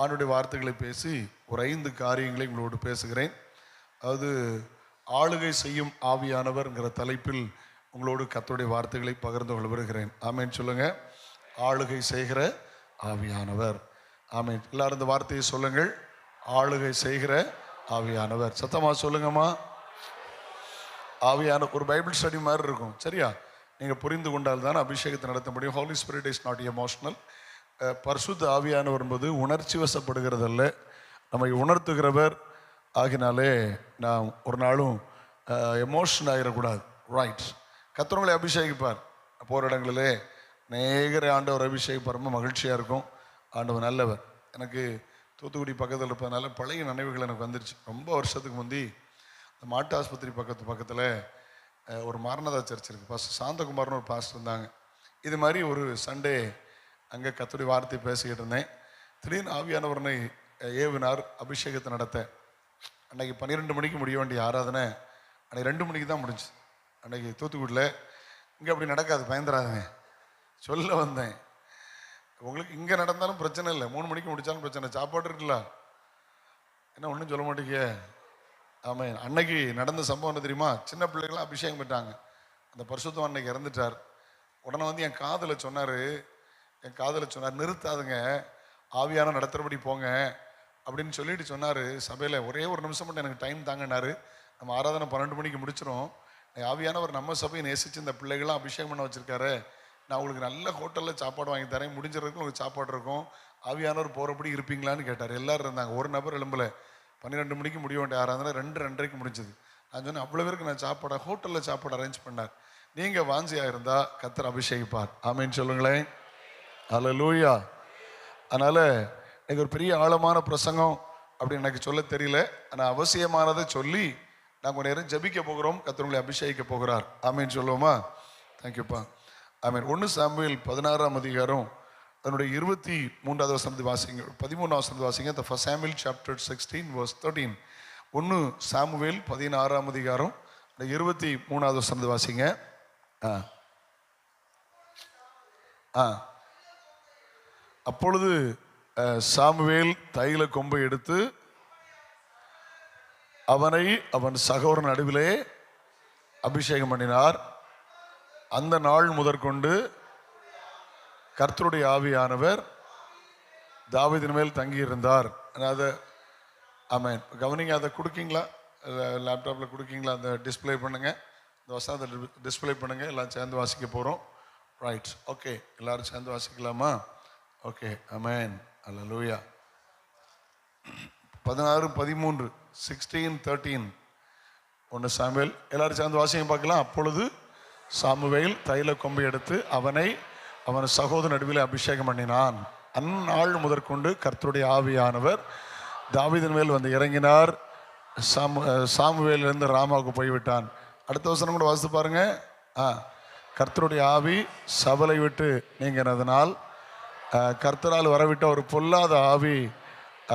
ஆண்டுடைய வார்த்தைகளை பேசி ஒரு 5 காரியங்களை உங்களோடு பேசுகிறேன். அது ஆளுகை செய்யும் ஆவியானவர்ங்கிற தலைப்பில் உங்களோடு கர்த்தருடைய வார்த்தைகளை பகிர்ந்து கொள்ள விரும்புகிறேன். ஆமென் சொல்லுங்க. ஆளுகை செய்கிற ஆவியானவர். ஆமென். எல்லாரும் இந்த வார்த்தையை சொல்லுங்கள். ஆளுகை செய்கிற ஆவியானவர். சத்தமா சொல்லுங்கம்மா. ஆவியான ஒரு பைபிள் ஸ்டடி மாதிரி இருக்கும். சரியா? நீங்கள் புரிந்து கொண்டால் தான் அபிஷேகத்தை நடத்த முடியும். Holy spirit is not emotional. பரிசுத்த ஆவியானவர் என்பது உணர்ச்சி வசப்படுகிறதல்ல, நம்மை உணர்த்துகிறவர். ஆகினாலே நாம் ஒரு நாளும் எமோஷன் ஆகிடக்கூடாது. ரைட். கர்த்தர் அபிஷேகிப்பார். போகிற இடங்களிலே நேகர ஆண்டவர் அபிஷேகிப்பார். ரொம்ப மகிழ்ச்சியாக இருக்கும். ஆண்டவர் நல்லவர். எனக்கு தூத்துக்குடி பக்கத்தில் இருப்பதனால பழைய நினைவுகள் எனக்கு வந்துருச்சு. ரொம்ப வருஷத்துக்கு முந்தி இந்த மாட்டு ஆஸ்பத்திரி பக்கத்தில் ஒரு மாரநாதா சர்ச் இருக்குது. பாஸ்டர் சாந்தகுமார்னு ஒரு பாஸ்டர் இருந்தாங்க. இது மாதிரி ஒரு சண்டே அங்கே கர்த்தருடைய வார்த்தை பேசிக்கிட்டு இருந்தேன். திடீர்னு ஆவியானவரனை ஏவினார் அபிஷேகத்தை நடத்த. அன்றைக்கி 12 மணிக்கு முடிய வேண்டிய ஆராதனை அன்றைக்கி 2 மணிக்கு தான் முடிஞ்சு. அன்றைக்கி தூத்துக்குடியில். இங்கே அப்படி நடக்காது, பயந்துராதுங்க. சொல்ல வந்தேன், உங்களுக்கு இங்கே நடந்தாலும் பிரச்சனை இல்லை, 3 மணிக்கு முடித்தாலும் பிரச்சனை. சாப்பாடு இருக்குல்ல, என்ன ஒன்றும் சொல்ல மாட்டேங்க. ஆமாம். அன்னைக்கு நடந்த சம்பவம் என்ன தெரியுமா? சின்ன பிள்ளைகளாம் அபிஷேகம் பெற்றாங்க. அந்த பரிசுத்தம் அன்னைக்கு இறந்துட்டார். உடனே வந்து என் காதில் சொன்னார், நிறுத்தாதுங்க, ஆவியான நடத்துகிறபடி போங்க அப்படின்னு சொல்லிட்டு சொன்னார். சபையில் ஒரே ஒரு நிமிஷம் மட்டும் எனக்கு டைம் தாங்கன்னாரு. நம்ம ஆராதனை 12 மணிக்கு முடிச்சிடும். ஆவியானவர் நம்ம சபையை நேசித்து இந்த பிள்ளைகள்லாம் அபிஷேகம் பண்ண வச்சுருக்காரு. நான் உங்களுக்கு நல்ல ஹோட்டலில் சாப்பாடு வாங்கி தரேன், முடிஞ்சிடறதுக்கு உங்களுக்கு சாப்பாடு இருக்கும், ஆவியானவர் போகிறபடி இருப்பீங்களான்னு கேட்டார். எல்லோரும் இருந்தாங்க. ஒரு நபர் எழும்பல. 12 மணிக்கு முடிய வேண்டிய ஆராதனை 2:30க்கு முடிஞ்சது. நான் சொன்னேன், அவ்வளோ பேருக்கு நான் ஹோட்டலில் சாப்பாடு அரேஞ்ச் பண்ணார். நீங்கள் வாஞ்சியாக இருந்தால் கர்த்தர் அபிஷேகிப்பார். ஆமேன்னு சொல்லுங்களேன். அல்லேலூயா. அதனால் எனக்கு ஒரு பெரிய ஆழமான பிரசங்கம் அப்படின்னு எனக்கு சொல்ல தெரியல. ஆனால் அவசியமானதை சொல்லி நாங்கள் நேரம் ஜபிக்க போகிறோம். கர்த்தர் உங்களை அபிஷேகிக்க போகிறார். ஆமேன்னு சொல்லுவோமா? தேங்க்யூப்பா. ஆமேன். 1 சாமுவேல் 16ஆம் அதிகாரம் அதனுடைய 23வது வசனத்தை வாசிங்க, 13வது வசனத்தை வாசிங்க. The first Samuel chapter 16 verse 13. 1 Samuel 16ஆம் அதிகாரம் 23வது வசனத்தை வாசிங்க. அப்பொழுது சாமுவேல் தைல கொம்பை எடுத்து அவனை அவன் சகோதரன் நடுவிலே அபிஷேகம் பண்ணினார். அந்த நாள் முதற்கொண்டு கர்த்தருடைய ஆவியானவர் தாவீதின் மேல் தங்கியிருந்தார். அதை ஆமென். கவனிங்க. அதை கொடுக்கீங்களா? லேப்டாப்பில் கொடுக்கீங்களா? அந்த டிஸ்பிளே பண்ணுங்கள். இந்த வசனத்தை டிஸ்பிளே பண்ணுங்கள். எல்லாம் சேர்ந்து வாசிக்க போகிறோம். ரைட். ஓகே. எல்லாரும் சேர்ந்து வாசிக்கலாமா? ஓகே. ஆமென். அல்லேலூயா. 16-13 16-13 1 சாமுவேல். எல்லாரும் சேர்ந்து வாசிக்க பார்க்கலாம். அப்பொழுது சாமுவேல் தைல கொம்பை எடுத்து அவனை அவன் சகோதரன் நடுவில் அபிஷேகம் பண்ணினான். அந்நாள் முதற்கொண்டு கர்த்தருடைய ஆவியானவர் தாவீதின் மேல் வந்து இறங்கினார். சாமுவேலிருந்து ராமாவுக்கு போய்விட்டான். அடுத்த வசனம் கூட வாசித்து பாருங்க. கர்த்தருடைய ஆவி சபலை விட்டு நீங்கினதனால் கர்த்தரால் வரவிட்ட ஒரு பொல்லாத ஆவி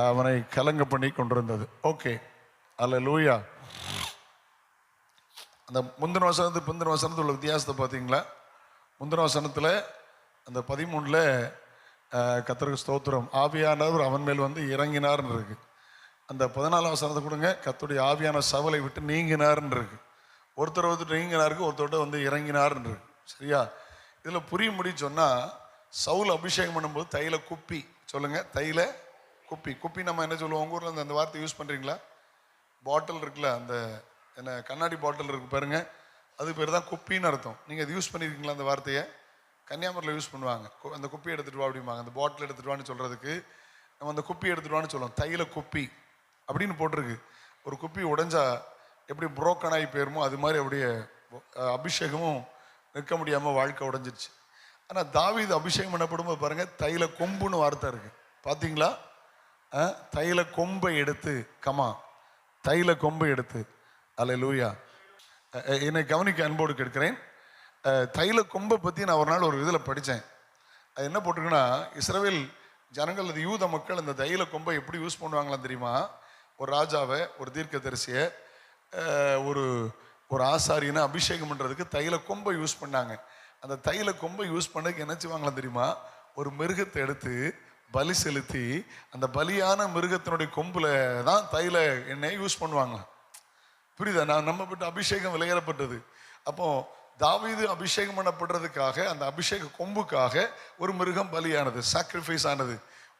அவனை கலங்க பண்ணி கொண்டிருந்தது. ஓகே. அல்லேலூயா. அந்த முந்தின வசனத்தில் உள்ள வித்தியாசத்தை பார்த்தீங்களா? முந்தின வசனத்தில் அந்த 13ல் கர்த்தருக்கு ஸ்தோத்திரம், ஆவியானவர் அவன் மேல் வந்து இறங்கினார்னு இருக்கு. அந்த 14ஆம் வசனத்தை கொடுங்க. கர்த்தருடைய ஆவியான சவலை விட்டு நீங்கினார்னு இருக்கு. ஒருத்தர் வந்துட்டு நீங்கினாருக்கு, ஒருத்தர்கிட்ட வந்து இறங்கினார்னு இருக்கு. சரியா? இதில் புரிய முடியும் சொன்னால், சவுல் அபிஷேகம் பண்ணும்போது தைல குப்பி. சொல்லுங்க, தைல குப்பி. குப்பி நம்ம என்ன சொல்லுவோம்? உங்கள் ஊரில் அந்த வார்த்தை யூஸ் பண்ணுறீங்களா? பாட்டில் இருக்குல்ல, அந்த என்ன கண்ணாடி பாட்டில் இருக்கு பாருங்க, அது பேர் தான் குப்பின்னு அர்த்தம். நீங்கள் அது யூஸ் பண்ணியிருக்கீங்களா? அந்த வார்த்தையை கன்னியாகுமரியில் யூஸ் பண்ணுவாங்க. அந்த குப்பி எடுத்துகிட்டு வா அப்படிம்பாங்க. அந்த பாட்டில் எடுத்துகிட்டு வான்னு சொல்கிறதுக்கு நம்ம அந்த குப்பி எடுத்துகிட்டு வான்னு சொல்லுவோம். தைல குப்பி அப்படின்னு போட்டிருக்கு. ஒரு குப்பி உடைஞ்சா எப்படி புரோக்கன் ஆகி போயிருமோ அது மாதிரி அப்படியே அபிஷேகமும் நிற்க முடியாமல் வாழ்க்கை உடைஞ்சிருச்சு. ஆனால் தாவீது அபிஷேகம் பண்ணப்படும்போது பாருங்கள், தைல கொம்புன்னு வார்த்தை இருக்குது. பார்த்தீங்களா? தைல கொம்பை எடுத்து, தைல கொம்பை எடுத்து. அல்லேலூயா. என்னை கவனிக்க அன்போடு கேட்கிறேன். தைல கொம்பை பற்றி நான் ஒரு நாள் ஒரு இதில் படித்தேன். அது என்ன போட்டிருக்குன்னா, இஸ்ரவேல் ஜனங்கள், அது யூத மக்கள் இந்த தைல கொம்பை எப்படி யூஸ் பண்ணுவாங்களான்னு தெரியுமா? ஒரு ராஜாவை, ஒரு தீர்க்கதரிசியை, ஒரு ஆசாரியனை அபிஷேகம் பண்ணுறதுக்கு தைல கொம்பை யூஸ் பண்ணாங்க. அந்த தைல கொம்பை யூஸ் பண்ணதுக்கு என்ன செய்வாங்களாம் தெரியுமா? ஒரு மிருகத்தை எடுத்து பலி செலுத்தி அந்த பலியான மிருகத்தினுடைய கொம்புல தான் தைல எண்ணெய் யூஸ் பண்ணுவாங்க. புரியுதா? நான் நம்ம விட்டு அபிஷேகம் விளையேறப்பட்டது. அப்போ தாவீது அபிஷேகம் பண்ணப்படுறதுக்காக அந்த அபிஷேக கொம்புக்காக ஒரு மிருகம் பலியானது, சாக்ரிஃபைஸ் ஆனது.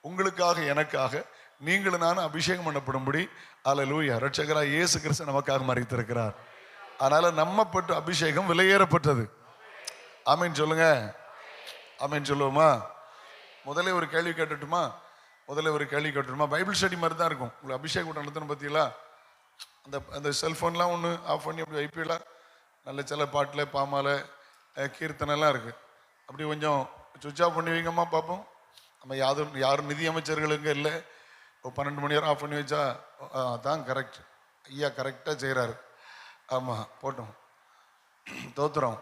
உங்களுக்காக எனக்காக நீங்களும் நானும் அபிஷேகம் பண்ணப்படும்படி அல்லேலூயா இரட்சகராய் இயேசு கிறிஸ்து நமக்காக மரித்திருக்கிறார். அதனால நம்ம பட்டு அபிஷேகம் விலையேறப்பட்டது. ஆமீன் சொல்லுங்க. ஆமீன் சொல்லுவோமா? முதல்ல ஒரு கேள்வி கேட்டுட்டுமா? பைபிள் ஸ்டடி மாதிரி தான் இருக்கும். உங்களுக்கு அபிஷேகம் நடத்தணும் பார்த்தீங்களா? அந்த செல்ஃபோன்லாம் ஒன்று ஆஃப் பண்ணி அப்படி வைப்பீங்களா? நல்ல சில பாட்டில் பாமால கீர்த்தனைலாம் இருக்குது. அப்படி கொஞ்சம் சுவிட்ச் ஆஃப் பண்ணி வைங்கம்மா பார்ப்போம். நம்ம யாரும் நிதி அமைச்சர்களுங்க இல்லை. இப்போ 12 மணி நேரம் ஆஃப் பண்ணி வச்சா அதான் கரெக்ட். ஐயா கரெக்டாக செய்கிறாரு. ஆமாம் போட்டோம். தோத்துறோம்.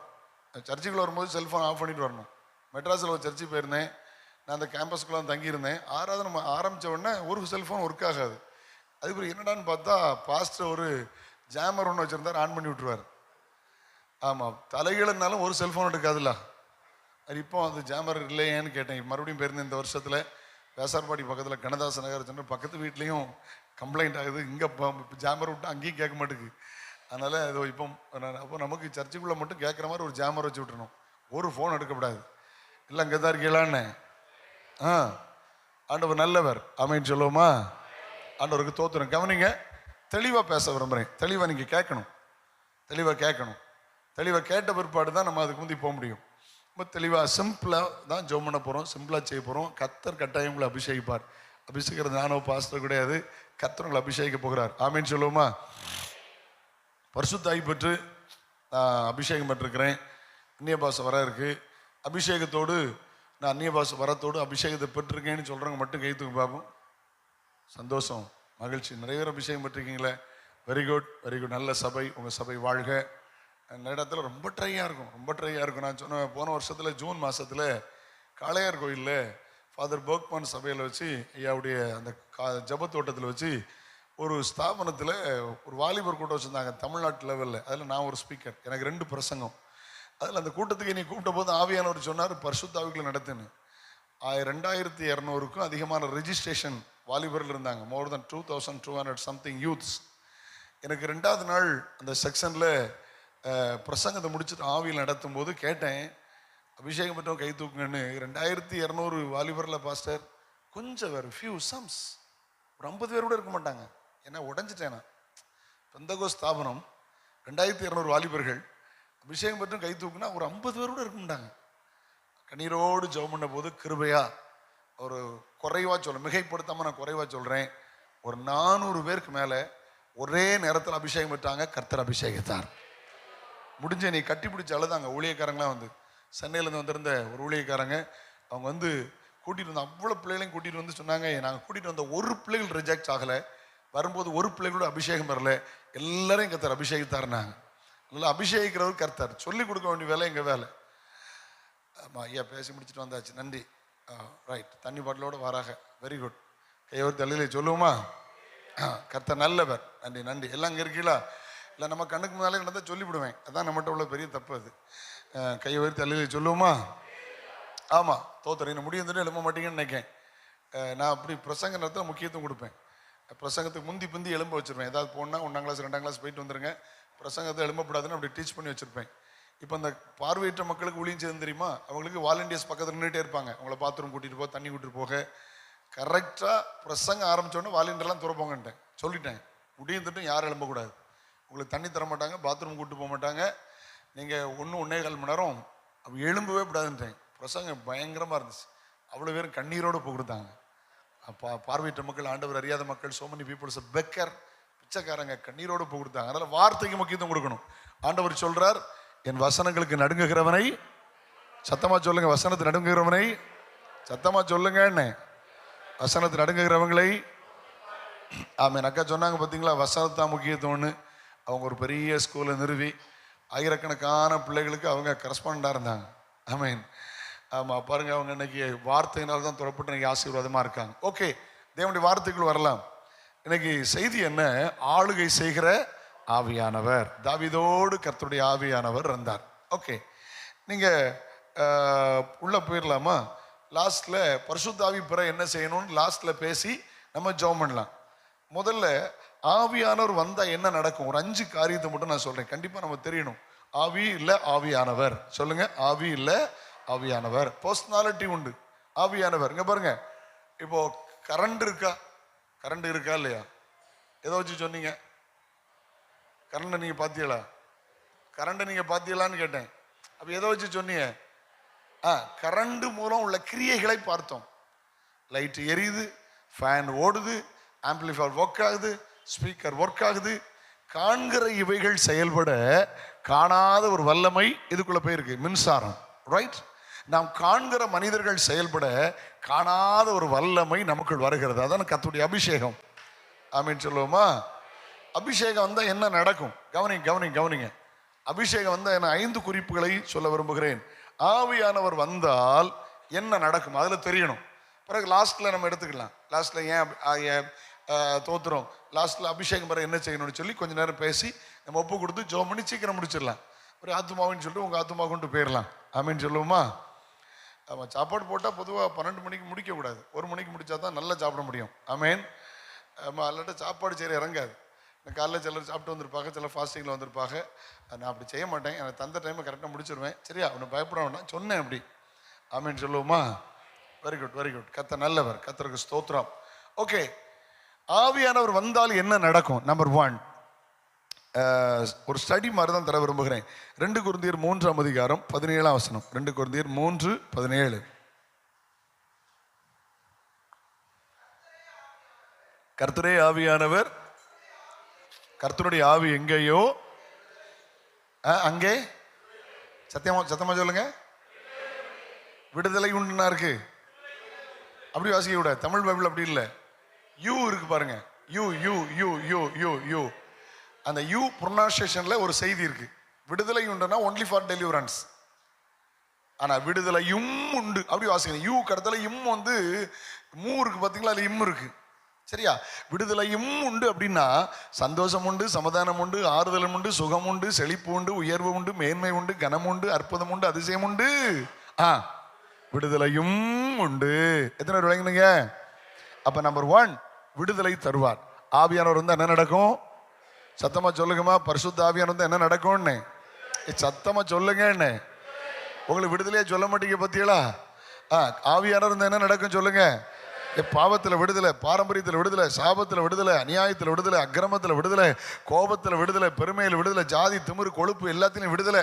சர்ச்சுக்குள்ளே வரும்போது செல்ஃபோன் ஆஃப் பண்ணிட்டு வரணும். மெட்ராஸில் ஒரு சர்ச்சுக்கு போயிருந்தேன். நான் அந்த கேம்பஸ்குள்ளே தங்கியிருந்தேன். ஆராதனை ஆரம்பித்த உடனே ஒரு செல்ஃபோன் ஒர்க் ஆகாது. அதுக்கப்புறம் என்னடான்னு பார்த்தா பாஸ்டர் ஒரு ஜாமர் ஒன்று வச்சுருந்தார், ஆன் பண்ணி விட்டுருவார். ஆமாம், தலைகீழனாலும் ஒரு செல்ஃபோன் எடுக்காதுல்ல. அது இப்போ அந்த ஜாமர் இல்லையேன்னு கேட்டேன். மறுபடியும் போயிருந்தேன் இந்த வருஷத்தில். வேசார்பாடி பக்கத்தில் கண்ணதாச நகர் சொன்ன பக்கத்து வீட்லேயும் கம்ப்ளைண்ட் ஆகுது. இங்கே ஜாமர் விட்டு அங்கேயும் கேட்க மாட்டேங்குது. அதனால் அது அப்போ நமக்கு சர்ச்சுக்குள்ளே மட்டும் கேட்குற மாதிரி ஒரு ஜாமர் வச்சு விட்டுணும். ஒரு ஃபோன் எடுக்கக்கூடாது. இல்லை அங்கே தான் இருக்கீங்களான்னு. ஆண்டவர் நல்லவர். ஆமீன் சொல்லுவோமா? ஆண்டவருக்கு தோத்துறேன். கவனிங்க, தெளிவாக பேச விரும்புகிறேன். தெளிவாக நீங்கள் கேட்கணும். தெளிவாக கேட்ட பிற்பாடு தான் நம்ம அதுக்கு முந்தி போக முடியும். ரொம்ப தெளிவாக சிம்பிளாக தான் ஜெபம் பண்ண போகிறோம். சிம்பிளாக செய்ய போகிறோம். கர்த்தர் கட்டாயம் உங்களை அபிஷேகிப்பார். அபிஷேகிறது நானோ பாஸ்டர் கிடையாது, கர்த்தர் உங்களை அபிஷேகிக்க போகிறார். ஆமீன் சொல்லுவோமா? பரிசுத்தாய் பெற்று நான் அபிஷேகம் பெற்றிருக்கிறேன். அந்நிய பாஷை வர இருக்கு. அபிஷேகத்தோடு நான் அந்நிய பாஷை வரத்தோடு அபிஷேகத்தை பெற்றிருக்கேன்னு சொல்கிறவங்க மட்டும் கை தூக்கி பார்ப்போம். சந்தோஷம், மகிழ்ச்சி. நிறைய பேர் அபிஷேகம் பெற்றிருக்கீங்களே. Very good. நல்ல சபை, உங்கள் சபை வாழ்க. நிறைய இடத்துல ரொம்ப ட்ரையாக இருக்கும். நான் சொன்ன போன வருஷத்தில் ஜூன் மாதத்தில் காளையார் கோயிலில் ஃபாதர் போக்மான் சபையில் வச்சு ஐயாவுடைய அந்த ஜபத்தோட்டத்தில் வச்சு ஒரு ஸ்தாபனத்தில் ஒரு வாலிபர் கூட்டம் வச்சுருந்தாங்க தமிழ்நாட்டு லெவலில். அதில் நான் ஒரு ஸ்பீக்கர். எனக்கு 2 பிரசங்கம். அதில் அந்த கூட்டத்துக்கு நீ கூப்பிட்ட போது ஆவியானவர் சொன்னார், பரிசுத்த ஆவிகளை நடத்துன்னு. 2200க்கும் அதிகமான ரெஜிஸ்ட்ரேஷன் வாலிபர்கள் இருந்தாங்க. மோர் தென் 2200 சம்திங் யூத்ஸ். எனக்கு 2வது நாள் அந்த செக்ஷனில் பிரசங்கத்தை முடிச்சுட்டு ஆவியில் நடத்தும் போது கேட்டேன், அபிஷேகம் பெற்றவங்க கை தூக்குங்கன்னு. 2200 வாலிபரில் பாஸ்டர் கொஞ்சம் வேறு ஃபியூ சம்ஸ் ஒரு 50 பேர் கூட இருக்க மாட்டாங்க. ஏன்னா உடஞ்சிட்டேன் நான். பெந்தகோஸ்து ஸ்தாபனம் 2200 வாலிபர்கள் அபிஷேகம் பெற்றும் கை தூக்குனா ஒரு 50 பேர் கூட இருக்க மாட்டாங்க. கண்ணீரோடு ஜெபம் பண்ண போது கிருபையா ஒரு குறைவாக சொல்கிறேன், மிகைப்படுத்தாமல் நான் குறைவாக சொல்கிறேன், ஒரு 400 பேருக்கு மேலே ஒரே நேரத்தில் அபிஷேகம் பெற்றாங்க. கர்த்தர் அபிஷேகித்தார். முடிஞ்ச நீ கட்டி பிடிச்ச அழுதாங்க. ஊழியக்காரங்களாம் வந்து சென்னையிலேருந்து வந்திருந்த ஒரு ஊழியக்காரங்க, அவங்க வந்து கூட்டிகிட்டு வந்த அவ்வளோ பிள்ளைகளையும் கூட்டிகிட்டு வந்து சொன்னாங்க, நாங்கள் கூட்டிகிட்டு வந்த ஒரு பிள்ளைகள் ரிஜெக்ட் ஆகலை, வரும்போது ஒரு பிள்ளைகளோட அபிஷேகம் வரல, எல்லாரையும் கர்த்தர் அபிஷேகித்தாருனாங்க. நல்லா அபிஷேகிக்கிறவர் கர்த்தர். சொல்லிக் கொடுக்க வேண்டிய வேலை எங்கள் வேலை. ஆமாம் ஐயா, பேசி முடிச்சுட்டு வந்தாச்சு. நன்றி. ரைட். தண்ணி பாட்டிலோடு வராக. Very good. கையோர் தலையிலே சொல்லுவோமா? கர்த்தர் நல்லவர். நன்றி. எல்லாம் அங்கே இருக்கீங்களா? இல்லை நம்ம கண்ணுக்கு முன்னாலே நடந்தால் சொல்லிவிடுவேன். அதான் நம்மகிட்ட உள்ள பெரிய தப்பு அது. கையை உயர்த்தி தலையிலே சொல்லுவோமா? ஆமாம். தோத்துறேன். இன்னும் முடியும் எழும்ப மாட்டீங்கன்னு நினைக்கேன். நான் அப்படி பிரசங்க நேரத்தில் முக்கியத்துவம் கொடுப்பேன். பிரசங்கத்துக்கு முந்தி எழும்ப வச்சுருப்பேன். ஏதாவது போனால் 1ஆம் கிளாஸ் 2ஆம் கிளாஸ் போயிட்டு வந்துருங்க, பிரசங்கத்தை எழும்பப்படாதுன்னு அப்படி டீச் பண்ணி வச்சுருப்பேன். இப்போ அந்த பார்வையற்ற மக்களுக்கு ஊழியம் செய்து தெரியுமா? அவங்களுக்கு வாலண்டியர்ஸ் பக்கத்தில் நின்றுட்டே இருப்பாங்க. அவங்கள பாத்ரூம் கூட்டிகிட்டு போக, தண்ணி கூட்டிகிட்டு போக. கரெக்டாக பிரசங்க ஆரம்பித்தோடனே வாலண்டியர்லாம் துறப்போங்கன்ட்டேன், சொல்லிட்டேன். முடியும் யாரும் எழும்பக்கூடாது. உங்களுக்கு தண்ணி தர மாட்டாங்க, பாத்ரூம் கூப்பிட்டு போக மாட்டாங்க. நீங்கள் 1.5 மணி நேரம் அப்போ எழும்பவே கூடாதுன்ட்டேன். பிரசங்கம் பயங்கரமாக இருந்துச்சு. அவ்வளோ பேரும் கண்ணீரோடு கொடுத்தாங்க. பார்வையற்ற மக்கள், ஆண்டவர் அறியாத மக்கள், so many people, பெக்கர், பிச்சைக்காரங்க கண்ணீரோடு கொடுத்தாங்க. அதனால் வார்த்தைக்கு முக்கியத்துவம் கொடுக்கணும். ஆண்டவர் சொல்கிறார், என் வசனங்களுக்கு நடுங்குகிறவனை, சத்தமாக சொல்லுங்க, வசனத்தை நடுங்குகிறவனை, சத்தமாக சொல்லுங்க, என்ன வசனத்தை நடுங்குகிறவங்களை. ஆமாம், அக்கா சொன்னாங்க பார்த்தீங்களா, வசனத்தான் முக்கியத்துவம்னு. அவங்க ஒரு பெரிய ஸ்கூலை நிறுவி ஆயிரக்கணக்கான பிள்ளைகளுக்கு அவங்க கரஸ்பாண்டாக இருந்தாங்க. ஆமீன். ஆமாம், பாருங்கள், அவங்க இன்னைக்கு வார்த்தையினால் தான் துறப்பட்டு இன்னைக்கு ஆசீர்வாதமாக இருக்காங்க. ஓகே, தேவனுடைய வார்த்தைக்குள் வரலாம். இன்னைக்கு செய்தி என்ன? ஆளுகை செய்கிற ஆவியானவர். தாவீதோடு கர்த்தருடைய ஆவியானவர் இருந்தார். ஓகே, நீங்கள் உள்ளே போயிடலாமா? லாஸ்ட்ல பரிசுத்த ஆவி பெற என்ன செய்யணும்னு லாஸ்ட்ல பேசி நம்ம ஜெபம் பண்ணலாம். முதல்ல ஆவியானவர் வந்தா என்ன நடக்கும், ஒரு 5 காரியத்தை மட்டும் நான் சொல்றேன். கண்டிப்பா நம்ம தெரியணும். ஆவி இல்ல ஆவியானவர். சொல்லுங்க, ஆவி இல்ல ஆவியானவர். பர்சனாலிட்டி உண்டு, ஆவியானவர். இங்க பாருங்க, இப்போ கரண்ட் இருக்கா? கரண்ட் இருக்கா இல்லையா? எதை வச்சு சொன்னீங்க? கரண்ட் நீங்க பாத்தீங்களா? கரண்ட் நீங்க பாத்தீங்களான்னு கேட்டேன். அப்ப எதை வச்சு சொன்னீங்க? கரண்ட் மூலம் உள்ள கிரியைகளை பார்த்தோம். லைட் எரியுது, ஃபேன் ஓடுது, ஆம்பிளிஃபையர் ஒர்க் ஆகுது, ஸ்பீக்கர் ஒர்க் ஆகுது. காண்கிற இவைகள் செயல்பட காணாத ஒரு வல்லமை இதுக்குள்ள போயிருக்கு, மின்சாரம். ரைட்? நாம் காண்கிற மனிதர்கள் செயல்பட காணாத ஒரு வல்லமை நமக்குள் வருகிறது. அதான் கர்த்தருடைய அபிஷேகம். ஆமீன் சொல்லுவோமா? அபிஷேகம் வந்தா என்ன நடக்கும்? கவனிங்க. அபிஷேகம் வந்தா என்ன? 5 குறிப்புகளை சொல்ல விரும்புகிறேன். ஆவியானவர் வந்தால் என்ன நடக்கும் அதுல தெரியணும். பிறகு லாஸ்ட்ல நம்ம எடுத்துக்கலாம். லாஸ்ட்ல ஏன் தோத்துறோம், லாஸ்ட்ல அபிஷேகம் பெற என்ன செய்யணும்னு சொல்லி கொஞ்ச நேரம் பேசி நம்ம ஒப்பு கொடுத்து ஜெபம் பண்ணி சீக்கிரம் முடிச்சிடலாம். ஒரு ஆத்துமாவின்னு சொல்லிட்டு உங்க ஆத்துமா கொண்டு போயிடலாம். ஆமீன் சொல்லுவோமா? ஆமாம், சாப்பாடு போட்டால் பொதுவாக 12 மணிக்கு முடிக்கக்கூடாது. 1 மணிக்கு முடிச்சா தான் நல்லா சாப்பிட முடியும். ஆமீன். ஆமாம், அல்லாட்ட சாப்பாடு சரி இறங்காது. காலைல சிலர் சாப்பிட்டு வந்திருப்பாங்க, சிலர் ஃபாஸ்டிங்கில் வந்திருப்பாங்க. நான் அப்படி செய்ய மாட்டேன், எனக்கு தந்த டைமை கரெக்டாக முடிச்சிருவேன். சரியா? அவனை பயப்பட வேண்டாம், சொன்னேன் அப்படி. ஆமீன் சொல்லுவோமா? Very good. கர்த்தர் நல்லவர், கர்த்தருக்கு ஸ்தோத்திரம். ஓகே, ஆவியானவர் வந்தால் என்ன நடக்கும்? நம்பர் 1, ஒரு ஸ்டடி மாதிரி தான் தர விரும்புகிறேன். 2 கொரிந்தியர் 3ஆம் அதிகாரம் 17ஆம் வசனம். 2 கொரிந்தியர் 3:17. கர்த்தரே ஆவியானவர், கர்த்தருடைய ஆவி எங்கேயோ அங்கே சத்தமா சொல்லுங்க, விடுதலை உண்டுனா இருக்கு. அப்படி வாசிக்க விட, தமிழ் பைபிள் அப்படி இல்லை. யூ இருக்கு பாருங்க, யூ. அந்த யூ ப்ரொனன்சியேஷன்ல ஒரு செய்தி இருக்கு. விடுதலை உண்டுனா ஒன்லி ஃபார் டெலிவரன்ஸ். ஆனா விடுதலையும் உண்டு அப்படி வாசிக்கணும். யூ கடத்தல இம் வந்து மூ இருக்கு பாத்தீங்களா, அதுல இம் இருக்கு. சரியா? விடுதலையும் உண்டு அப்படின்னா சந்தோஷம் உண்டு, சமாதானம் உண்டு, ஆறுதலும் உண்டு, சுகம் உண்டு, செழிப்பு உண்டு, உயர்வு உண்டு, மேன்மை உண்டு, கனம் உண்டு, அற்புதம் உண்டு, அதிசயம் உண்டு. விடுதலையும் உண்டு. எத்தனை பேர் விளங்குனீங்க? அப்ப நம்பர் 1, விடுதலை தருவார். ஆவியானவர் வந்து என்ன நடக்கும்? சத்தமா சொல்லுங்கம்மா. பரிசுத்த ஆவியானவர் வந்து என்ன நடக்கும்னு சத்தமா சொல்லுங்க. உங்களுக்கு விடுதலையே சொல்ல மாட்டீங்க பத்தியலா? ஆவியானவர் வந்து என்ன நடக்கும் சொல்லுங்க. பாவத்தில் விடுதலை, பாரம்பரியத்தில் விடுதலை, சாபத்தில் விடுதலை, அநியாயத்தில் விடுதலை, அக்கிரமத்தில் விடுதலை, கோபத்தில் விடுதலை, பெருமையில் விடுதலை, ஜாதி திமிரு கொழுப்பு எல்லாத்திலையும் விடுதலை.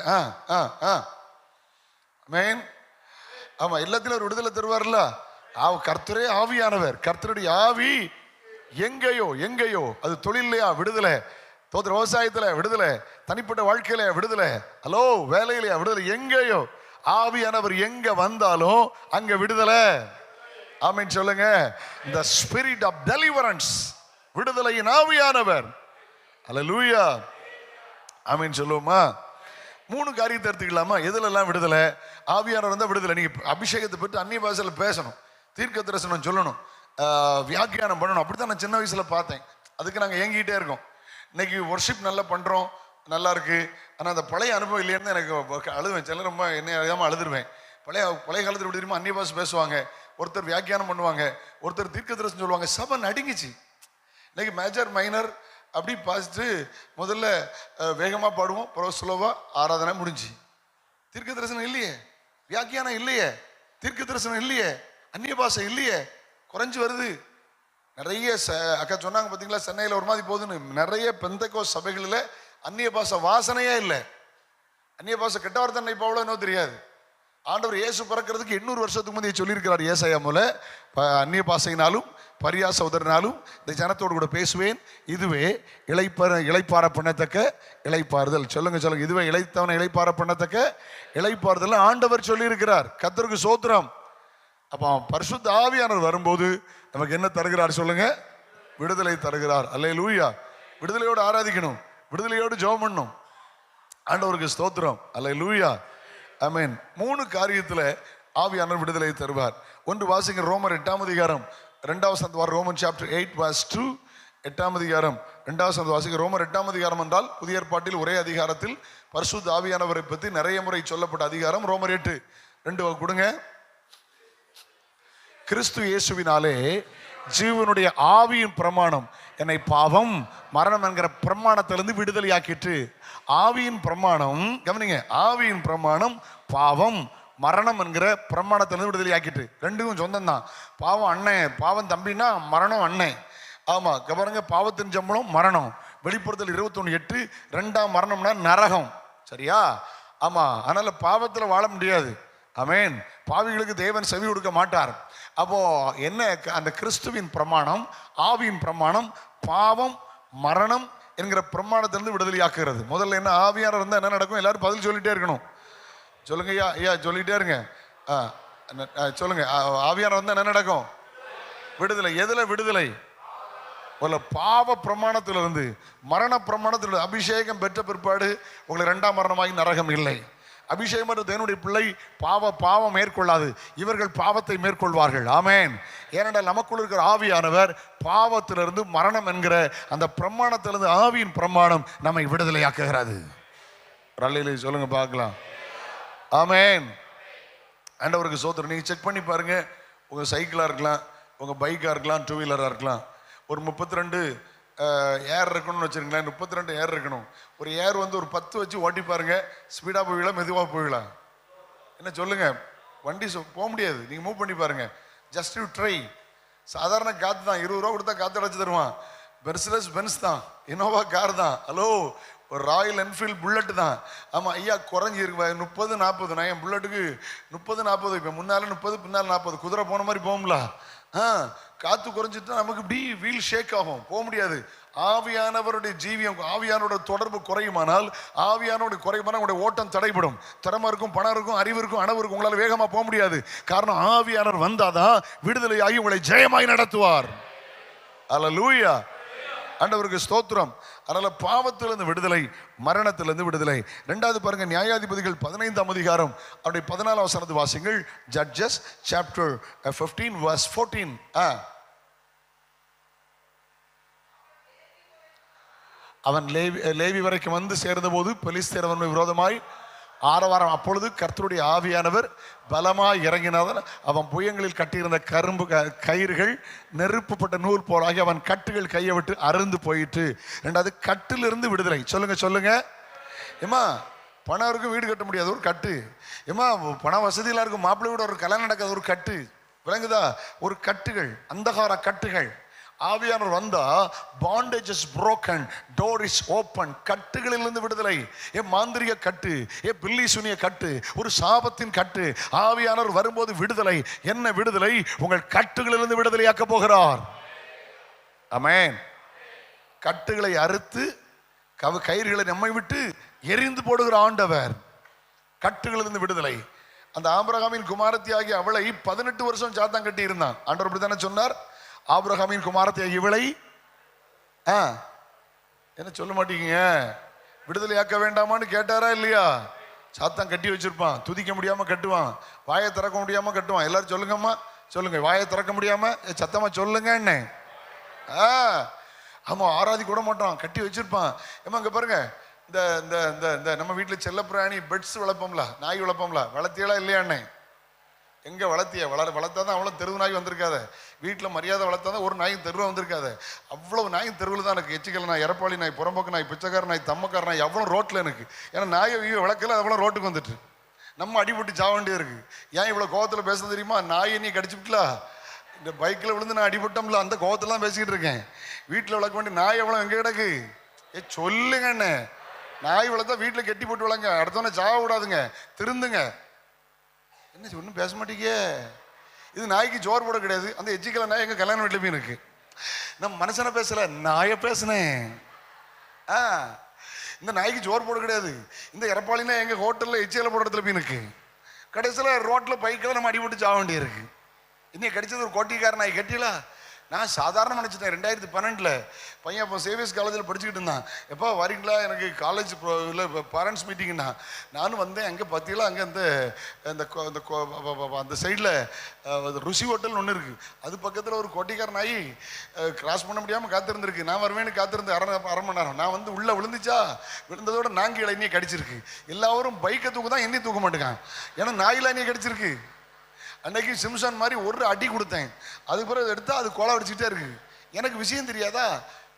ஆமென். ஆமா, எல்லாத்திலும் ஒரு விடுதலை தருவார்ல. கர்த்தரே ஆவியானவர். கர்த்தருடைய ஆவி எங்கேயோ அது தொழிலையா விடுதலை, தோத்திர விவசாயத்துல விடுதலை, தனிப்பட்ட வாழ்க்கையில விடுதலை, ஹலோ வேலையிலையா விடுதலை. எங்கேயோ ஆவியானவர் எங்க வந்தாலும் அங்க விடுதலை. ஆமென் சொல்லுங்க. the spirit of deliverance, விடுதலையின் ஆவியானவர். அல்லேலூயா. ஆமென் சொல்லுவோமா? 3 காரியத்தை எடுத்துக்கலாமா? எதுல எல்லாம் விடுதலை? ஆவியானவர் வந்தா விடுதலை. நீங்க அபிஷேகத்தை பெற்று அந்நிய பாஷையில பேசணும், தீர்க்க தரிசனம் சொல்லணும், வியாக்கியானம் பண்ணணும். அப்படித்தான் நான் சின்ன வயசுல பார்த்தேன். அதுக்கு நாங்க ஏங்கிட்டே இருக்கோம். இன்னைக்கு வொர்ஷிப் நல்லா பண்றோம், நல்லா இருக்கு. ஆனா அந்த பழைய அனுபவம் இல்லைன்னு எனக்கு அழுவேன். சில ரொம்ப என்ன அறியாம அழுதுருவேன். பழைய காலத்தில் எப்படி தெரியுமா? அந்நிய பாஷை பேசுவாங்க, ஒருத்தர் வியாக்கியானம் பண்ணுவாங்க, ஒருத்தர் தீர்க்க தரிசனம் சொல்லுவாங்க. சபை நடுங்கிச்சு. இன்னைக்கு மேஜர் மைனர் அப்படி பாசிட்டு முதல்ல வேகமாக பாடுவோம், பிறகு ஸ்லோவா ஆராதனை முடிஞ்சு. தீர்க்க தரிசனம் இல்லையே, வியாக்கியானம் இல்லையே, தீர்க்க தரிசனம் இல்லையே, அந்நிய பாஷை இல்லையே, குறைஞ்சு வருது. நிறைய அக்கா சொன்னாங்க பார்த்தீங்களா, சென்னையில் ஒரு மாதிரி போகுதுன்னு. நிறைய பெந்தேகோஸ்து சபைகளில் அந்நிய பாஷை வாசனையே இல்லை. அந்நிய பாஷை கெட்ட வார்த்தை இப்போ அவ்வளோ இன்னும் தெரியாது. ஆண்டவர் இயேசு பிறக்கிறதுக்கு 800 வருஷத்துக்கு முந்தைய சொல்லியிருக்கிறார் ஏசாயா மூல. அந்நிய பாஷையினாலும் பரியாச உதறினாலும் இந்த ஜனத்தோடு கூட பேசுவேன், இதுவே இளைப்பார பண்ணத்தக்க இளைப்பாறுதல். சொல்லுங்க. இதுவே இளைத்தவனை இளைப்பார பண்ணத்தக்க இளைப்பாறுதல் ஆண்டவர் சொல்லியிருக்கிறார். கர்த்தருக்கு சோத்திரம். அப்போ பரிசுத்த ஆவியானவர் வரும்போது நமக்கு என்ன தருகிறார் சொல்லுங்க? விடுதலை தருகிறார். அல்லேலூயா. விடுதலையோடு ஆராதிக்கணும், விடுதலையோடு ஜெபம் பண்ணணும். ஆண்டவருக்கு ஸ்தோத்திரம். அல்லேலூயா. ஆமென். 3 காரியத்துல ஆவியானவர் விடுதலை தருவார். ஒன்று வாசிங்க, ரோமர் 8ஆம் அதிகாரம் 2ஆம் வசனம். Roman chapter 8 verse 2. 8ஆம் அதிகாரம் 2ஆம் வசனம் வாசிங்க. ரோமர் 8ஆம் அதிகாரம் என்றால் புதிய ஏற்பாட்டில் ஒரே அதிகாரத்தில் பரிசுத்த ஆவியானவரை பற்றி நிறைய முறை சொல்லப்பட்ட அதிகாரம் ரோமர் 8. 2 கொடுங்க. கிறிஸ்து இயேசுவினாலே ஜீவனுடைய ஆவியின் பிரமாணம் என்னை பாவம் மரணம் என்கிற பிரமாணத்திலிருந்து விடுதலையாக்கிட்டு. ஆவியின் பிரமாணம், கவனிங்க, ஆவியின் பிரமாணம் பாவம் மரணம் என்கிற பிரமாணத்திலிருந்து விடுதலையாக்கிட்டு. ரெண்டுக்கும் சொந்தம் தான். பாவம் அண்ணன், பாவம் தம்பின்னா மரணம் அண்ணன். ஆமா, பாருங்க, பாவத்தின் சம்பளம் மரணம். வெளிப்படுத்தல் 21:8 2ஆம் மரணம்னா நரகம். சரியா? ஆமா, அதனால பாவத்துல வாழ முடியாது. ஆமென். பாவிகளுக்கு தேவன் செவி கொடுக்க மாட்டார். அப்போ என்ன, அந்த கிறிஸ்துவின் பிரமாணம், ஆவியின் பிரமாணம் பாவம் மரணம் என்கிற பிரமாணத்திலிருந்து விடுதலையாக்குகிறது. முதல்ல என்ன, ஆவியானவர் இருந்தால் என்ன நடக்கும்? எல்லாரும் பதில் சொல்லிட்டே இருக்கணும். சொல்லுங்க ஐயா, ஐயா சொல்லிட்டே இருங்க. சொல்லுங்க, ஆவியானவர் இருந்தால் என்ன நடக்கும்? விடுதலை. எதுல விடுதலை? ஒரு பாவ பிரமாணத்திலிருந்து மரண பிரமாணத்திலிருந்து. அபிஷேகம் பெற்ற பிற்பாடு உங்களை 2ஆம் மரணமாகி நரகம் இல்லை. அபிஷேகம் பெற்ற தேவனுடைய பிள்ளை பாவம் மேற்கொள்ளாது. இவர்கள் பாவத்தை மேற்கொள்வார்கள். ஆமென். ஏனென்றால் நமக்குள்ள இருக்கிற ஆவியானவர் பாவத்திலிருந்து மரணம் என்கிற அந்த பிரமாணத்திலிருந்து, ஆவியின் பிரமாணம் நம்மை விடுதலையாக்குகிறது. சொல்லுங்க பார்க்கலாம். ஆமென். ஆண்டவருக்கு சோத்திரம். நீங்க செக் பண்ணி பாருங்க. உங்க சைக்கிளா இருக்கலாம், உங்க பைக்கா இருக்கலாம், 2 வீலரா இருக்கலாம். ஒரு 32 ஏர் இருக்கணும்னு வச்சுருங்களேன். 32 ஏர் இருக்கணும். ஒரு ஏர் வந்து ஒரு 10 வச்சு ஓட்டி பாருங்க. ஸ்பீடாக போய்விடலாம், மெதுவாக போய்விடலாம். என்ன சொல்லுங்க, வண்டி போக முடியாது. நீங்கள் மூவ் பண்ணி பாருங்க. Just you try. சாதாரண காற்று தான், 20 ரூபா கொடுத்தா காற்று அடைச்சி தருவான். மெர்சிடஸ் பென்ஸ் தான், இனோவா கார் தான், ஹலோ ஒரு ராயல் என்ஃபீல்டு புல்லட்டு தான். ஆமாம் ஐயா, குறைஞ்சி இருக்கு 30-40. நான் என் புல்லட்டுக்கு 30-40. இப்போ முன்னால் 30 பின்னால் 40. குதிரை போன மாதிரி போகும்ல. காத்து குறைஞ்சிட்டு நமக்கு இப்படி வீல் ஷேக் ஆகும், போக முடியாது. ஆவியானவருடைய ஜீவியம், ஆவியானோட தொடர்பு குறையுமானால், ஆவியானோட குறையுமானால் உங்களுடைய ஓட்டம் தடைபடும். திறமை இருக்கும், பணம் இருக்கும், அறிவு இருக்கும், அணவு இருக்கும், உங்களால் வேகமா போக முடியாது. காரணம், ஆவியானவர் வந்தாதான் விடுதலையாகி உங்களை ஜெயமாய் நடத்துவார். அல்லேலூயா. ஆண்டவருக்கு ஸ்தோத்திரம். அதனால பாவத்திலிருந்து விடுதலை, மரணத்திலிருந்து விடுதலை. 2வது பாருங்க, நியாயாதிபதிகள் 15ஆம் அதிகாரம் அவருடைய 14ஆம் வசனத்தை வாசிங்கள். Judges chapter 15 verse 14. அவன் லேவி வரைக்கும் வந்து சேர்ந்த போது பெலிஸ்தர் அவன் விரோதமாய் ஆரவாரம். அப்பொழுது கர்த்தருடைய ஆவியானவர் பலமாய் இறங்கினார். அவன் புயங்களில் கட்டியிருந்த கரும்பு கயிறுகள் நெருப்புப்பட்ட நூல் போலாகி அவன் கட்டுகள் கையை விட்டு அருந்து போயிட்டு. 2வது கட்டிலிருந்து விடுதலை. சொல்லுங்க சொல்லுங்க. ஏமா, பணம் இருக்கும், வீடு கட்ட முடியாது, ஒரு கட்டு. ஏமா, பண வசதியெல்லாம் இருக்கும், மாப்பிள்ளை வீடு, ஒரு கல்யாணம் நடக்காது, ஒரு கட்டு. விளங்குதா? ஒரு கட்டுகள், அந்தகார கட்டுகள். ஆவியானவர் வந்தா bondage is broken, door is open. கட்டுகளிலிருந்து விடுதலை. மாந்திரிக கட்டு, பில்லி சுனிய கட்டு, ஒரு சாபத்தின் கட்டு. ஆவியானவர் வரும்போது விடுதலை. என்ன விடுதலை? உங்கள் கட்டுகளிலிருந்து விடுதலையாக்க போகிறார். ஆமென். கட்டுகளை அறுத்து கயிறுகளை நம்மை விட்டு எரிந்து போடுகிற ஆண்டவர். கட்டுகளிலிருந்து விடுதலை. அந்த ஆபிரகாமின் குமாரத்தி ஆகிய அவளை 18 வருஷம் சாத்தான் கட்டி இருந்தான். ஆண்டவர் அப்படித்தானே சொன்னார்? ஆபிரகாமின் குமாரத்தி ஆகிய இவளை என்ன சொல்ல மாட்டீங்க, விடுதலையாக்க வேண்டாமான்னு கேட்டாரா இல்லையா? சாத்தான் கட்டி வச்சிருப்பான், துதிக்க முடியாம கட்டுவான், வாயை திறக்க முடியாம கட்டுவான். எல்லாரும் சொல்லுங்கம்மா, சொல்லுங்க. வாயை திறக்க முடியாம சத்தமா சொல்லுங்க. என்ன ஆமா, ஆராதி கூட மாட்டான், கட்டி வச்சிருப்பான். ஏமா இங்க பாருங்க, இந்த இந்த இந்த இந்த நம்ம வீட்டுல செல்ல பிராணி பெட்ஸ் வளர்ப்போம்ல, நாய் வளர்ப்போம்ல, வளர்த்தியலா இல்லையா? அண்ணே, எங்க வளர்த்திய? வளர்த்தாதான் அவ்வளவு தெருவு நாய் வந்திருக்காத. வீட்டில் மரியாதை வளர்த்தாதான் ஒரு நாயும் தெருவில் வந்திருக்காத. அவ்வளவு நாயும் தெருவில் தான் எனக்கு. எச்சிக்கல் நாய், எரப்பாளி நாய், புறம்போக்கு நாய், பிச்சைக்கார நாய், தம்மக்கார நாய், அவ்வளோ ரோட்டில் எனக்கு. ஏன்னா நாயை வளர்க்கல, அவ்வளோ ரோட்டுக்கு வந்துட்டு நம்ம அடிபட்டு சாக வேண்டியது இருக்கு. ஏன் இவ்வளோ கோவத்தில் பேசுறது தெரியுமா? நாயை நீ கடிச்சுட்டா, இந்த பைக்கில் விழுந்து நான் அடிபட்டோம்ல, அந்த கோவத்தில் தான் பேசிக்கிட்டு இருக்கேன். வீட்டில் வளர்க்க வேண்டிய நாய் எவ்வளோ எங்கே கிடக்கு? சொல்லுங்க அண்ணே. நாய் வளர்த்தா வீட்டில் கெட்டி போட்டு வளங்க, அடுத்தவனை சாக விடாதுங்க, திருந்துங்க. என்ன ஒன்றும் பேச மாட்டீங்க? இது நாய்க்கு ஜோர் போட கிடையாது. அந்த எச்சிக்கல நாய் எங்க கல்யாண வீட்டில் போய் இருக்கு. நம்ம மனுஷனை பேசல, நாயை பேசுனேன். இந்த நாய்க்கு ஜோர் போட கிடையாது. இந்த இறப்பாளினா எங்க ஹோட்டல்ல எச்சிக்கல போட இடத்துல போய் இருக்கு. கடைசியில் ரோட்ல பைக்கில் நம்ம அடிபட்டு சாக வேண்டிய இருக்கு. இன்னைக்கு கடிச்சது ஒரு கோட்டிக்கார நாய். கட்டியலா? நான் சாதாரண நினச்சிட்டேன். 2012 பையன் அப்போ சேவியஸ் காலேஜில் படிச்சுக்கிட்டு இருந்தான். எப்போ வரீங்களா, எனக்கு காலேஜ் இல்லை பேரண்ட்ஸ் மீட்டிங்னா நானும் வந்தேன். அங்கே பார்த்தீங்களா, அங்கே அந்த சைடில் ருசி ஹோட்டல்னு ஒன்று இருக்குது. அது பக்கத்தில் ஒரு கோட்டிக்கார நாய் கிராஸ் பண்ண முடியாமல் காத்திருந்துருக்கு. நான் வருவேன்னு காத்திருந்து அரை மணி நேரம். நான் வந்து உள்ளே விழுந்துச்சா, விழுந்ததோட நாங்கள் என்னையை கடிச்சிருக்கு. எல்லாரும் பைக்கை தூக்கு தான், என்னையும் தூக்க மாட்டேங்கான். ஏன்னா நாயில் என்னையை கடிச்சிருக்கு. அன்னைக்கு சிம்சன் மாதிரி ஒரு அடி கொடுத்தேன். அது பிறகு எடுத்தா அது கொலை அடிச்சுட்டே இருக்கு. எனக்கு விஷயம் தெரியாதா?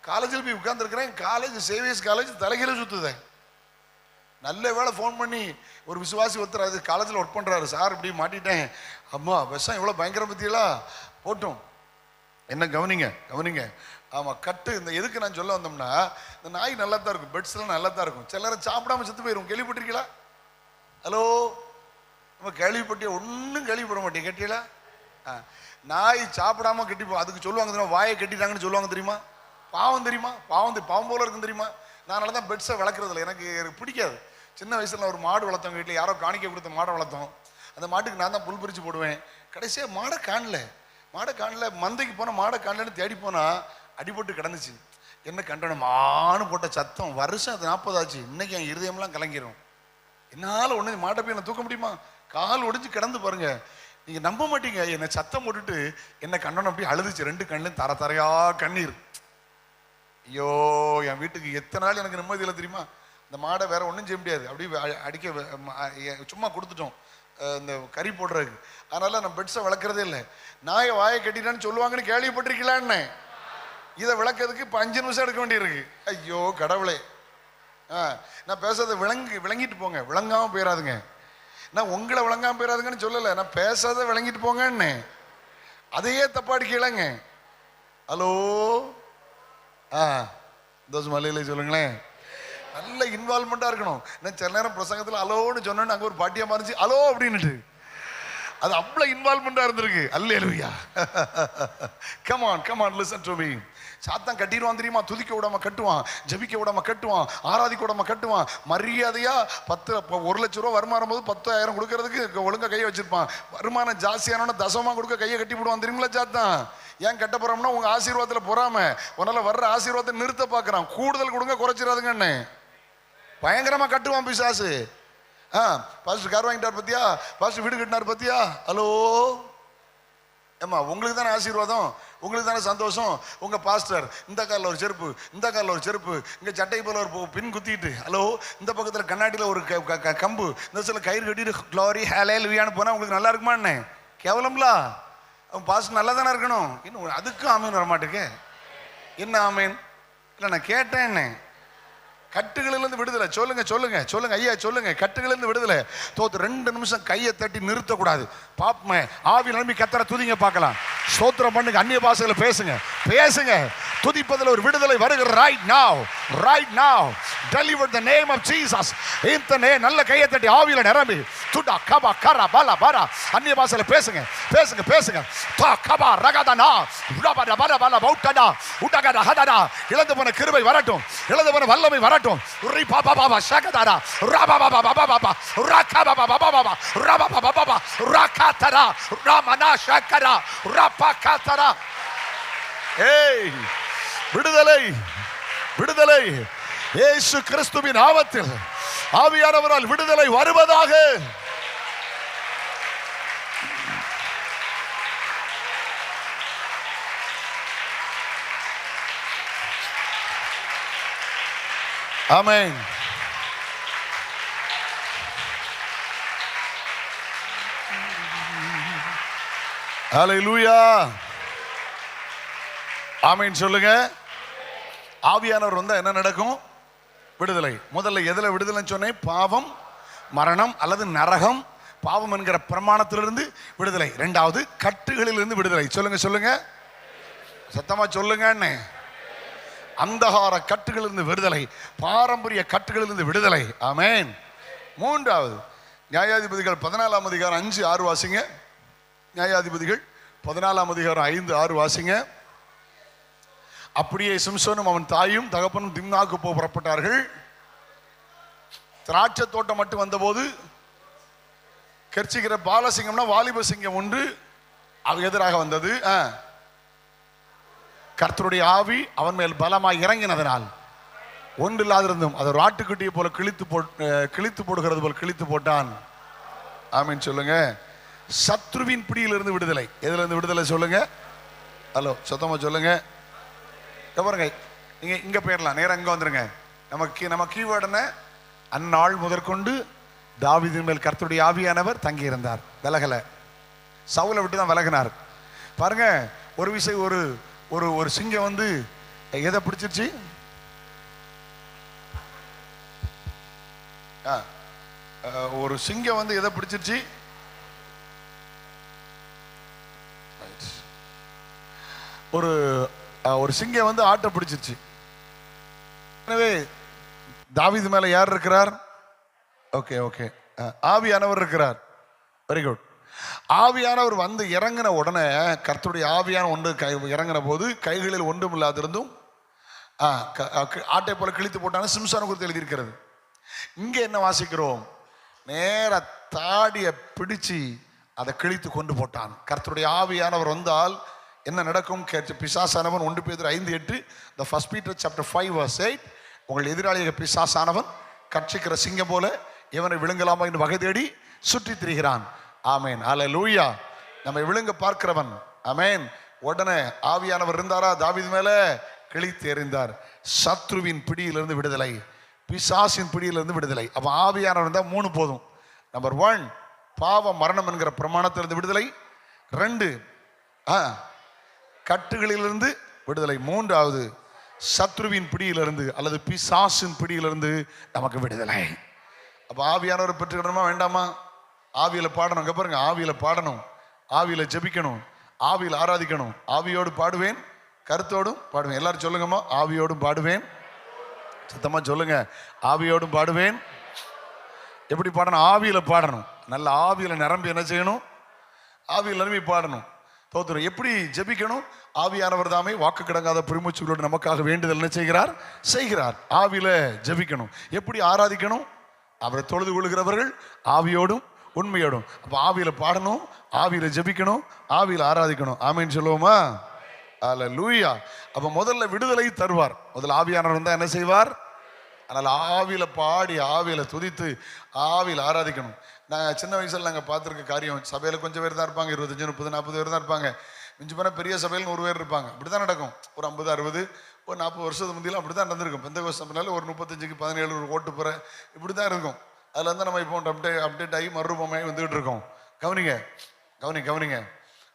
காலேஜில் போய் உட்கார்ந்துருக்கிறேன். காலேஜ் சேவியஸ் காலேஜ் தலைகீழ சுத்துதேன். நல்ல வேளை ஃபோன் பண்ணி ஒரு விசுவாசி ஒருத்தர் அது காலேஜில் ஒர்க் பண்ணுறாரு. சார் இப்படி மாட்டிட்டேன், அம்மா விஷம் எவ்வளோ பயங்கரம் பற்றியெல்லாம் போட்டோம். என்ன கவனிங்க கவனிங்க. ஆமாம், கட்டு. இந்த எதுக்கு நான் சொல்ல வந்தோம்னா, இந்த நாய் நல்லா தான் இருக்கும், பெட்ஸ்லாம் நல்லா தான் இருக்கும். சில நேரம் சாப்பிடாம செத்து போயிடும். கேள்விப்பட்டிருக்கீங்களா? ஹலோ, நம்ம கேள்விப்பட்டிய ஒன்றும் கேள்விப்பட மாட்டேன். கேட்டீங்களா? நாய் சாப்பிடாம கட்டிப்போம். அதுக்கு சொல்லுவாங்க தெரியுமா, வாயை கட்டிட்டாங்கன்னு சொல்லுவாங்க தெரியுமா? பாவம் தெரியுமா? பாவம் போல இருக்கும் தெரியுமா? அதனால தான் பெட்ஸை வளர்க்குறதில்ல. எனக்கு பிடிக்காது. சின்ன வயசுல ஒரு மாடு வளர்த்தவங்க வீட்டில் யாரோ காணிக்க கொடுத்த மாடை வளர்த்தோம். அந்த மாட்டுக்கு நான் தான் புல் பறித்து போடுவேன். கடைசியாக மாடை காணல. மந்தைக்கு போனால் மாடை காணலன்னு தேடி போனால் அடிபட்டு கிடந்துச்சு. என்ன கண்டனமானு போட்ட சத்தம். வருஷம் அது 40 ஆச்சு. இன்னைக்கு என் இருதயம்லாம் கலங்கிடும். என்னால் ஒன்று மாட்டை போய் என்ன தூக்க முடியுமா? கால் ஒடிஞ்சு கிடந்து பாருங்க. நீங்கள் நம்ப மாட்டீங்க. என்னை சத்தம் போட்டுட்டு என்ன கண்டனம் அப்படி அழுதுச்சு. 2 கண்ணிலும் தரையா கண்ணீர். ஐயோ, என் வீட்டுக்கு எத்தனை நாள் எனக்கு நிம்மதி இல்லை தெரியுமா? இந்த மாடை வேற ஒன்றும் செய்ய முடியாது. அப்படி அடிக்க சும்மா கொடுத்துட்டோம் இந்த கறி போடுறதுக்கு. அதனால நான் பெட்ஸை வளர்க்குறதே இல்லை. நாயை வாயை கட்டிட்டான்னு சொல்லுவாங்கன்னு கேள்விப்பட்டிருக்கலான்னு. இதை விளக்கிறதுக்கு இப்போ 5 நிமிஷம் எடுக்க வேண்டியிருக்கு. ஐயோ கடவுளே. நான் பேசுறதை விளங்கிட்டு போங்க, விளங்காமல் போயிடாதுங்க. நான் உங்களை விளங்காமல் போயிடாதுங்கன்னு சொல்லலை, நான் பேசாத விளங்கிட்டு போங்கன்னு. அதையே தப்பாடிக்கலங்க. ஹலோ, தோசை மலையில சொல்லுங்களேன். நல்ல இன்வால்மெண்டா இருக்கணும். நான் சில நேரம் பிரசங்கத்தில் அலோன்னு சொன்னேன்னு அங்கே ஒரு பாட்டியா மாறிச்சு அலோ அப்படின்னுட்டு. அது அவ்வளவு இன்வால்மெண்டா இருந்திருக்கு. Hallelujah. Come on listen to me. சாத்தான் கட்டிடுவான் தெரியுமா? துதிக்க விடாம கட்டுவான், ஜபிக்க விடாம கட்டுவான், ஆராதிக்க விடாம கட்டுவான். மரியாதையா 1 லட்ச ரூபா வருமானம் போது 10,000 கொடுக்கறதுக்கு ஒழுங்கா கையை வச்சிருப்பான். வருமானம் ஜாஸ்தியான தசமா கொடுக்க கையை கட்டி விடுவான் தெரியுங்களா சாத்தான்? ஏன் கட்ட போறோம்னா உங்க ஆசீர்வாதத்துல பொறாம உன்னால வர்ற ஆசீர்வாதத்தை நிறுத்த பாக்குறான். கூடுதல் கொடுங்க, குறைச்சிடாதுங்கன்னு பயங்கரமா கட்டுவான் பிசாசு. பாஸ்டர் கார் வாங்கிட்டார் பத்தியா, பாஸ்டர் வீடு கட்டினார் பத்தியா. ஹலோ ஏமா, உங்களுக்கு தானே ஆசீர்வாதம், உங்களுக்கு தானே சந்தோஷம். உங்க பாஸ்டர் இந்த காலில் ஒரு செருப்பு, இந்த காலில் ஒரு செருப்பு, இங்க சட்டை போல ஒரு பின் குத்திட்டு, ஹலோ இந்த பக்கத்தில் கண்ணாடியில் ஒரு கம்பு, இந்த சில கயிறு கட்டிட்டு க்ளோரி ஹல்லேலூயான்னு போனா உங்களுக்கு நல்லா இருக்குமான்னு கேவலம்ல. பாஸ்டர் நல்லா தானே இருக்கணும். இன்னும் அதுக்கும் ஆமீன் வரமாட்டேங்க. என்ன ஆமீன் இல்லை, நான் கேட்டேன். என்ன கட்டுகளிலிருந்து விடுதலை? சொல்லுங்க ஐயா, சொல்லுங்க. கட்டுகளிலிருந்து விடுதலை. 2 நிமிஷம் கையை தட்டி நிறுத்தக்கூடாது. பாப்பமே ஆவி நம்பி கத்தரை துதிங்க பார்க்கலாம். ஸ்தோத்திரம் பண்ணுங்க, அந்நிய பாஷையில பேசுங்க. துதிப்பதில் ஒரு விடுதலை வருகிற right now deliver the name of Jesus. இந்த நல்ல கையை தட்டி ஆவியில நிரம்பி துடா கபா கரா பலா பரா அந்நிய பாஷையில பேசுங்க. தா கபா ரகதனா உடபட பல பல பௌட்டடா உடகட ஹதடா. இழந்து போன கிருபை வரட்டும், இழந்து போன வல்லமை வரட்டும். ரி பாபா பாபா ஷகதரா ரபா பாபா பாபா பாபா ரகா பாபா பாபா பாபா ரபா பாபா பாபா ரகாதரா ரமனா ஷகரா ரபகாதரா. ஏய், விடுதலை இயேசு கிறிஸ்துவின் நாமத்தில் ஆவியானவரால் விடுதலை வருவதாக. ஆமென். ஹல்லேலூயா. ஆமென் சொல்லுங்க. ஆவியானவர் வந்தா என்ன நடக்கும்? விடுதலை. முதல்ல எதுல விடுதலைன்னு சொன்னேன்? பாவம், மரணம் அல்லது நரகம், பாவம் என்கிற பிரமாணத்திலிருந்து விடுதலை. 2வது கட்டுகளிலிருந்து விடுதலை. சொல்லுங்க சத்தமா சொல்லுங்க. அந்தகார கட்டுகளிலிருந்து விடுதலை, பாரம்பரிய கட்டுகளிலிருந்து விடுதலை. ஆமென். 3வது நியாயாதிபதிகள் 14ஆம் அதிகாரம் 5-6 வாசிங்க. நியாயாதிபதிகள் 14ஆம் அதிகாரம் 5-6 வாசிங்க. அப்படியே சிம்சோனும் அவன் தாயும் தகப்பனும் திம்னாக்கு புறப்பட்டார்கள். திராட்சை தோட்டம் மட்டும் வந்தபோது கர்ச்சிக்கிற பாலசிங்கம்னா வாலிப சிங்கம் ஒன்று அவ எதிராக வந்தது. கர்த்தருடைய ஆவி அவன் மேல் பலமாய் இறங்கினதனால் ஒன்று இல்லாதிருந்தும் அது ஒரு ஆட்டுக்குட்டியை போல கிழித்து போடுகிறது போல் கிழித்து போட்டான். ஆமீன் சொல்லுங்க. சத்ருவின் பிடியிலிருந்து விடுதலை. எதுல இருந்து விடுதலை சொல்லுங்க? ஹலோ சத்தமா சொல்லுங்க. பாருங்க, நீங்க இங்க போயிடலாம், நேரம் இங்க வந்துருங்க. நம்ம கீவேர்டுன அந்நாள் முதற்கொண்டு தாவீதின் மேல் கர்த்தருடைய ஆவியானவர் தங்கி இருந்தார். விலகல. சவுலை விட்டு தான் விலகினார். பாருங்க, ஒரு விஷயம், ஒரு ஒரு ஒரு சிங்கம் வந்து எதை பிடிச்சிருச்சு? ஒரு சிங்கம் வந்து எதை பிடிச்சிருச்சு? ஒரு ஒரு சிங்கம் வந்து ஆட்டை பிடிச்சிருச்சு. எனவே தாவீது மேல யார் இருக்கிறார்? ஓகே ஓகே, ஆவியானவர் இருக்கிறார். Very good. ஆவியானவர் வந்து இறங்கின உடனே, கர்த்தருடைய ஆவியான ஒன்று இறங்கின போது கைகளில் ஒன்றும் இல்லாதிருந்தும் ஆட்டை போல கிழித்து போட்டான சிம்சோனை குறித்து எழுதியிருக்கிறது. இங்க என்ன வாசிக்கிறோம்? நேர தாடிய பிடிச்சு அதை கிழித்து கொண்டு போட்டான். கர்த்தருடைய ஆவியானவர் வந்தால் என்ன நடக்கும்? பிசாசானவன் 1 பேதுரு 5:8, the first Peter chapter 5:8, உங்கள் எதிராளியாக பிசாசானவன் கட்சிக்கிற சிங்கம் போல இவனை விழுங்கலாமா என்று வகை தேடி சுற்றி திரிகிறான். ஆமேன், அல்லேலூயா. நம்மை விழுங்க பார்க்கிறவன். ஆமேன். உடனே ஆவியானவர் இருந்தாரா? தாவீது மேல கிழித்து எறிந்தார். சத்ருவின் பிடியிலிருந்து விடுதலை, பிசாசின் பிடியிலிருந்து விடுதலை. அப்ப ஆவியானவர் இருந்தா 3 போதும். நம்பர் 1, பாவ மரணம் என்கிற பிரமாணத்திலிருந்து விடுதலை. 2, கட்டுகளிலிருந்து விடுதலை. 3வது, சத்ருவின் பிடியிலிருந்து அல்லது பிசாசின் பிடியிலிருந்து நமக்கு விடுதலை. அப்ப ஆவியானவரை பெற்றுக்கணுமா வேண்டாமா? ஆவியில பாடணும். இங்க பாருங்க, ஆவியில பாடணும், ஆவியில ஜெபிக்கணும், ஆவியில ஆராதிக்கணும். ஆவியோடு பாடுவேன், கருத்தோடும் பாடுவேன். எல்லாரும் சொல்லுங்கம்மா, ஆவியோடும் பாடுவேன். சுத்தமா சொல்லுங்க, ஆவியோடும் பாடுவேன். எப்படி பாடணும்? ஆவியில பாடணும். நல்ல ஆவியில நிரம்பி என்ன செய்யணும்? ஆவியில நிரம்பி பாடணும். தோத்துரும். எப்படி ஜெபிக்கணும்? ஆவியானவர் தாமே வாக்கு கிடங்காத பெருமூச்சுகளோடு நமக்காக வேண்டுதல் என்ன செய்கிறார்? செய்கிறார். ஆவியில ஜெபிக்கணும். எப்படி ஆராதிக்கணும்? அவரை தொழுது கொள்கிறவர்கள் ஆவியோடும் உண்மையோடும். அப்ப ஆவியில பாடணும், ஆவியில ஜெபிக்கணும், ஆவியில ஆராதிக்கணும். ஆமீன் சொல்லுவோமா? அல்லேலூயா. அப்ப முதல்ல விடுதலை தருவார். முதல்ல ஆவியானவர் வந்தா என்ன செய்வார்? அதனால ஆவியில பாடி, ஆவியில துதித்து, ஆவியில ஆராதிக்கணும். நான் சின்ன வயசுல நாங்கள் பார்த்துருக்க காரியம், சபையில கொஞ்சம் பேர் தான் இருப்பாங்க, 25, 30, 40 பேர் தான் இருப்பாங்க. மிஞ்சி போனால் பெரிய சபையில் 100 பேர் இருப்பாங்க. அப்படிதான் நடக்கும். ஒரு 50, 60, ஒரு 40 வருஷத்துக்கு முந்தியெல்லாம் அப்படிதான் நடந்திருக்கும். பெந்தகோஸ்து சபையினால ஒரு 35க்கு 17 ஒரு ஓட்டு போற இப்படி தான் இருக்கும். அதுல இருந்து நம்ம இப்போ அப்டேட் ஆகி மறுரூபமாகி வந்துகிட்டு இருக்கோம். கவனிங்க.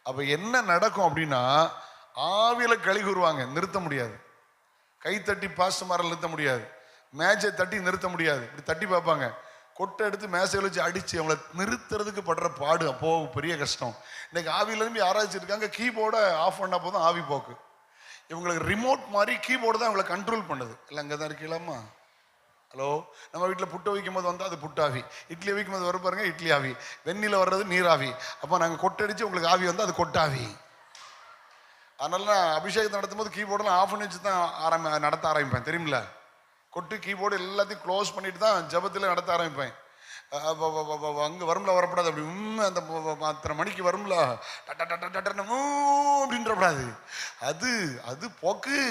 அப்ப என்ன நடக்கும் அப்படின்னா, ஆவியில களி கூறுவாங்க, நிறுத்த முடியாது. கை தட்டி பாஸ்டர்மாரை நிறுத்த முடியாது, மேஜை தட்டி நிறுத்த முடியாது. இப்படி தட்டி பார்ப்பாங்க, கொட்டை எடுத்து மேசையில் வச்சு அடிச்சு அவங்கள நிறுத்துறதுக்கு படுற பாடு அப்போ பெரிய கஷ்டம். இன்னைக்கு ஆவியில இருந்து ஆராய்ச்சிருக்காங்க, கீபோர்டை ஆஃப் பண்ணா போதும் ஆவி போக்கு. இவங்களுக்கு ரிமோட் மாதிரி கீபோர்டு தான் இவங்களை கண்ட்ரோல் பண்ணுது. இல்லை அங்கே தான் இருக்கலாமா? ஹலோ, நம்ம வீட்டில் புட்டை வைக்கும் போது வந்து அது புட்டாவி, இட்லி வைக்கும் போது வர பாருங்க இட்லி ஆவி, வெந்நில வர்றது நீராவி. அப்போ நாங்கள் கொட்டடிச்சு உங்களுக்கு ஆவி வந்து அது கொட்டாவி. அதனால நான் அபிஷேகத்தை நடத்தும் போது கீபோர்டெல்லாம் ஆஃப் பண்ணி வச்சு தான் நடத்த ஆரம்பிப்பேன். தெரியுமில்ல? கொட்டு கீபோர்டு எல்லாத்தையும் க்ளோஸ் பண்ணிட்டு தான் ஜபத்தில் நடத்த ஆரம்பிப்பேன். அங்கே வரும்ல, வரப்படாது. அப்படி அந்த அத்தனை மணிக்கு வரும்ல அப்படின்றப்படாது. அது அது போக்கு.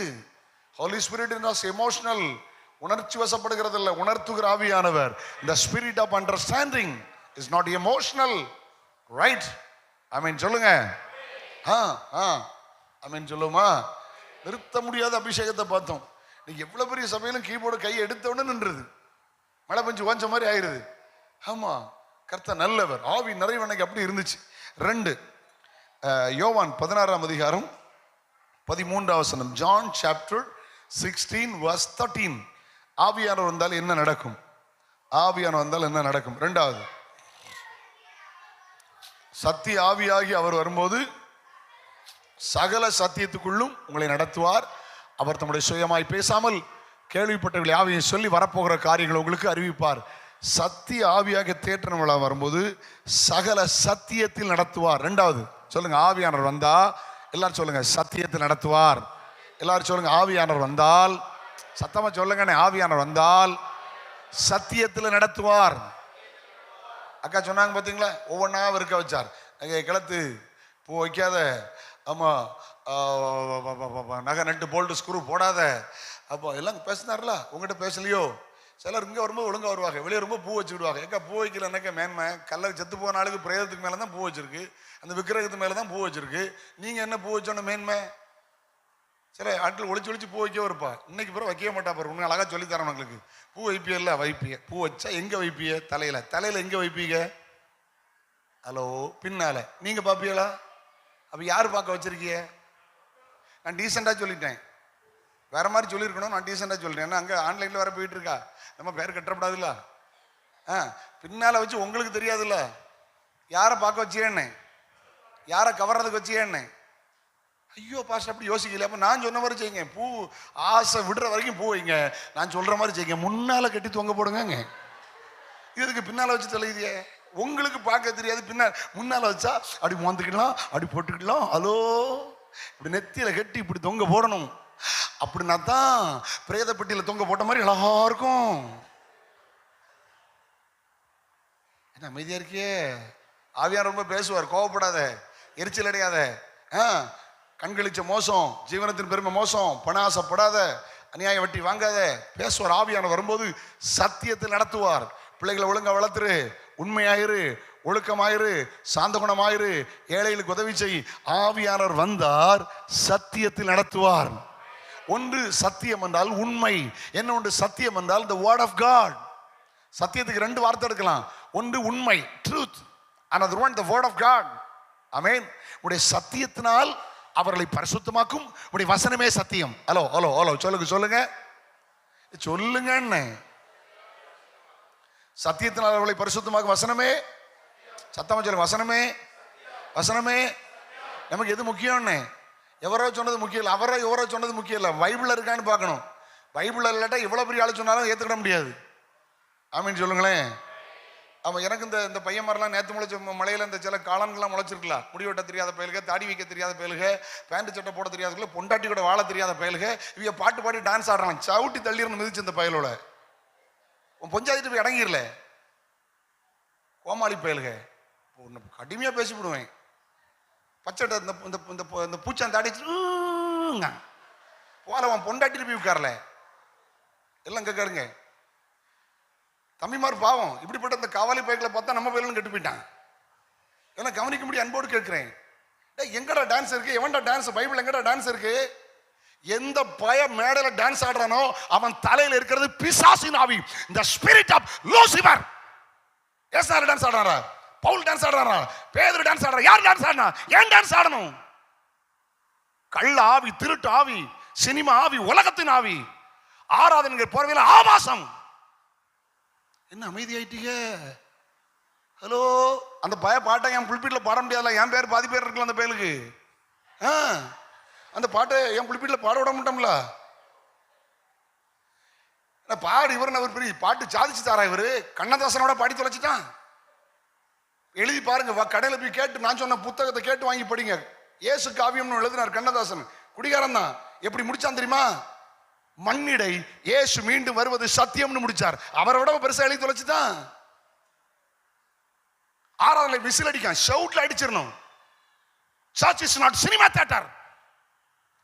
Holy spirit is emotional. உணர்ச்சி வசப்படுகிறது இல்லை, உணர்த்துகிற ஆவியானவர். இந்த spirit of understanding is not emotional. Right? I mean சொல்லுங்க. ஐ மீன் சொல்லுமா? நிறுத்த முடியாத அபிஷேகத்தை பார்த்தோம். நீங்க எவ்வளவு பெரிய சபையிலும் கீபோர்டு கையை எடுத்தோன்னு நின்றுது, மழை பெஞ்சு ஓஞ்ச மாதிரி ஆயிருது. ஆமா, கர்த்தர் நல்லவர். ஆவி நிறைவனைக்கு அப்படி இருந்துச்சு. 2 யோவான் 16ஆம் அதிகாரம் 13ஆம் வசனம். John chapter 16 verse 13. ஆவியானவர் வந்தால் என்ன நடக்கும்? ஆவியானவர் வந்தால் என்ன நடக்கும்? 2வது, சத்திய ஆவியாகி அவர் வரும்போது சகல சத்தியத்துக்குள்ளும் உங்களை நடத்துவார். அவர் தம்முடைய சுயமாய் பேசாமல் கேள்விப்பட்டவர்களை ஆவியை சொல்லி வரப்போகிற காரியங்களை உங்களுக்கு அறிவிப்பார். சத்திய ஆவியாக தேற்றவர்களாக வரும்போது சகல சத்தியத்தில் நடத்துவார். 2வது சொல்லுங்க, ஆவியானவர் வந்தா எல்லாரும் சொல்லுங்க, சத்தியத்தில் நடத்துவார். எல்லாரும் சொல்லுங்க, ஆவியானவர் வந்தால். சத்தமா சொல்லுங்க, ஆவியானவர் வந்தால் சத்தியத்தில் நடத்துவார். அக்கா சொன்னாங்க பார்த்தீங்களா, ஒவ்வொன்றா இருக்க வச்சார். கிளத்து பூ வைக்காத, ஆமா நகை நட்டு போல்ட்டு ஸ்க்ரூ போடாத, அப்போ எல்லாம் பேசினார்ல. உங்ககிட்ட பேசலையோ? சிலர் இங்கே வரும்போது ஒழுங்காக வருவாங்க, வெளியே வரும்போது பூ வச்சு விடுவாங்க. எக்கா பூ வைக்கலன்னாக்கா மேன்மை, கல்லர் செத்து போன ஆளுக்கு பிரேதத்துக்கு மேலே தான் பூ வச்சிருக்கு, அந்த விக்கிரகத்து மேலே தான் பூ வச்சிருக்கு. நீங்கள் என்ன பூ வச்சோன்னு மேன்மை? சில ஆட்கள் ஒளிச்சு பூ வைக்கவே இருப்பா. இன்னைக்கு பிறகு வைக்கவே மாட்டா. பாரு, உண்மை அழகாக சொல்லித்தரேன் உங்களுக்கு. பூ வைப்பியல்ல, வைப்பிய. பூ வச்சா எங்கே வைப்பிய? தலையில். தலையில் எங்கே வைப்பீங்க? ஹலோ, பின்னால நீங்க பாப்பீங்களா? அப்ப யாரு பார்க்க வச்சிருக்கீங்க? நான் டீசெண்டா சொல்லிட்டேன், வேற மாதிரி சொல்லியிருக்கணும். நான் டீசெண்டா சொல்றேன். ஏன்னா அங்க ஆன்லைன்ல வர போயிட்டு இருக்கா, நம்ம பேர் கட்டப்படாதுல்ல. பின்னால வச்சு உங்களுக்கு தெரியாதுல்ல யாரை பார்க்க வச்சியேன்னு, யாரை கவர்றதுக்கு வச்சியேன்னு. ஐயோ பாஸ்டர் அப்படி யோசிக்கல. அப்ப நான் சொன்ன மாதிரி செய்யுங்க. பூ ஆசை விடுற வரைக்கும் பூ வைங்க. நான் சொல்ற மாதிரி செய்யுங்க. முன்னால கட்டி தொங்க போடுங்க. இதுக்கு பின்னால வச்சு தலையுதியே, உங்களுக்கு பார்க்க தெரியாது. முன்னால வச்சா அப்படி மோந்துக்கலாம், அப்படி போட்டுக்கலாம். ஹலோ, இப்படி நெத்தியில கட்டி இப்படி தொங்க போடணும். அப்படின்னா தான் பிரேத பெட்டியில தொங்க போட்ட மாதிரி அழகா இருக்கும். என்ன அமைதியா இருக்கியே? ஆவியார் ரொம்ப பேசுவார். கோவப்படாத, எரிச்சல் அடையாத, கண்களிச்ச மோசம், ஜீவனத்தின் பெருமை மோசம், பண ஆசைப்படாத, அநியாய வட்டி வாங்காத பேசுவார். ஆவியானவர் வரும்போது சத்தியத்தில் நடத்துவார். பிள்ளைகளை ஒழுங்கா வளர்த்துரு, உண்மையாயிரு, ஒழுக்கமாயிரு, சாந்த குணமாயிரு, ஏழைகளுக்கு உதவி செய். ஆவியானவர் வந்தார், சத்தியத்தில் நடத்துவார். ஒன்று சத்தியம் என்றால் உண்மை, என்ன ஒன்று சத்தியம் என்றால் the word of God. சத்தியத்துக்கு ரெண்டு வார்த்தை எடுக்கலாம். ஒன்று உண்மை, truth, another one the word of God. ஆமென். உடைய சத்தியத்தினால் அவர்களை பரிசுத்தமாக்கும். உடைய வசனமே சத்தியம். ஹலோ ஹலோ ஹலோ, சொல்லுங்க சொல்லுங்க சொல்லுங்க. சத்தியத்தினால் அவர்களை பரிசுத்தமாக்கும் வசனமே. சத்தமா சொல்லுங்க, வசனமே. வசனமே நமக்கு எது முக்கியம்னு? எவரோ சொன்னது முக்கியம் இல்லை, அவரோ எவரோ சொன்னது முக்கியம் இல்லை. பைபிள் இருக்கான்னு பார்க்கணும். பைபிள் இல்லாட்டா எவ்வளவு பெரிய ஆளு சொன்னாலும் ஏற்றுக்கிட முடியாது. ஆமீன் சொல்லுங்களேன். அவன் எனக்கு இந்த பையன் மாதிரிலாம் நேற்று முளைச்ச மலையில இந்த சில காலங்கள்லாம் முளைச்சிருக்கலாம். முடி வெட்ட தெரியாத பயலுக, தாடி வைக்க தெரியாத பயலுக, பேண்ட் சட்டை போட தெரியாத, பொண்டாட்டி கூட வாழ தெரியாத பயலுக, இவங்க பாட்டு பாடி டான்ஸ் ஆடுறான். சவுட்டி தள்ளிருந்து மிதிச்சு இந்த பயலோட உன் பொஞ்சாதிட்டு போய் அடங்கிடல. கோமாளி பயலுக கடுமையா பேசிவிடுவேன். பச்சை இந்த பூச்சான் தாடி போல அவன் பொண்டாட்டிட்டு போய் உட்காரல. எல்லாம் கேட்காருங்க. தம்பிமார் பாவம், இப்படிப்பட்ட இந்த காவாலி பைக்கில் பார்த்தா நம்ம பையலும் கெட்டு போயிட்டான். எல்லாம் கவனிக்க முடியும். அன்போடு கேட்கிறேன், எங்கடா டான்ஸ் இருக்கு? எவன்டா டான்ஸ்? பைபிள் எங்கடா டான்ஸ் இருக்கு? எந்த பய மேடையில டான்ஸ் ஆடுறானோ அவன் தலையில இருக்கிறது பிசாசின் ஆவி, இந்த ஸ்பிரிட் ஆஃப் லூசிபர். ஏசாயா டான்ஸ் ஆடுறாரா? பவுல் டான்ஸ் ஆடுறாரா? பேதுரு டான்ஸ் ஆடுறா? யார் டான்ஸ் ஆடுனா? ஏன் டான்ஸ் ஆடணும்? கள்ள ஆவி, திருட்டு ஆவி, சினிமா ஆவி, உலகத்தின் ஆவி, ஆராதனை போறவையில ஆபாசம். என்ன அமைதி ஆயிட்டீங்க? ஹலோ, அந்த பய பாட்டை என் புல்பீட்ல பாட முடியாதுல. என் பேர் பாதி பேர் இருக்குல்ல அந்த பேருக்கு. அந்த பாட்டை என் புல்பீட்ல பாட விட மாட்டோம்ல. பாடு இவர் அவர் பெரிய பாட்டு சாதிச்சு தாரா. இவரு கண்ணதாசனோட பாடி தொலைச்சிட்டான். எழுதி பாருங்க, கடையில போய் கேட்டு, நான் சொன்ன புத்தகத்தை கேட்டு வாங்கி படிங்க. இயேசு காவியம்னு எழுதினார் கண்ணதாசன். குடிகாரன் தான். எப்படி முடிச்சான் தெரியுமா? மண்ணிடை இயேசு மீண்டும் வருவது சத்தியம்னு முடிச்சார். அவரை விட பெருசா எழுதி தொலைச்சுதான். ஆறாவது whistle அடிக்கான், ஷவுட்ல அடிச்சிடணும். Church is not cinema theater.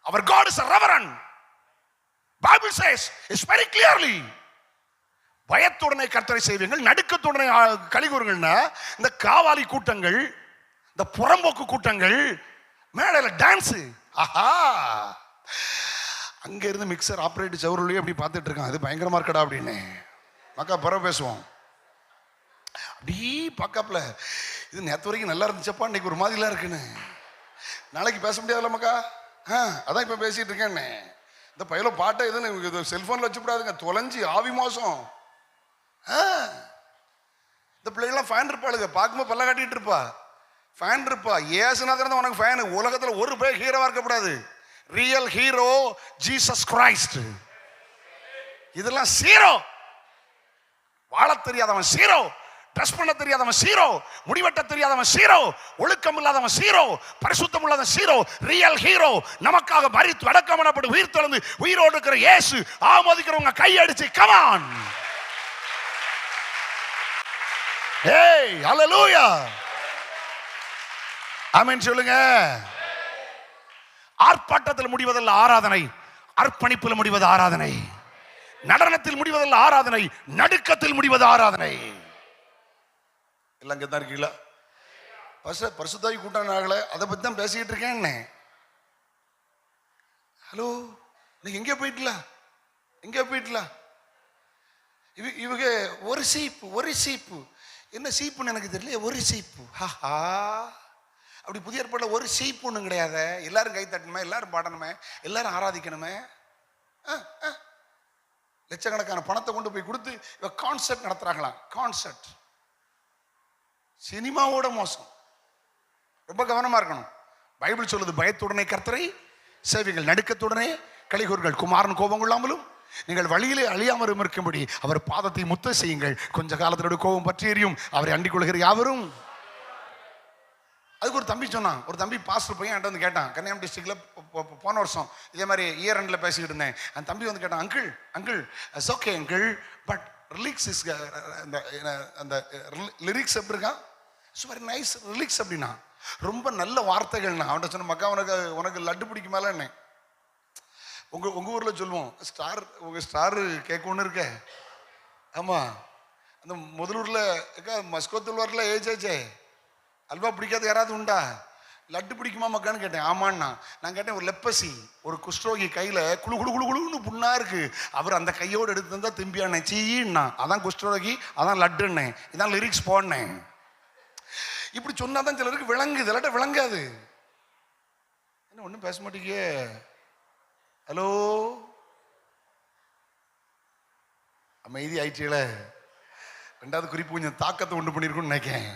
Our God is a reverend. Bible says it's very clearly. பயத்துடனே கர்த்தரை செய்வீர்கள், நடுக்கத்துடனே களி கூறுங்கள்னா இந்த காவாலி கூட்டங்கள், இந்த புறம்போக்கு கூட்டங்கள் மேடையில டான்ஸ். ஆஹா, அங்க இருந்து மிக்சர் ஆப்ரேட் சவுருலயே அப்படி பார்த்துட்டு இருக்கான். அது பயங்கரமா இருக்கடா அப்படின்னு மக்கா பிறகு பேசுவோம். அப்படி பக்கப்ல இது நேற்று வரைக்கும் நல்லா இருந்துச்சப்பா, இன்னைக்கு ஒரு மாதிரிலாம் இருக்குன்னு. நாளைக்கு பேச முடியாதுல்ல மக்கா. அதான் இப்ப பேசிட்டு இருக்கேன்னு. இந்த பையில பாட்டை எதுன்னு செல்போன்ல வச்சுக்கூடாதுங்க, தொலைஞ்சி ஆவி மோசம். இந்த பிள்ளைகள்லாம் ஃபேன் இருப்பாளுங்க, பார்க்கும்போது பல்ல காட்டிட்டு இருப்பா. ஃபேன் இருப்பா. ஏசுனாதான் உனக்கு ஃபேன். உலகத்துல ஒரு பேர் ஹீரோவா இருக்கக்கூடாது. Real hero Jesus Christ. இதெல்லாம் சீரோ. வாழ தெரியாதவன் சீரோ, ட்ரெஸ் பண்ண தெரியாதவன் சீரோ, முடிவெட்ட தெரியாதவன் சீரோ, ஒழுக்கம் இல்லாதவன் சீரோ, பரிசுத்தம் இல்லாதவன் சீரோ. ரியல் ஹீரோ நமக்காக மரித்து அடக்கம் பண்ணப்பட்டு உயிர் தெழுந்து உயிரோடு இருக்கிற இயேசு. ஆமோதிக்கிறவங்க கையடிச்சு கமான். ஏய் ஹல்லேலூயா, ஆமென் சொல்லுங்க. ஆர்ப்பாட்டத்தில் முடிவதல்ல ஆராதனை, அர்ப்பணிப்பில் முடிவது ஆராதனை. நடனத்தில் முடிவதல்ல ஆராதனை, நடுக்கத்தில் முடிவது ஆராதனை. எல்லாம் தான் இருக்கீங்களா? பரிசுத்தாவி கூட்டம் ஆகல, அதை பத்தி தான் பேசிக்கிட்டு இருக்கேன். ஹலோ, நீங்க எங்கே போயிட்டல? எங்கே போயிட்டல? இவங்க ஒரு சீப்பு என்ன சீப்புன்னு எனக்கு தெரியல, ஒரு சீப்பு. ஹாஹா, அப்படி புதிய ஏற்பாட்டில் ஒரு சீப்பு ஒன்றும் கிடையாது. எல்லாரும் கை தட்டணுமே, எல்லாரும் பாடணுமே, எல்லாரும் ஆராதிக்கணுமே. லட்சக்கணக்கான பணத்தை கொண்டு போய் கொடுத்து இவ கான்சர்ட் நடத்துறாங்களாம். கான்சர்ட் சினிமாவோட மோசம். ரொம்ப கவனமா இருக்கணும். பைபிள் சொல்லுது, பயத்துடனே கர்த்தரை சேவிகள், நடுக்கத்துடனே கலிகூர்கள், குமாரன் கோபம் கொள்ளாமலும் நீங்கள் வழியிலே அழியாமலும் இருக்கும்படி அவர் பாதத்தை முத்த செய்யுங்கள். கொஞ்ச காலத்தினோட கோபம் பற்றி எரியும், அவரை அண்டிக் கொள்கிற யாவரும். அதுக்கு ஒரு தம்பி சொன்னான், ஒரு தம்பி பாஸ்டர் பையன் என்கிட்ட வந்து கேட்டான். கன்னியாகுமரி டிஸ்ட்ரிக்டில் போன வருஷம் இதே மாதிரி இயர் எண்டில் பேசிக்கிட்டு இருந்தேன். அந்த தம்பி வந்து கேட்டான், uncle it's okay uncle, but lyrics is அந்த லிரிக்ஸ் எப்படி இருக்கா? இட்ஸ் வெரி நைஸ் லிரிக்ஸ் அப்படின்னா, ரொம்ப நல்ல வார்த்தைகள்னா. அவன்கிட்ட சொன்ன, மக்கா உனக்கு லட்டு பிடிக்குமால என்ன? உங்கள் ஊரில் சொல்லுவோம், உங்கள் ஸ்டார் கேக் ஒன்று இருக்க. ஆமாம், அந்த முதலூரில் மஸ்கோத்தூர்ல ஏஜே அல்வா பிடிக்காது யாராவது உண்டா? லட்டு பிடிக்குமா மக்கான்னு கேட்டேன். ஆமாண்ணா. நான் கேட்டேன், ஒரு லெப்பசி, ஒரு குஷ்டரோகி கையில் குழு குழு குழு குழுன்னு புண்ணா இருக்கு, அவர் அந்த கையோடு எடுத்து தந்தா திரும்பியானே சீன்னா, அதான் குஷ்டரோகி, அதான் லட்டுன்னே, இதான் லிரிக்ஸ் போடனேன். இப்படி சொன்னாதான் சிலருக்கு விளங்குது, இல்லாட்ட விளங்காது. என்ன ஒன்றும் பேச மாட்டீங்க? ஹலோ, அமைதி ஆயிடுச்சுல. ரெண்டாவது குறிப்பு கொஞ்சம் தாக்கத்தை உண்டு பண்ணியிருக்குன்னு நினைக்கிறேன்.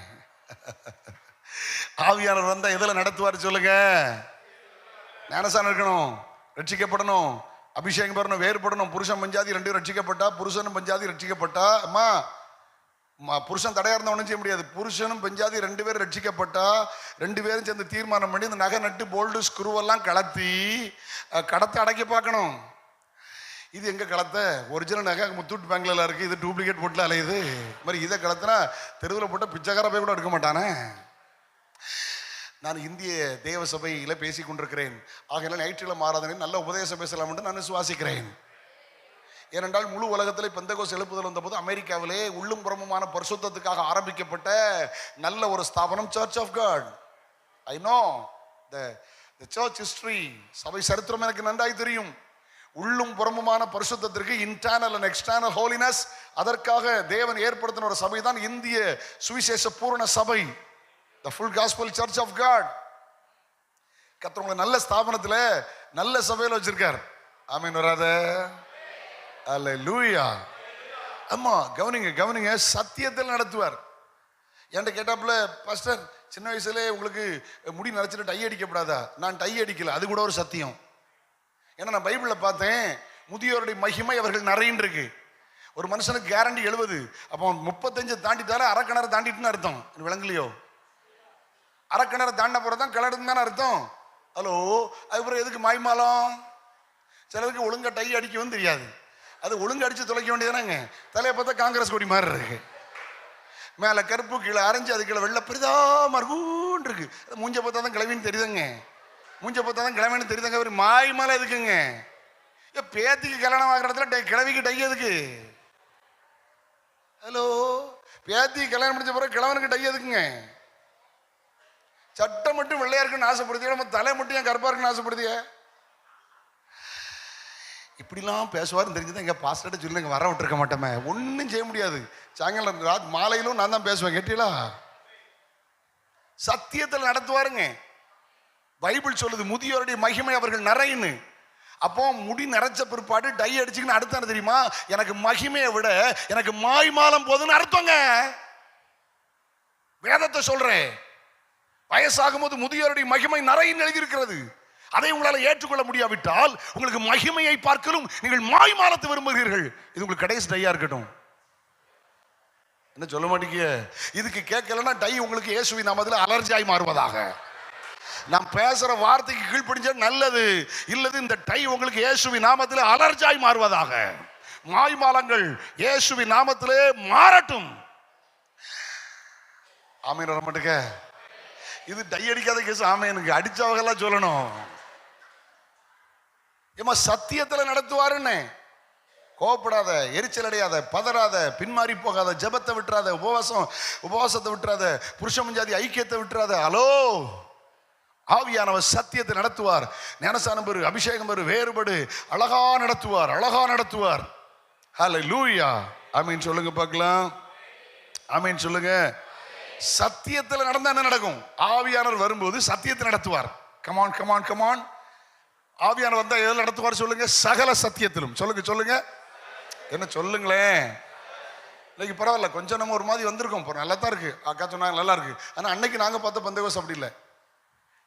ஆவியானவர் வந்தா எதில் நடத்துவார் சொல்லுங்க? ஞானசானம் இருக்கணும், ரட்சிக்கப்படணும், அபிஷேகம் பெறணும், வேறுபடணும். புருஷன் பஞ்சாதி ரெண்டு ரட்சிக்கப்பட்டா, புருஷனும் பஞ்சாதி ரட்சிக்கப்பட்டா, அம்மா புருஷன் தடையா இருந்தா ஒன்றும் செய்ய முடியாது. புருஷனும் பஞ்சாதி ரெண்டு பேரும் ரட்சிக்கப்பட்டா, ரெண்டு பேரும் சேர்ந்து தீர்மானம் பண்ணி இந்த நகை நட்டு போல்டு ஸ்க்ரூவெல்லாம் கலத்தி கடத்தை அடைக்க பார்க்கணும். இது எங்க கடத்த? ஒரிஜினல் நகை முத்தூட் பேங்க்ல இருக்கு, இது டூப்ளிகேட் போட்டுல அலையுது. மாதிரி இதை கடத்தினா தெருவில் போட்ட பிச்சைக்கார போய் கூட எடுக்க மாட்டானே. நான் இந்திய தேவ சபையில பேசி கொண்டிருக்கிறேன். ஆகையில ஞாயிற்றுக்கிழமை ஆராதனை நல்ல உபதேசம் பேசலாம் என்று நான் விசுவாசிக்கிறேன். ஏனென்றால் முழு உலகத்தில் பெந்தகோஸ் எழுப்புதல் வந்தபோது அமெரிக்காவிலே உள்ளும் புறமுமான பரிசுத்தத்துக்காக ஆரம்பிக்கப்பட்ட நல்ல ஒரு ஸ்தாபனம் church of God. I know the church history. சபை சரித்திரம் எனக்கு நன்றாய் தெரியும். உள்ளும் புறமுமான பரிசுத்தத்திற்கு இன்டர்னல் அண்ட் எக்ஸ்டர்னல் ஹோலினஸ், அதற்காக தேவன் ஏற்படுத்தின ஒரு சபை தான் இந்திய சுவிசேஷ பூரண சபை, the full gospel church of God. கர்த்தர் நல்ல ஸ்தாபனத்தில் நல்ல சபையில் வச்சிருக்கார். ஆமென். வராத அல்லேலூயா. அம்மா கவனிங்க, சத்தியத்தில் நடத்துவார். என்கிட்ட கேட்டாப்புல, பாஸ்டர் சின்ன வயசுல உங்களுக்கு முடி நரைச்சிட்டு டை அடிக்கப்படாதா? நான் டை அடிக்கல, அது கூட ஒரு சத்தியம். ஏன்னா நான் பைபிளில் பார்த்தேன், முதியோருடைய மகிமை அவர்கள் நிறைய இருக்கு. ஒரு மனுஷனுக்கு கேரண்டி 70, அப்போ 35 தாண்டிட்டாலே அரைக்கிணறு தாண்டிட்டுன்னு அர்த்தம். விளங்கலையோ? அரைக்கிணறு தாண்ட போறதான் கிளடுன்னு தானே அர்த்தம். ஹலோ, அதுக்கப்புறம் எதுக்கு மாய்மாலம்? சிலருக்கு ஒழுங்கா டை அடிக்கவும் தெரியாது, அது ஒழுங்கு அடிச்சு தொலைக்க வேண்டியதானங்க. தலையை பார்த்தா காங்கிரஸ் கொடி மாதிரி இருக்கு, மேல கருப்பு, கீழே அரைஞ்சு, அது கீழே வெள்ளை பெரிதாம இருக்குன்னு இருக்கு. மூஞ்ச பார்த்தா தான் கிளவின்னு தெரியுதுங்க, மூஞ்ச பார்த்தா தான் கிளவின்னு தெரியுதுங்க. ஒரு மாய் மேலே எதுக்குங்க? பேத்திக்கு கல்யாணம் ஆகிற இடத்துல கிளவிக்கு டை எதுக்கு? ஹலோ, பேத்திக்கு கல்யாணம் முடிஞ்ச பிறகு கிழவனுக்கு டை எதுக்குங்க? சட்டை மட்டும் வெள்ளையா இருக்குன்னு ஆசைப்படுத்திய, நம்ம தலை மட்டும் ஏன் கருப்பா இருக்குன்னு ஆசைப்படுத்திய? இப்படிலாம் பேசுவார்னு தெரிஞ்சுதான் எங்க பாஸ்டர்ட்ட சொல்லி வர விட்டுருக்க மாட்டோமே. ஒன்றும் செய்ய முடியாது. சாயங்காலம் மாலையிலும் நான் தான் பேசுவேன். கேட்டீங்களா? சத்தியத்தில் நடத்துவாருங்க. பைபிள் சொல்லுது முதியோருடைய மகிமை அவர்கள் நிறைன்னு. அப்போ முடி நிறைச்ச பிற்பாடு டை அடிச்சுக்கின்னு அடுத்த தெரியுமா, எனக்கு மகிமையை விட எனக்கு மாய்மாலம் போதுன்னு அர்த்தங்க. வேதத்தை சொல்றேன். வயசாகும் போது முதியோருடைய மகிமை நிறைன்னு எழுதியிருக்கிறது. அதை உங்களால் ஏற்றுக்கொள்ள முடியாவிட்டால் உங்களுக்கு மகிமையை பார்க்கலும் நீங்கள் மாய்மாலத்தை விரும்புகிறீர்கள். இது உங்களுக்கு கடைசி டையா இருக்கட்டும். என்ன சொல்ல மாட்டீங்க? இதுக்கு கேட்கலன்னா டை உங்களுக்கு இயேசுவின் நாமத்தில் அலர்ஜியாய் மாறுவதாக. நான் பேசுற வார்த்தைக்கு கீழ்ப்படிஞ்சா நல்லது, இல்லது இந்த டை உங்களுக்கு இயேசுவின் நாமத்தில் அலர்ஜியாய் மாறுவதாக. மாய்மாலங்கள் இயேசுவின் நாமத்திலே மாறட்டும். ஆமீன். வர மாட்டேங்க. இது டை அடிக்காத கேஸ். ஆமீனுக்கு அடிச்சவங்கெல்லாம் சொல்லணும். ஏமா சத்தியத்தில் நடத்துவாருன்னு. கோபப்படாத, எரிச்சல் அடையாத, பதறாத, பின்மாறி போகாத, ஜபத்தை விட்டுறாத, உபவாசத்தை விட்டுறாத, புருஷ மஞ்சாதி ஐக்கியத்தை விட்டுறாத. ஹலோ, ஆவியானவர் சத்தியத்தை நடத்துவார். ஞானசானம் பெரு, அபிஷேகம் பெரு, வேறுபடு, அழகா நடத்துவார், அழகா நடத்துவார். ஹல்லேலூயா. ஆமீன் சொல்லுங்க பார்க்கலாம். ஆமென் சொல்லுங்க. சத்தியத்தில் நடந்தா என்ன நடக்கும்? ஆவியானவர் வரும்போது சத்தியத்தை நடத்துவார். Come on come on come on. ஆவியானவர் வந்தா எதில் நடத்துவார் சொல்லுங்க? சகல சத்தியத்திலும். சொல்லுங்க சொல்லுங்க, என்ன சொல்லுங்களேன். இன்னைக்கு பரவாயில்ல, கொஞ்சம் நம்ம ஒரு மாதிரி வந்திருக்கோம், நல்லா தான் இருக்கு. அக்கா சொன்னாங்க நல்லா இருக்கு. ஆனால் அன்னைக்கு நாங்கள் பார்த்த பந்தேகோஸ் அப்படி இல்லை.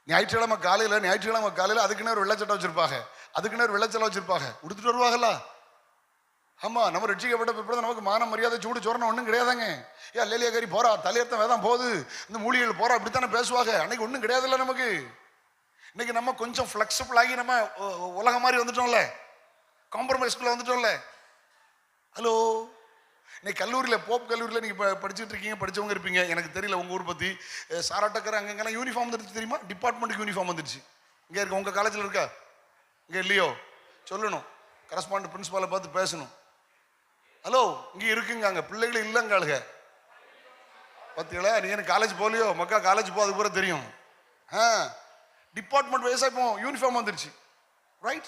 ஞாயிற்றுக்கிழமை காலையில் அதுக்குன்னு ஒரு வெள்ளச்சட்டை வச்சிருப்பாங்க, அதுக்குன்னு ஒரு வெள்ளச்சலை வச்சிருப்பாங்க, உடுத்துட்டு வருவாங்களா? ஆமா, நம்ம ரட்சிக்கப்பட்ட பிற்பட நமக்கு மான மரியாதை சூடு சோறணும் ஒன்றும் கிடையாதாங்க. ஏன் லேலியாக்காரி போறா, தலையர்த்தம் வேதான் போகுது, இந்த மூலிகைகள் போறா, அப்படித்தானே பேசுவாங்க. அன்னைக்கு ஒன்றும் கிடையாதுல்ல நமக்கு. இன்னைக்கு நம்ம கொஞ்சம் ஃப்ளெக்சிபிள் ஆகி நம்ம உலகம் மாதிரி வந்துட்டோம்ல, காம்ப்ரமைஸ்குள்ள வந்துட்டோம்ல. ஹலோ, இன்னைக்கு கல்லூரியில் போப் கல்லூரியில் நீங்கள் படிச்சுட்டு இருக்கீங்க, படித்தவங்க இருப்பீங்க. எனக்கு தெரியல உங்கள் ஊர் பற்றி. சாராட்டக்கர் அங்கெல்லாம் யூனிஃபார்ம் வந்துருச்சு தெரியுமா? டிபார்ட்மெண்ட்டுக்கு யூனிஃபார்ம் வந்துருச்சு. இங்கே இருக்க உங்கள் காலேஜில் இருக்கா? இங்கே இல்லையோ? சொல்லணும், கரஸ்பாண்ட் பிரின்சிபாலை பார்த்து பேசணும். ஹலோ, இங்கே இருக்குங்க, அங்கே பிள்ளைகள் இல்லைங்காளுங்க. பார்த்தீங்களா? நீ எனக்கு காலேஜ் போகலையோ? மக்கா காலேஜ் போக அது பூரா தெரியும். டிபார்ட்மெண்ட் வைஸாக இப்போ யூனிஃபார்ம் வந்துருச்சு, ரைட்?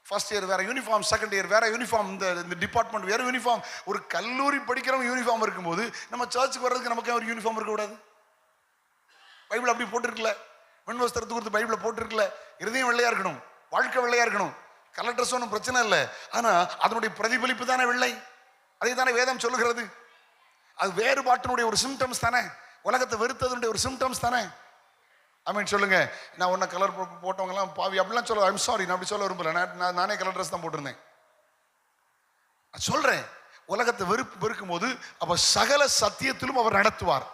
ஃபர்ஸ்ட் இயர் வேற யூனிஃபார்ம், செகண்ட் இயர் வேற யூனிஃபார்ம், இந்த டிபார்ட்மெண்ட் வேற யூனிஃபார்ம். ஒரு கல்லூரி படிக்கிறவங்க யூனிஃபார்ம் இருக்கும்போது நம்ம சர்ச்சுக்கு வர்றதுக்கு நமக்கு ஒரு யூனிஃபார்ம் இருக்கக்கூடாது? பைபிள் அப்படி போட்டிருக்கல, வெண் வஸ்திரத்தை குறித்து பைபிளை போட்டிருக்கல. இருதயம் வெள்ளையா இருக்கணும், வாழ்க்கை வெள்ளையா இருக்கணும். கலர் ட்ரெஸ் ஒன்றும் பிரச்சனை இல்லை, ஆனா அதனுடைய பிரதிபலிப்பு தானே வெள்ளை. அதை தானே வேதம் சொல்லுகிறது. அது வேறுபாட்டினுடைய ஒரு சிம்டம்ஸ் தானே, உலகத்தை வெறுத்ததனுடைய ஒரு சிம்டம்ஸ் தானே. ஆமீன் சொல்லுங்க. நான் உன்ன கலர் போட்டவங்கலாம் பாவி அப்படிலாம் சொல்ல, ஐம் சாரி, நான் அப்படி சொல்ல விரும்பல. நானே கலர் ட்ரெஸ் தான் போட்டிருந்தேன். சொல்றேன், உலகத்தை வெறுக்கும் போது அப்ப சகல சத்தியத்திலும் அவர் நடத்துவார்.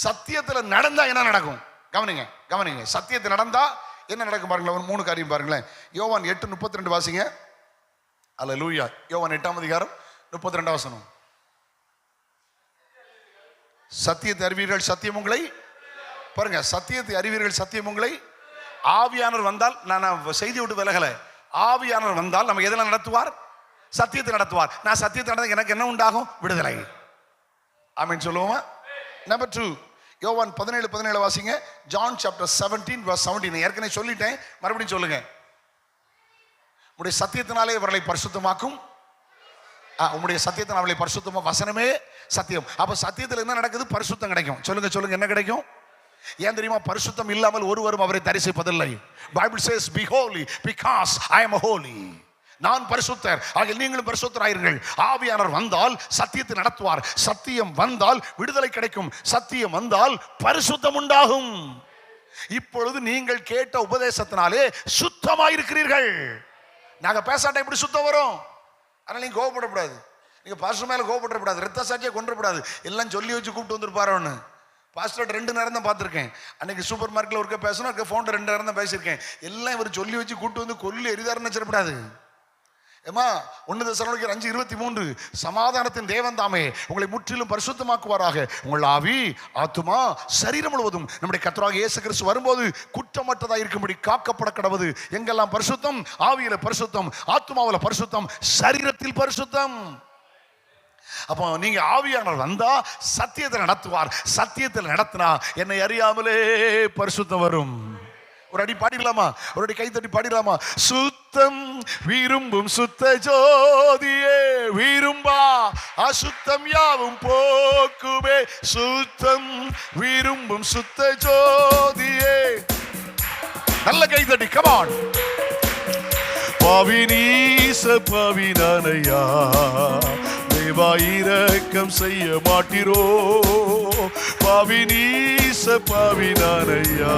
சத்தியத்தில் நடந்தா என்ன நடக்கும்? கவனிங்க கவனிங்க, சத்தியத்தில் நடந்தா என்ன நடக்கும் பாருங்களேன். ஒரு 3 காரியம் பாருங்களேன். யோவான் 8:32 வாசிங்க. அல்லேலூயா. யோவான் 8ஆம் அதிகாரம் 32 வசனம். சத்தியத்தை அறிவீர்கள், சத்தியம் உங்களை, பாருங்க, சத்தியத்தை அறிவீர்கள், சத்தியம் உங்களை. ஆவியானவர் வந்தால், நான் செய்தி விட்டு விலகல, ஆவியானவர் வந்தால் நம்ம எதெல்லாம் நடத்துவார்? சத்தியத்தை நடத்துவார். நான் சத்தியத்தை நடந்த எனக்கு என்ன உண்டாகும்? விடுதலை. ஆமீன் சொல்லுவோமா? நம்பர் 2, யோவான் 17:17 வாசிங்க. John chapter 17:17. ஏற்கனவே சொல்லிட்டேன், மறுபடியும் சொல்லுங்க. உங்களுடைய சத்தியத்தினாலே அவர்களை பரிசுத்தமாக்கும். உங்களுடைய சத்தியத்தினால் அவர்களை பரிசுத்தமா, வசனமே சத்தியம். அப்ப சத்தியத்தில் என்ன நடக்குது? பரிசுத்தம் கிடைக்கும். சொல்லுங்க சொல்லுங்க, என்ன கிடைக்கும்? ஏன் தெரியுமா? பரிசுத்தம் இல்லாமல் ஒருவரும் அவரை தரிசிப்பதில்லை. Bible says be holy because I am holy. நான் பரிசுத்தர், ஆகிய நீங்களும் பரிசுத்தராயிருங்கள். ஆவியானவர் வந்தால் சத்தியத்தை நடத்துவார். சத்தியம் வந்தால் விடுதலை கிடைக்கும். சத்தியம் வந்தால் பரிசுத்தம் உண்டாகும். இப்பொழுது நீங்கள் கேட்ட உபதேசத்தினாலே சுத்தமாயிருக்கிறீர்கள். நாங்க பேசாட்டா இப்படி சுத்தம் வரும். ஆனால் நீங்க கோபப்படக்கூடாது, நீங்க பாஸ்டர் மேல கோபப்படக்கூடாது, ரத்த சாட்சியை கொண்டுப்படாது. எல்லாம் சொல்லி வச்சு கூப்பிட்டு வந்துருப்பாரு. ஒன்று பாஸ்டர் 2 நேரம் தான் பார்த்துருக்கேன். அன்னைக்கு சூப்பர் மார்க்கெட்ல ஒருக்க பேசணும், இருக்க ஃபோன் 2 நேரம் தான் பேசியிருக்கேன். எல்லாம் இவர் சொல்லி வச்சு கூப்பிட்டு வந்து கொல்லி எரிதாருன்னு வச்சிடக்கூடாது. ஏமா 1 தெசலோனிக்கர் 5:23, சமாதானத்தின் தேவன் தாமே உங்களை முற்றிலும் பரிசுத்தமாக்குவாராக. உங்கள் ஆவி, ஆத்துமா, சரீரம் முழுவதும் நம்முடைய கர்த்தராகிய இயேசு கிறிஸ்து வரும்போது குற்றமற்றதா இருக்கும்படி காக்கப்பட கடவுது. எங்கெல்லாம் பரிசுத்தம்? ஆவியில பரிசுத்தம், ஆத்துமாவில பரிசுத்தம், சரீரத்தில் பரிசுத்தம். அப்போ நீங்க ஆவியானவர் வந்தா சத்தியத்தை நடத்துவார். சத்தியத்தில் நடத்தினா என்னை அறியாமலே பரிசுத்தம் வரும். ஒரு அடி பாடிடலாமா? ஒரு அடி கை தட்டி பாடிடலாமா? சுத்தம் விரும்பும் சுத்த ஜோதியே, விரும்பா அசுத்தம் யாவும் போக்குவே. சுத்தம் விரும்பும் சுத்த ஜோதியே. நல்ல கை தட்டி, கமான். பாவினீச பாவினானையா, தேவா இரக்கம் செய்ய மாட்டீரோ. பாவினீச பாவினானையா,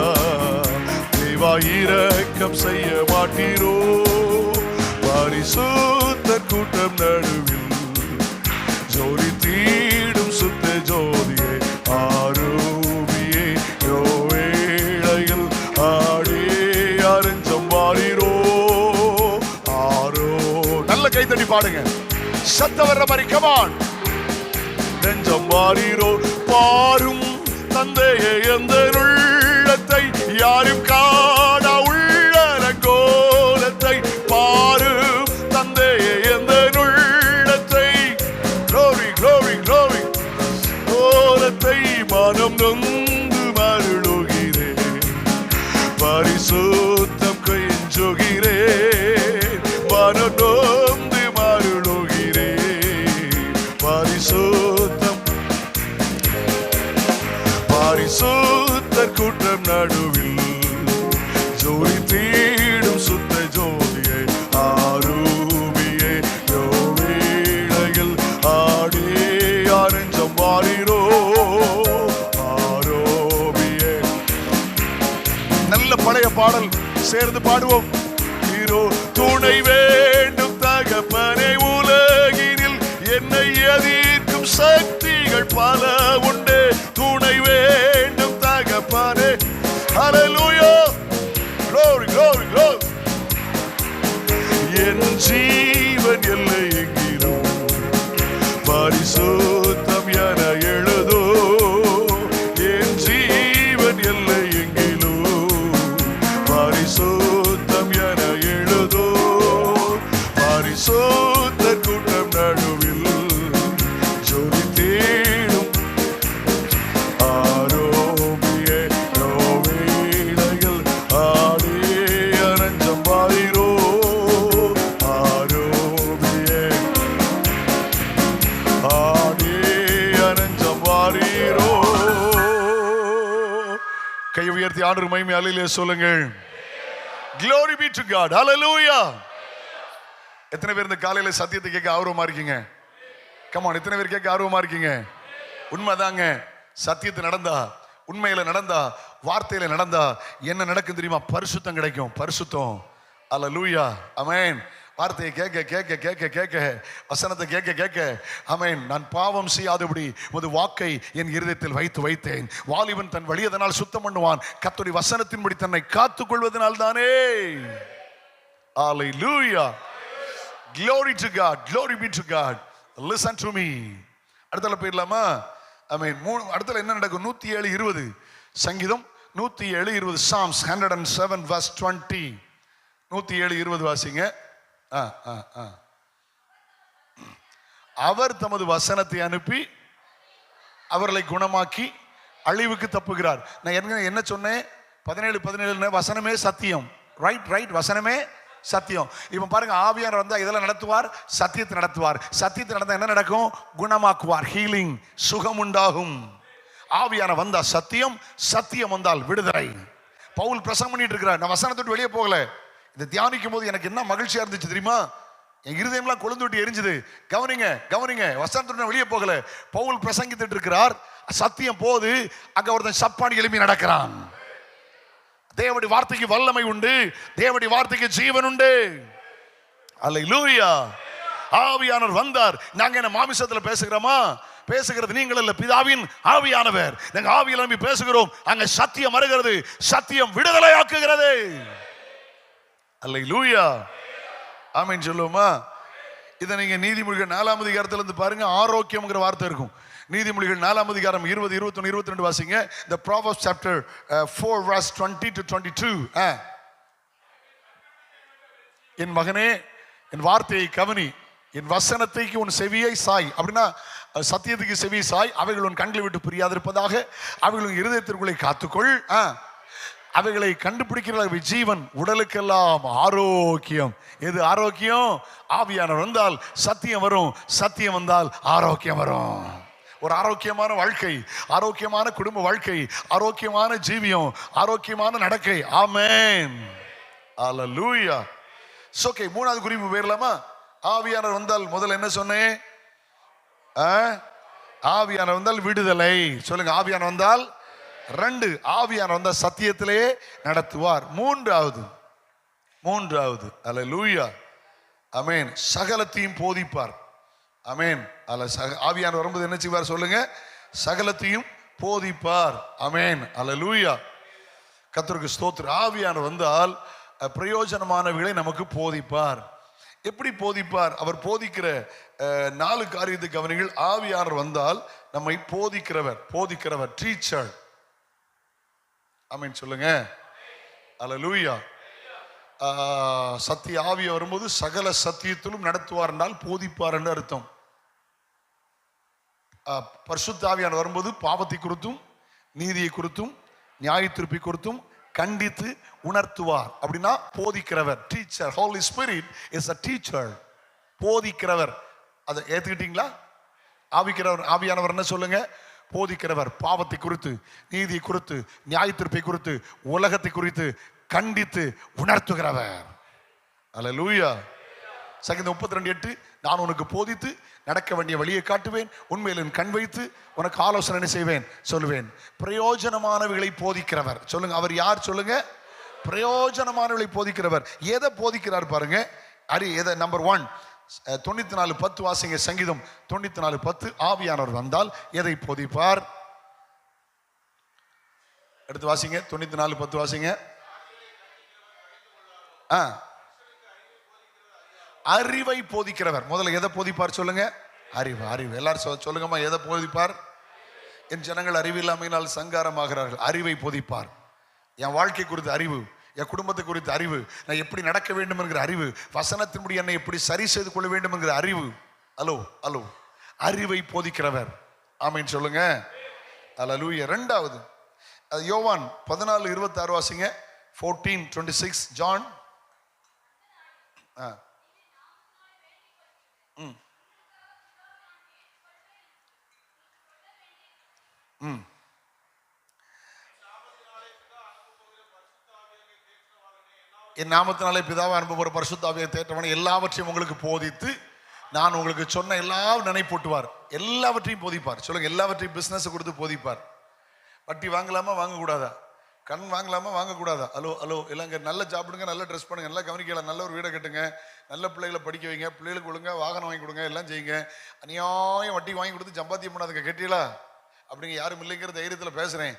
தேவா இரக்கம் செய்ய மாட்டீரோ. பரிசுத்தர் கூட்டம் நடுவில் ஜோதி தீடும் சுத்த ஜோதியே, ஆரோவியே யோவேளையில் ஆடே அரஞ்சம் வாரீரோ. ஆரோ, நல்ல கை தட்டி பாடுங்க, சத்தம் வர்ற மாதிரி. கமான். நெஞ்சம் வாரீரோ. பாரும் தந்தையே எந்த உள்ளத்தை, யாரும் காண உள்ளன கோலத்தை. பாரும் தந்தையே எந்த உள்ளத்தை, க்ளோரி க்ளோரி க்ளோரி கோலத்தை. மனம் நொந்து மருளுகிறேன், பரிசுத்தம் கெஞ்சுகிறேன். மனம் நொந்து மருளுகிறேன், பரிசுத்தம். பாடுவோம். ஹீரோ துணை வேண்டும் தகப்பனே, உலகினில் என்னை எதிர்க்கும் சக்திகள் பல உண்டு. துணை வேண்டும் தகப்பனே. ஹல்லேலூயா, glory glory glory. என் ஜீவன் எல்லை எங்கிலும் பரிசுத்தம் என எழுதோ. என் ஜீவன் எல்லை எங்கிலும் பரிசுத்தம் என எழுதோ. பரிசுத்த கூட்டம் நடுவில் ஜோதி தேடும் ஆரோபிய நோவேளைகள் ஆடே அனஞ்சம் வாயிரோ. ஆரோபிய ஆடே அனஞ்சம் வாரீரோ. கை உயர்த்தி ஆண்டவர் மகிமை அல்லேலூயா சொல்லுங்கள். Glory be to God. Hallelujah. எத்தனை பேர் இந்த காலையில சத்தியத்தை கேட்க ஆர்வமா இருக்கீங்க? கமான், எத்தனை பேர் கேட்க ஆர்வமா இருக்கீங்க? உண்மைதாங்க. சத்தியத்தை நடந்தா, உண்மையில நடந்தா, வார்த்தையில நடந்தா என்ன நடக்கும் தெரியுமா? பரிசுத்தம் கிடைக்கும். பரிசுத்தம். அல்லேலூயா, ஆமென். வார்த்தையை கேட்க கேட்க கேட்க கேட்க, வசனத்தை கேட்க கேட்க, ஆமென். நான் பாவம் செய்யாதபடி உமது வாக்கை என் இருதயத்தில் வைத்து வைத்தேன். வாலிபன் தன் வழியதனால் சுத்தம் பண்ணுவான், கர்த்தருடைய வசனத்தின்படி தன்னை காத்துக் கொள்வதனால் தானே. அல்லேலூயா, glory to God, glory be to God. Listen to me. அடுத்தல போயிடலாமா? ஆமென். அடுத்தல என்ன நடக்கும்? 107:20 சங்கீதம் 107:20 Psalms 107 verse 20. 107:20 வாசிங்க. அவர் தமது வசனத்தை அனுப்பி அவர்களை குணமாக்கி அழிவுக்கு தப்புகிறார். நான் என்ன சொன்னேன்? 17 வசனமே சத்தியம். ரைட் ரைட், வசனமே சத்தியம். இப்ப பாருங்க, ஆவியானவர் வந்தா இதெல்லாம் நடத்துவார், சத்தியத்தை நடத்துவார். சத்தியத்தை நடந்தா என்ன நடக்கும்? குணமாக்குவார், ஹீலிங், சுகம் உண்டாகும். ஆவியான வந்தா சத்தியம், சத்தியம் வந்தால் விடுதலை. பவுல் பிரசங்கம் பண்ணிட்டு இருக்கிறார். நான் வசனத்தோடு வெளியே போகல. இதை தியானிக்கும் போது எனக்கு என்ன மகிழ்ச்சியா இருந்துச்சு தெரியுமா? என் இருதயம்லாம் கொழுந்து விட்டு எரிஞ்சுது. கவனிங்க கவனிங்க, வசனத்தோடு வெளியே போகல. பவுல் பிரசங்கித்துட்டு இருக்கிறார், சத்தியம் போது. அங்க ஒருத்தன் சப்பானி எழுப்பி நடக்கிறான். தேவனுடைய வார்த்தைக்கு வல்லமை உண்டு, தேவனுடைய வார்த்தைக்கு ஜீவன் உண்டு. அல்லேலூயா. ஆவியானவர் வந்தார். நாங்க என்ன மாமிசத்துல பேசுகிறோமா? பேசுகிறது நீங்கள் அல்ல, பிதாவின் ஆவியானவர். நாங்க ஆவியில் நம்பி பேசுகிறோம். அங்க சத்தியம் வருகிறது, சத்தியம் விடுதலை ஆக்குகிறது. அல்லேலூயா, ஆமென் சொல்லுவோமா? இதை நீங்க நீதிமொழிகள் 4ஆம் அதிகாரத்துல இருந்து பாருங்க, ஆரோக்கியம்ங்கிற வார்த்தை இருக்கும். நீதிமொழிகள் 4ஆம் அதிகாரம் 20, 21, 22 வாசிங்க. The Proverbs chapter 4 verse 20 to 22. என் மகனே, என் வார்த்தையை கவனி, என் வசனத்தைக்கு உன் செவியை சாய். அப்படின்னா சத்தியத்துக்கு செவி சாய். அவைகள் உன் கண்களை விட்டு பிரியாதிருப்பதாக, அவைகள் உன் இருதயத்திற்குள்ளே காத்துக்கொள். அவைகளை கண்டுபிடிக்கிற ஜீவன், உடலுக்கெல்லாம் ஆரோக்கியம். எது ஆரோக்கியம்? ஆவியானவர் வந்தால் சத்தியம் வரும், சத்தியம் வந்தால் ஆரோக்கியம் வரும். ஒரு ஆரோக்கியமான வாழ்க்கை, ஆரோக்கியமான குடும்ப வாழ்க்கை, ஆரோக்கியமான ஜீவியம், ஆரோக்கியமான நடக்கை. ஆமென், அல்லேலூயா. ஓகே, மூணாவது குறிப்பு போயிடலாமா? ஆவியானவர் வந்தால் முதல்ல என்ன சொன்னேன்? ஆவியானவர் வந்தால் விடுதலை. சொல்லுங்க, ஆவியானவர் வந்தால் 2, ஆவியானவர் வந்தால் சத்தியத்திலேயே நடத்துவார். மூன்றாவது அல்லேலூயா, ஆமென், சகலத்தையும் போதிப்பார். ஆமென். ஆவியானவர் வரும்போது என்ன செய்வார் சொல்லுங்க? சகலத்தையும் போதிப்பார். ஆமென், அல்லேலூயா. கர்த்தருக்கு ஸ்தோத்திரம். ஆவியானவர் வந்தால் பிரயோஜனமானவைகளை நமக்கு போதிப்பார். எப்படி போதிப்பார்? அவர் போதிக்கிற 4 காரியத்தை கவனிங்கள். ஆவியானவர் வந்தால் நம்மை போதிக்கிறவர், டீச்சர். ஆமென் சொல்லுங்க, அல்லேலூயா. சத்திய ஆவிய வரும்போது சகல சத்தியத்திலும் நடத்துவார் என்றால் போதிப்பார் என்று அர்த்தம். பரிசுத்த ஆவியானவர் வரும்போது பாவத்தை குறித்தும், நீதியை குறித்தும், நியாய தீர்ப்பை குறித்தும் கண்டித்து உணர்த்துவார். அப்படின்னா போதிக்கிறவர், teacher. Holy spirit is a teacher, போதிக்கிறவர். அதை ஏத்துக்கிட்டீங்களா? ஆவியானவர் என்ன சொல்லுங்க? போதிக்கிறவர். பாவத்தை குறித்து, நீதியை குறித்து, நியாய தீர்ப்பை குறித்து, உலகத்தை குறித்து கண்டித்து உணர்த்துகிறவர். அல்லேலூயா. சங்கீதம் 32:8, நான் உனக்கு போதித்து நடக்க வேண்டிய வழியை காட்டுவேன், உண்மையில் கண் வைத்து உனக்கு ஆலோசனை செய்வேன் சொல்லுவேன். பிரயோஜனமானவைகளை போதிக்கிறவர். சொல்லுங்க, அவர் யார்? சொல்லுங்க, பிரயோஜனமானவர்களை போதிக்கிறவர். எதை போதிக்கிறார் பாருங்க. எதை? நம்பர் 1, 94:10 வாசிங்க. சங்கீதம் 94:10. ஆவியானவர் வந்தால் எதை போதிப்பார்? எடுத்து வாசிங்க. 94:10 வாசிங்க. அறிவை போதிக்கிறவர். முதல்ல எதை போதிப்பார் சொல்லுங்க? அறிவு. அறிவு. எல்லாரும் சொல்லுங்கம்மா, எதை போதிப்பார்? என் ஜனங்கள் அறிவு இல்லாமையினால் சங்காரமாகிறார்கள். அறிவை போதிப்பார். என் வாழ்க்கை குறித்த அறிவு, என் குடும்பத்தை குறித்த அறிவு, நான் எப்படி நடக்க வேண்டும் என்கிற அறிவு, வசனத்தின்படி என்னை எப்படி சரி செய்து கொள்ள வேண்டும் என்கிற அறிவு. அலோ அலோ அறிவை போதிக்கிறவர். ஆமீன் சொல்லுங்க. அல்லேலூயா. 2வது யோவான் 14:26 வாசிங்க. 14:26 ஜான். என் நாமத்தினாலே பிதாவை அனுப்ப போற பரிசுத்த ஆவியை தேற்றவனை எல்லாவற்றையும் உங்களுக்கு போதித்து நான் உங்களுக்கு சொன்ன எல்லா நினைப்பூட்டுவார். எல்லாவற்றையும் போதிப்பார். சொல்லுங்க, எல்லாவற்றையும் பிசினஸ் கொடுத்து போதிப்பார். வட்டி வாங்கலாமா வாங்கக்கூடாதா? கண் வாங்கலாமா வாங்கக்கூடாதா? அலோ அலோ இல்லைங்க. நல்லா சாப்பிடுங்க, நல்லா ட்ரெஸ் பண்ணுங்க, நல்லா கவனிக்கலாம், நல்ல ஒரு வீடை கட்டுங்க, நல்ல பிள்ளைகளை படிக்க வைங்க, பிள்ளைகளுக்கு கொடுங்க, வாகனம் வாங்கி கொடுங்க, எல்லாம் செய்யுங்க. அநியாயம் வட்டி வாங்கி கொடுத்து சம்பாத்தியம் பண்ணாதுங்க. கேட்டீங்களா? அப்படிங்க யாரும் இல்லைங்கிற தைரியத்தில் பேசுகிறேன்.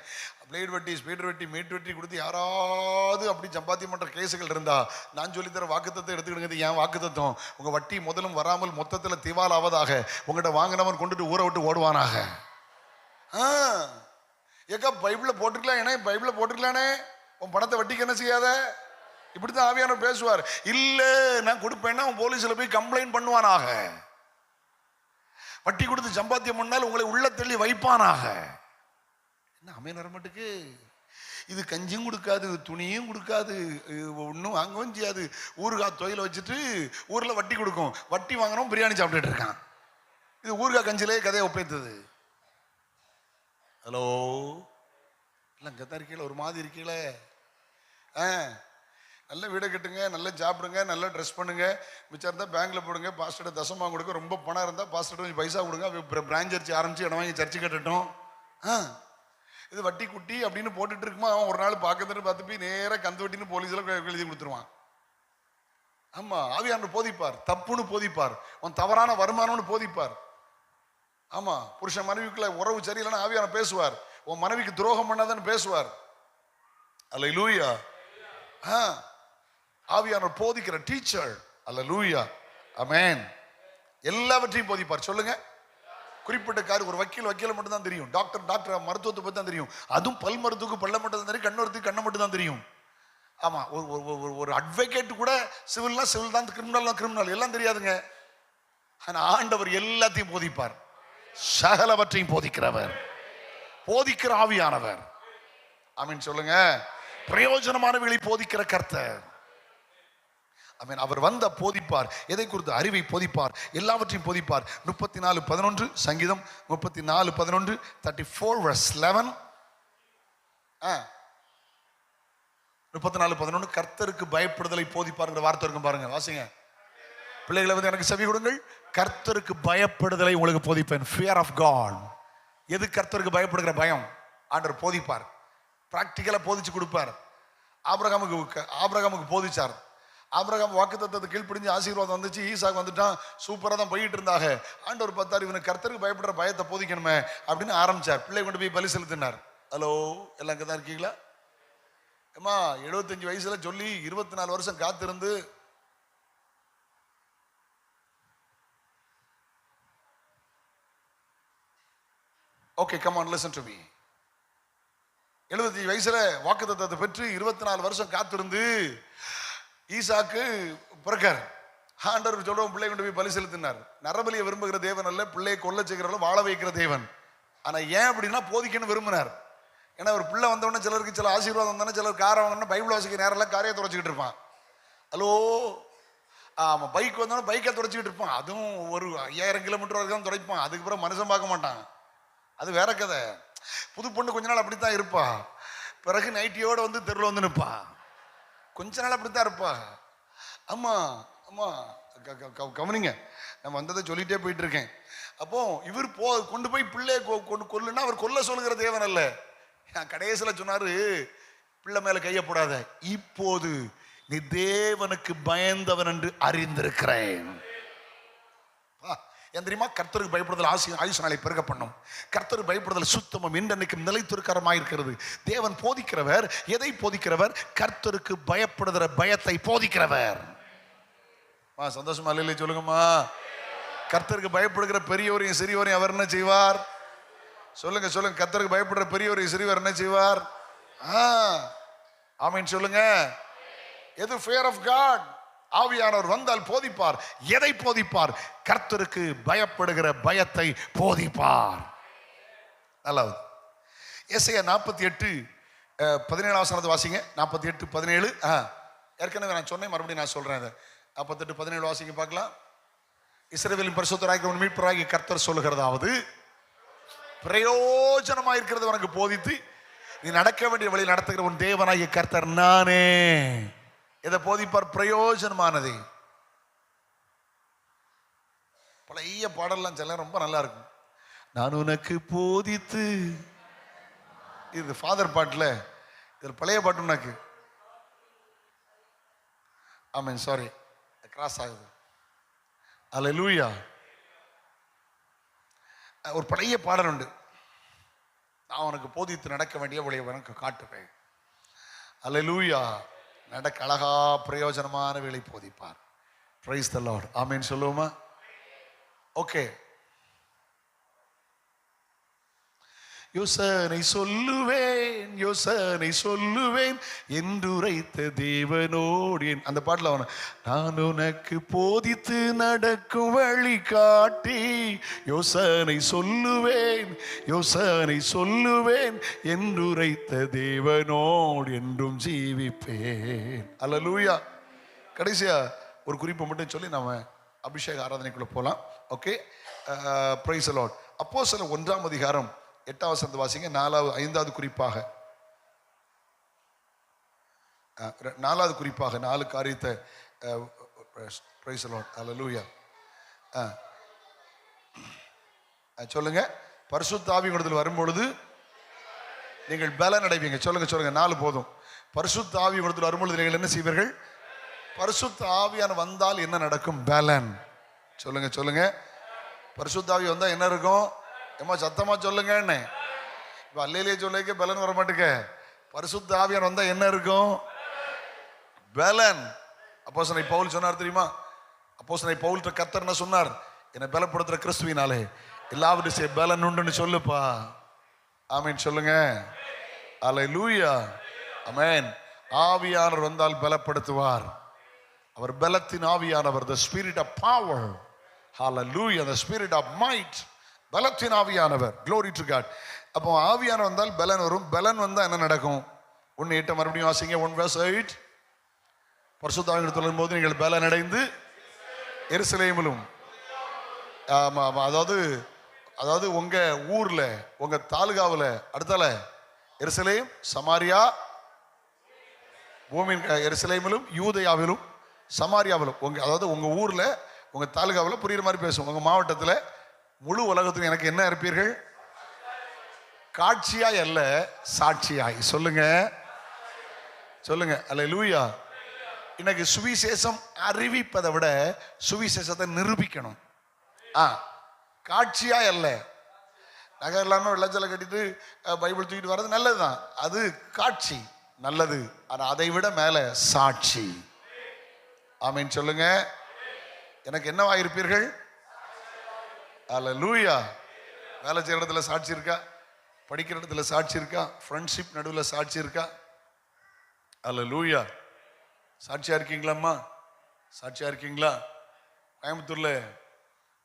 பிளேட் வட்டி, ஸ்பீடர் வட்டி, மீட் வட்டி கொடுத்து யாராவது அப்படி சம்பாத்தியம் பண்ணுற கேஸுகள் இருந்தா நான் சொல்லித்தர வாக்குத்தத்தை எடுத்துக்கிடுங்க. இது ஏன் வாக்குத்தம்? உங்கள் வட்டி முதலும் வராமல் மொத்தத்தில் திவால் ஆவதாக. உங்கள்கிட்ட வாங்கினவன் கொண்டுட்டு ஊரை விட்டு ஓடுவானாக. ஏக்கா பைபிளில் போட்டுக்கலாம், ஏன்னா பைபிளில் போட்டுக்கலானே, உன் பணத்தை வட்டிக்கு என்ன செய்யாத. இப்படித்தான் ஆவியானவர் பேசுவார். இல்லை நான் கொடுப்பேன்னா அவன் போலீஸில் போய் கம்ப்ளைண்ட் பண்ணுவானாக. வட்டி கொடுத்து சம்பாத்தியம் பண்ணால் உங்களை உள்ள தள்ளி வைப்பானாக. என்ன அமேன் வரமாட்டுக்கு? இது கஞ்சியும் கொடுக்காது, துணியும் கொடுக்காது, ஒன்றும் வாங்கவும் செய்யாது. ஊறுகாய் தொழில வச்சுட்டு ஊரில் வட்டி கொடுக்கும். வட்டி வாங்கினோம் பிரியாணி சாப்பிட்டுட்டு இருக்கான். இது ஊறுகாய் கஞ்சிலே கதையை ஒப்பேத்தது. ஹலோ, இல்லை கத்தா இருக்கீங்களா? ஒரு மாதிரி இருக்கீங்களே. நல்ல வீடை கட்டுங்க, நல்லா சாப்பிடுங்க, நல்லா ட்ரெஸ் பண்ணுங்க, மிச்சம் இருந்தால் பேங்க்ல போடுங்க, பாஸ்டர்ட தசமாக கொடுங்க. ரொம்ப பணம் இருந்தால் பாஸ்டர்ட கொஞ்சம் பைசா கொடுங்க, பிரான்ச் சர்ச் ஆரம்பிச்சு இடம் வாங்கி சர்ச்சு கட்டட்டும். இது வட்டி குட்டி அப்படின்னு போட்டுட்டு இருக்குமா, அவன் ஒரு நாள் பார்க்கறதுன்னு பார்த்து போய் நேராக கந்து வட்டின்னு போலீஸில் எழுதி கொடுத்துருவான். ஆமாம், ஆவியானவர் போதிப்பார். தப்புன்னு போதிப்பார். உன் தவறான வருமானம்னு போதிப்பார். ஆமாம், புருஷன் மனைவிக்குள்ள உறவு சரியில்லைன்னு ஆவியானவர் பேசுவார். உன் மனைவிக்கு துரோகம் பண்ணாதன்னு பேசுவார். அல்லேலூயா. ஆவியானவர் போதிக்கிற டீச்சர். அல்லேலூயா. ஆமென். எல்லாவற்றையும் போதிப்பார். சொல்லுங்க. குறிப்பிட்ட காரியம். ஒரு வக்கீல் மட்டும் தான் தெரியும். டாக்டர் மருத்துவத்தை பற்றி தான் தெரியும். அதுவும் பல் மருத்துவக்கு பல்ல மட்டும் தான் தெரியும், கண்ணூரத்துக்கு கண்ணை மட்டும் தான் தெரியும். ஆமா, ஒரு அட்வொகேட் கூட சிவில்னா சிவில் தான், கிரிமினல்னா கிரிமினல், எல்லாம் தெரியாதுங்க. ஆனா ஆண்டவர் எல்லாத்தையும் போதிப்பார். சகலவற்றையும் போதிக்கிறவர், போதிக்கிற ஆவியானவர். ஆமீன் சொல்லுங்க. பிரயோஜனமானவர்களை போதிக்கிற கர்த்தர். ஆமென். அவர் வந்த போதிப்பார். எதை குறித்து? அறிவை போதிப்பார். எல்லாவற்றையும் போதிப்பார். 34:11 சங்கீதம் 34:11 34:11 34:11 கர்த்தருக்கு பயப்படுதலை போதிப்பாருங்கிற வார்த்தை இருக்கும் பாருங்க. வாசிங்க. பிள்ளைகளை வந்து எனக்கு செவி கொடுங்கள். கர்த்தருக்கு பயப்படுதலை உங்களுக்கு போதிப்பேன். Fear of God. எது கர்த்தருக்கு பயப்படுகிற பயம்? ஆண்டவர் போதிப்பார். பிராக்டிக்கலா போதிச்சு கொடுப்பார். ஆபிரகாமுக்கு போதிச்சார். ஆபிரகாம் வாக்குத்தத்தத்தை கீழ்ப்படிஞ்சு ஆசீர்வாதம் வந்துச்சு. ஈசாக்கு வந்துட்டான். சூப்பராக தான் போயிட்டு இருந்தாங்க. ஆண்டவர் பார்த்தார், இவனுக்கு கர்த்தருக்கு பயப்படுற பயத்தை போதிக்கணுமே அப்படின்னு ஆரம்பிச்சார். பிள்ளை கொண்டு போய் பலி செலுத்தினார். ஹலோ, எல்லாம் இங்கே தான் இருக்கீங்களா? ஏமா 75 வயசுல சொல்லி 24 வருஷம் காத்திருந்து okay, come on listen to me. 75 வயசுல வாக்குத்தத்தத்தை பெற்று 24 வருஷம் காத்திருந்து ஈசாக்கு பிறக்கார். ஆண்டவர் சொல்றோம், பிள்ளை கொண்டு போய் பலி செலுத்தினார். நரபலியை விரும்புகிற தேவன் அல்ல, பிள்ளையை கொல்ல செய்கிறவள வாழ வைக்கிற தேவன். ஆனா ஏன் அப்படின்னா போதிக்கணும் விரும்பினார். ஏன்னா ஒரு பிள்ளை வந்தவொடனே சிலருக்கு சில ஆசீர்வாதம் வந்தோடனே சிலர் காரை வாங்கினா பைபிள் வாசிக்க நேரம் எல்லாம் காரையை துடைச்சிக்கிட்டு இருப்பான். ஹலோ, ஆமா, பைக் வந்தோடனே பைக்கை துடைச்சிக்கிட்டு இருப்பான். அதுவும் ஒரு 5000 கிலோமீட்டர் வரைக்கும் துடைப்பான். அதுக்கப்புறம் மனுஷன் பார்க்க மாட்டான். அது வேற கதை. புது பொண்ணு கொஞ்ச நாள் அப்படித்தான் இருப்பா. பிறகு நைட்டியோட வந்து தெருவில் வந்து நிற்பா. கொஞ்ச நாள் அப்படித்தான் இருப்பா. ஆமா ஆமா, கவனிங்க, நம்ம வந்ததை சொல்லிட்டே போயிட்டு இருக்கேன். அப்போ இவர் கொண்டு போய் பிள்ளைய கொண்டு கொல்லுன்னா அவர் கொல்ல சொல்லுகிற தேவன் அல்ல. கடைசியில் சொன்னாரு, பிள்ளை மேல கைய போடாத, இப்போது நீ தேவனுக்கு பயந்தவன் என்று அறிந்திருக்கிறேன். ஏன் தெரியுமா? கர்த்தருக்கு பயப்படுதல் ஆயுசு நாளை பெருக பண்ணும். கர்த்தருக்கு பயப்படுதல் சுத்தமும் இன்றைக்கும் நிலைத்திருக்கிறமாய் இருக்கிறது. தேவன் போதிக்கிறவர். எதை போதிக்கிறவர்? கர்த்தருக்கு பயப்படுகிற பயத்தை போதிக்கிறவர். சந்தோஷமா இல்லை சொல்லுங்கம்மா. கர்த்தருக்கு பயப்படுகிற பெரியவரையும் சிறியவரையும் அவர் என்ன செய்வார்? சொல்லுங்க சொல்லுங்க. கர்த்தருக்கு பயப்படுற பெரியவரையும் சிறியவர் என்ன செய்வார்? ஆமீன் சொல்லுங்க. எது? Fear of God. ஆவியானவர் வந்தால் போதிப்பார். எதை போதிப்பார்? கர்த்தருக்கு பயப்படுகிற பயத்தை போதிப்பார். நல்லது. எஸ்ஐயா 48:17 வாசிங்க. 48:17. ஏற்கனவே நான் சொன்னேன், மறுபடியும் நான் சொல்றேன். 48:17 வாசிங்க பார்க்கலாம். இஸ்ரவேலின் பரிசுத்தராகிய மீட்பராகிய கர்த்தர் சொல்லுகிறதாவது, பிரயோஜனமாயிருக்கிறது உனக்கு போதித்து நீ நடக்க வேண்டிய வழி நடத்துகிற உன் தேவனாகிய கர்த்தர் நானே. இதை போதிப்பார். பிரயோஜனமானது. பழைய பாடல்லாம் சில ரொம்ப நல்லா இருக்கும். நான் உனக்கு போதித்து, இது ஃபாதர் பாட்டுல, இது பழைய பாட்டு உனக்கு. ஆமென். சாரி, கிராஸ் ஆகுது. அல்லேலூயா. ஒரு பழைய பாடல் உண்டு. நான் உனக்கு போதித்து நடக்க வேண்டிய வழியை உனக்கு காட்டுவேன். அல்லேலூயா. நடக்க அழகா பிரயோஜனமான வேலை போதிப்பார். Price the Lord. ஆமென் சொல்லுவோமா? ஓகே. யோசனை சொல்லுவேன், யோசனை சொல்லுவேன் என்றுரைத்த தேவனோடு. அந்த பாட்டில் அவன, நான் உனக்கு போதித்து நடக்கும் வழி காட்டி யோசனை சொல்லுவேன், யோசனை சொல்லுவேன் என்றுரைத்த தேவனோடு என்றும் ஜீவிப்பேன். அல்லேலூயா. கடைசியா ஒரு குறிப்பை மட்டும் சொல்லி நாம அபிஷேக ஆராதனைக்குள்ள போலாம். ஓகே. Price the Lord. அப்போஸ்தலர் 1 8 வாசிங்க. 5வது குறிப்பாக, 4வது குறிப்பாக 4 காரியத்தை. Praise the lord. அல்லேலூயா. சொல்லுங்க. பரிசுத்த ஆவி உங்களிடத்தில் வரும்பொழுது நீங்கள் பலன் அடைவீங்க. சொல்லுங்க சொல்லுங்க. 4 போதும். பரிசுத்த ஆவி உங்களிடத்தில் வரும்பொழுது நீங்கள் என்ன செய்வீர்கள்? பரிசுத்த ஆவியான வந்தால் என்ன நடக்கும்? பலன். சொல்லுங்க சொல்லுங்க. பரிசுத்த ஆவி வந்தா என்ன இருக்கும்? ஏமா சத்தமா சொல்லுங்க. இப்ப அல்லேலியே சொல்லிக்க பலன் வர மாட்டேங்க. பரிசுத்த ஆவியான் வந்தா என்ன இருக்கும்? பலன். அப்போஸ்தலனை பவுல் சொன்னார் தெரியுமா? அப்போஸ்தலனை பவுல்ட்ட கர்த்தர் என்ன சொன்னார்? என்னை பலப்படுத்துற கிறிஸ்துவினாலே எல்லாவற்றையும் செய்ய பலன் உண்டுன்னு சொல்லுப்பா. ஆமென் சொல்லுங்க. அல்லேலூயா. ஆமென். ஆவியானவர் வந்தால் பலப்படுத்துவார். அவர் பலத்தின் ஆவியானவர். the spirit of power. hallelujah. the spirit of might. பலத்தின் ஆவியானவர். glory to God. அப்போ ஆவியானவர் வந்தால் பலன் வரும். பலன் வந்தா என்ன நடக்கும்? 1:8 மறுபடியும் வாசிங்க. 1:8. பரிசுத்த ஆவியானவர் தொழும்போது நீங்கள் பலன் அடைந்து எருசலேமிலும், அதாவது உங்க ஊர்ல, உங்க தாலுகாவில், அடுத்தால எருசலேம், சமாரியா, பூமியின் எருசலேமிலும், யூதேயாவிலும், சமாரியாவிலும், அதாவது உங்க ஊர்ல, உங்க தாலுகாவில், புரியுற மாதிரி பேசும், உங்க மாவட்டத்தில், முழு உலகத்துக்கும் எனக்கு என்ன இருப்பீர்கள்? காட்சியாய் அல்ல, சாட்சியாய். சொல்லுங்க சொல்லுங்க. அல்லேலூயா. இன்னைக்கு சுவிசேஷம் அறிவிப்பதை விட சுவிசேஷத்தை நிரூபிக்கணும். காட்சியாய் அல்ல. நகை இல்லாம வெள்ளச்சலை கட்டிட்டு பைபிள் தூக்கிட்டு வர்றது நல்லதுதான், அது காட்சி, நல்லது. ஆனா அதை விட மேல சாட்சி. ஆமென் சொல்லுங்க. எனக்கு என்னவாயிருப்பீர்கள்? அல்லேலூயா. வேலை செய்யற இடத்துல சாட்சி இருக்கா? படிக்கிற இடத்துல சாட்சி இருக்கா? ஃப்ரெண்ட்ஷிப் நடுவில் சாட்சி இருக்கா? அல்லேலூயா. சாட்சியா இருக்கீங்களாம்மா? சாட்சியா இருக்கீங்களா? கோயம்புத்தூர்ல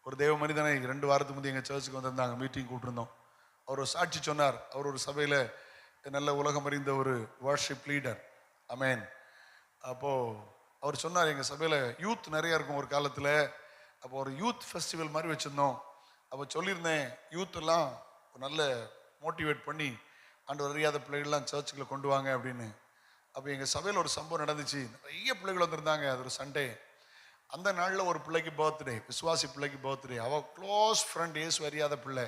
ஒரு தேவ மனிதனை 2 வாரத்துக்கு முந்தைய எங்கள் சர்ச்சுக்கு வந்திருந்தாங்க. மீட்டிங் கூப்பிட்டுருந்தோம். அவர் ஒரு சாட்சி சொன்னார். அவர் ஒரு சபையில் நல்ல உலகம் அறிந்த ஒரு வர்ஷிப் லீடர். ஆமென். அப்போது அவர் சொன்னார், எங்கள் சபையில் யூத் நிறையா இருக்கும் ஒரு காலத்தில். அப்போ ஒரு யூத் ஃபெஸ்டிவல் மாதிரி வச்சுருந்தோம். அப்போ சொல்லியிருந்தேன், யூத்தெல்லாம் நல்ல மோட்டிவேட் பண்ணி ஆண்டவர் அறியாத பிள்ளைகள்லாம் சர்ச்சுக்குள்ளே கொண்டு வாங்க அப்படின்னு. அப்போ எங்கள் சபையில் ஒரு சம்பவம் நடந்துச்சு. நிறைய பிள்ளைகள் வந்திருந்தாங்க. அது ஒரு சண்டே. அந்த நாளில் ஒரு பிள்ளைக்கு பர்த்டே, விசுவாசி பிள்ளைக்கு பர்த்டே. அவள் க்ளோஸ் ஃப்ரெண்ட், இயேசு அறியாத பிள்ளை.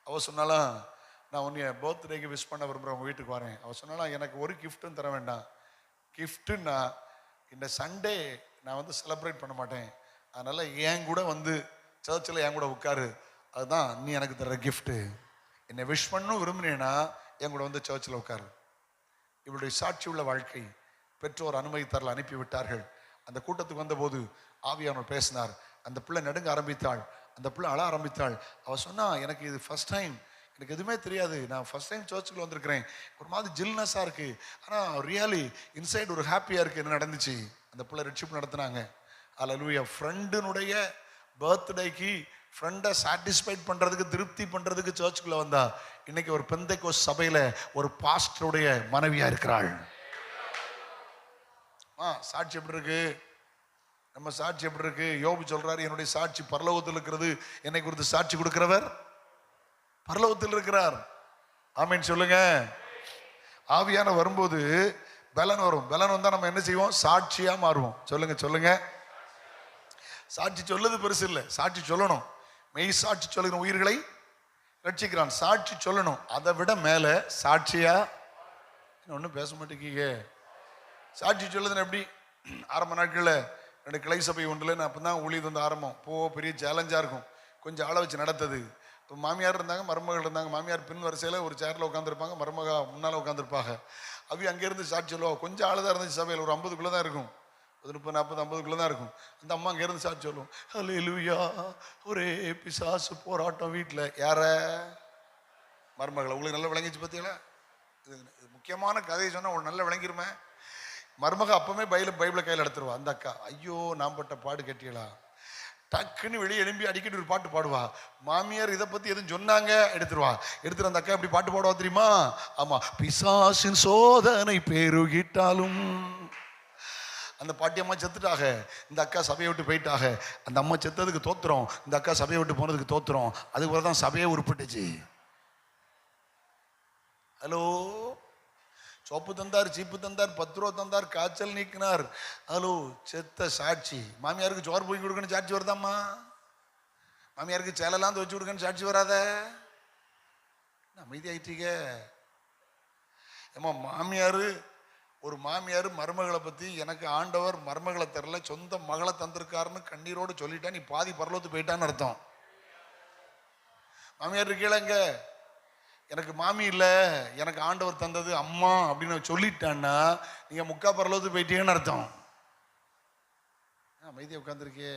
அவள் சொன்னாலும், நான் உன்னைய பர்த்டேக்கு விஷ் பண்ண விரும்புகிறேன், உங்கள் வீட்டுக்கு வரேன். அவள் சொன்னாலும் எனக்கு ஒரு கிஃப்ட்டும் தர வேண்டாம். கிஃப்ட்டுன்னா இந்த சண்டே நான் வந்து செலிப்ரேட் பண்ண மாட்டேன், அதனால் என் கூட வந்து சர்ச்சில் என் கூட உட்காரு, அதுதான் நீ எனக்கு தர்ற கிஃப்ட்டு. என்னை விஷ் பண்ணணும் விரும்பினேன்னா என் கூட வந்து சர்ச்சில் உட்காரு. இவருடைய சாட்சி உள்ள வாழ்க்கை. பெற்றோர் அனுமதி தரல, அனுப்பி விட்டார்கள். அந்த கூட்டத்துக்கு வந்தபோது ஆவியானவர் பேசினார். அந்த பிள்ளை நடுங்க ஆரம்பித்தாள், அந்த பிள்ளை அழ ஆரம்பித்தாள். அவள் சொன்னா, எனக்கு இது ஃபர்ஸ்ட் டைம், எனக்கு எதுவுமே தெரியாது, நான் ஃபர்ஸ்ட் டைம் சர்ச்சுக்கு வந்திருக்கிறேன், ஒரு மாதிரி ஜில்னஸாக இருக்கு, ஆனால் ரியலி இன்சைட் ஒரு ஹாப்பியாக இருக்கு. என்ன நடந்துச்சு? அந்த பிள்ளை ரெட்ஷிப் நடத்தினாங்க. அல்லேலூயா. ஃப்ரெண்டினுடைய பர்த்டேக்கு ஃப்ரெண்டை சாட்டிஸ்ஃபைட் பண்ணுறதுக்கு, திருப்தி பண்ணுறதுக்கு சர்ச்சுக்குள்ளே வந்தா, இன்னைக்கு ஒரு பெந்தைக்கோஸ் சபையில் ஒரு பாஸ்டருடைய மனைவியாக இருக்கிறாள். சாட்சி எப்படி இருக்கு? நம்ம சாட்சி எப்படி இருக்கு? யோபு சொல்றாரு, என்னுடைய சாட்சி பரலோகத்தில் இருக்கிறது, என்னை குறித்து சாட்சி கொடுக்கிறவர் பரலோகத்தில் இருக்கிறார். ஆமீன் சொல்லுங்க. ஆவியான வரும்போது பலன் வரும். பலன் வந்தா நம்ம என்ன செய்வோம்? சாட்சியா மாறுவோம். சொல்லுங்க சொல்லுங்க. சாட்சி சொல்லுது பெருசு இல்லை, சாட்சி சொல்லணும். மெய் சாட்சி சொல்லுகிற உயிர்களை ரட்சிக்கிறான். சாட்சி சொல்லணும். அதை விட மேல சாட்சியா ஒன்றும் பேச மாட்டேங்க. சாட்சி சொல்லுதுன்னு எப்படி? ஆரம்ப நாட்களில் 2 கிளை சபை ஒன்றில் நான் அப்போ தான் ஊழியது வந்து ஆரம்பம். பெரிய சேலஞ்சாக இருக்கும். கொஞ்சம் ஆளை வச்சு நடத்தது. இப்போ மாமியார் இருந்தாங்க, மருமகள் இருந்தாங்க. மாமியார் பின் வரிசையில் ஒரு சேரில் உட்காந்துருப்பாங்க, மருமக முன்னால் உட்காந்துருப்பாங்க. அவி அங்கேருந்து சாட்சி சொல்லுவோம். கொஞ்சம் ஆள் தான் இருந்துச்சு சபையில், ஒரு 50க்குள்ளே தான் இருக்கும், 30, 40, 50க்குள்ளே தான் இருக்கும். அந்த அம்மா அங்கேருந்து சாட்சி சொல்லுவோம். அல்லேலூயா, ஒரே பிசாசு போராட்டம் வீட்டில். யார? மருமகளை. உங்களுக்கு நல்லா விளங்கிச்சு பார்த்தீங்களா? இது முக்கியமான கதையை சொன்னால் உங்களுக்கு நல்லா விளங்கிருமே. மருமக அப்பவுமே பைபிளை கையில் எடுத்துருவா. அந்த அக்கா, ஐயோ நான் பட்ட பாடு கேட்டீங்களா, டக்குன்னு வெளியே எழும்பி அடிக்கடி ஒரு பாட்டு பாடுவா. மாமியார் இதை பத்தி எதுவும் சொன்னாங்க, எடுத்துருவா. எடுத்துட்டு அந்த அக்கா எப்படி பாட்டு பாடுவா தெரியுமா? ஆமா, பிசாசின் சோதனை பெருகிட்டாலும். அந்த பாட்டியம்மா செத்துட்டாக, இந்த அக்கா சபையை விட்டு போயிட்டாக. அந்த அம்மா செத்ததுக்கு தோத்துறோம், இந்த அக்கா சபையை விட்டு போனதுக்கு தோத்துறோம். அதுக்கு தான் சபையே உருப்பட்டுச்சு. ஹலோ, சோப்பு தந்தார், சீப்பு தந்தார், 10 ரூபா தந்தார், காய்ச்சல் நீக்கினார். ஹலோ, செத்த சாட்சி. மாமியாருக்கு சோறு போய் கொடுக்கணும் சாட்சி வருதாம்மா? மாமியாருக்கு சேலெல்லாம் துவச்சு கொடுக்கணும் சாட்சி வராத? அமைதி ஆயிட்டீங்க. ஏமா ஒரு மாமியார் மருமகளை பற்றி, எனக்கு ஆண்டவர் மருமகளை தரல, சொந்த மகளை தந்திருக்காருன்னு கண்ணீரோடு சொல்லிட்டா நீ பாதி பரலோத்து போயிட்டான்னு அர்த்தம். மாமியார் இருக்கீங்களங்க, எனக்கு மாமி இல்லை, எனக்கு ஆண்டவர் தந்தது அம்மா அப்படின்னு சொல்லிட்டான்னா நீங்க முக்கா பரலோத்து போயிட்டீங்கன்னு அர்த்தம். அமைதியா உட்காந்துருக்கே.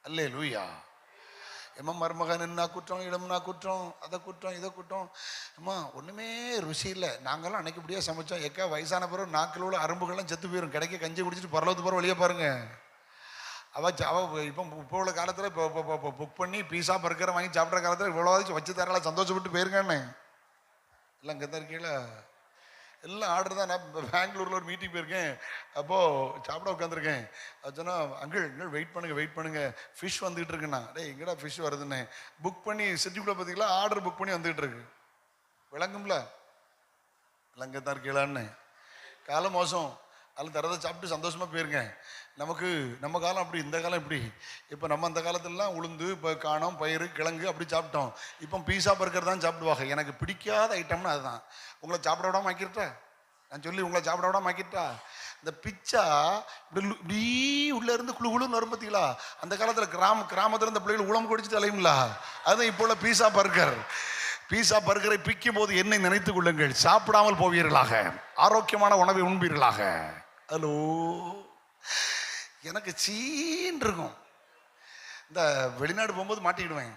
அல்லேலூயா. எம்மா மருமகன் என்ன குற்றம், இடம்னா குற்றம், அதை குற்றம், இதை குற்றம். அம்மா ஒன்றுமே ருசி இல்லை. நாங்களாம் அன்னைக்கு இப்படியே சமைச்சோம். எக்கா வயசான பிறகு நாக்கில் உள்ள அரும்புகள்லாம் செத்து போயிடும். கிடைக்க கஞ்சி குடிச்சிட்டு பரலோத்து போகிற வழியே பாருங்க. அவ இப்போ உள்ள காலத்தில் இப்போ புக் பண்ணி பீஸா பர்கரை வாங்கி சாப்பிட்ற காலத்தில் இவ்வளோ வச்சு தரலாம், சந்தோஷப்பட்டு போயிருக்கானே. எல்லாம் இங்கே தான் இருக்கீங்களா? எல்லாம் ஆர்டர் தான். நான் பெங்களூரில் ஒரு மீட்டிங் போயிருக்கேன், அப்போது சாப்பிட உட்காந்துருக்கேன். அது சொன்னால், அங்கிள் வெயிட் பண்ணுங்க, ஃபிஷ் வந்துகிட்டு இருக்குண்ணா. டே எங்கடா ஃபிஷ் வருதுன்னு புக் பண்ணி சிட்டிக்குள்ளே பார்த்தீங்களா, ஆர்டர் புக் பண்ணி வந்துகிட்டு இருக்கு. விளங்கும்ல? விளங்க தான் இருக்கீங்களான்னு. காலம் மோசம், அதில் தரதை சாப்பிட்டு சந்தோஷமாக போயிருங்க. நம்ம காலம் அப்படி, இந்த காலம் இப்படி. இப்போ நம்ம அந்த காலத்துலலாம் உளுந்து, இப்போ காணம், பயிறு, கிழங்கு அப்படி சாப்பிட்டோம். இப்போ பீஸா பர்கர் தான் சாப்பிடுவாங்க. எனக்கு பிடிக்காத ஐட்டம்னா அதுதான். உங்களை சாப்பிட விடாம ஆக்கிட்டா, நான் சொல்லி உங்களை சாப்பிட விடாம ஆக்கிட்டா. இந்த பிச்சா இப்படி உள்ள இருந்து குழுன்னு வரும் பார்த்தீங்களா? அந்த காலத்தில் கிராமத்தில் இந்த பிள்ளைகள் உளம் குடிச்சிட்டு அலையுங்களா? அதுதான் இப்போ உள்ள பீஸா பர்கர். பீஸா பர்கரை பிக்கும் போது என்னை நினைத்துக் கொள்ளுங்கள், சாப்பிடாமல் போவீர்களாக, ஆரோக்கியமான உணவை உண்பீர்களாக. ஹலோ, எனக்கு சீன் இருக்கும். இந்த வெளிநாடு போகும்போது மாட்டிக்கிடுவேன்.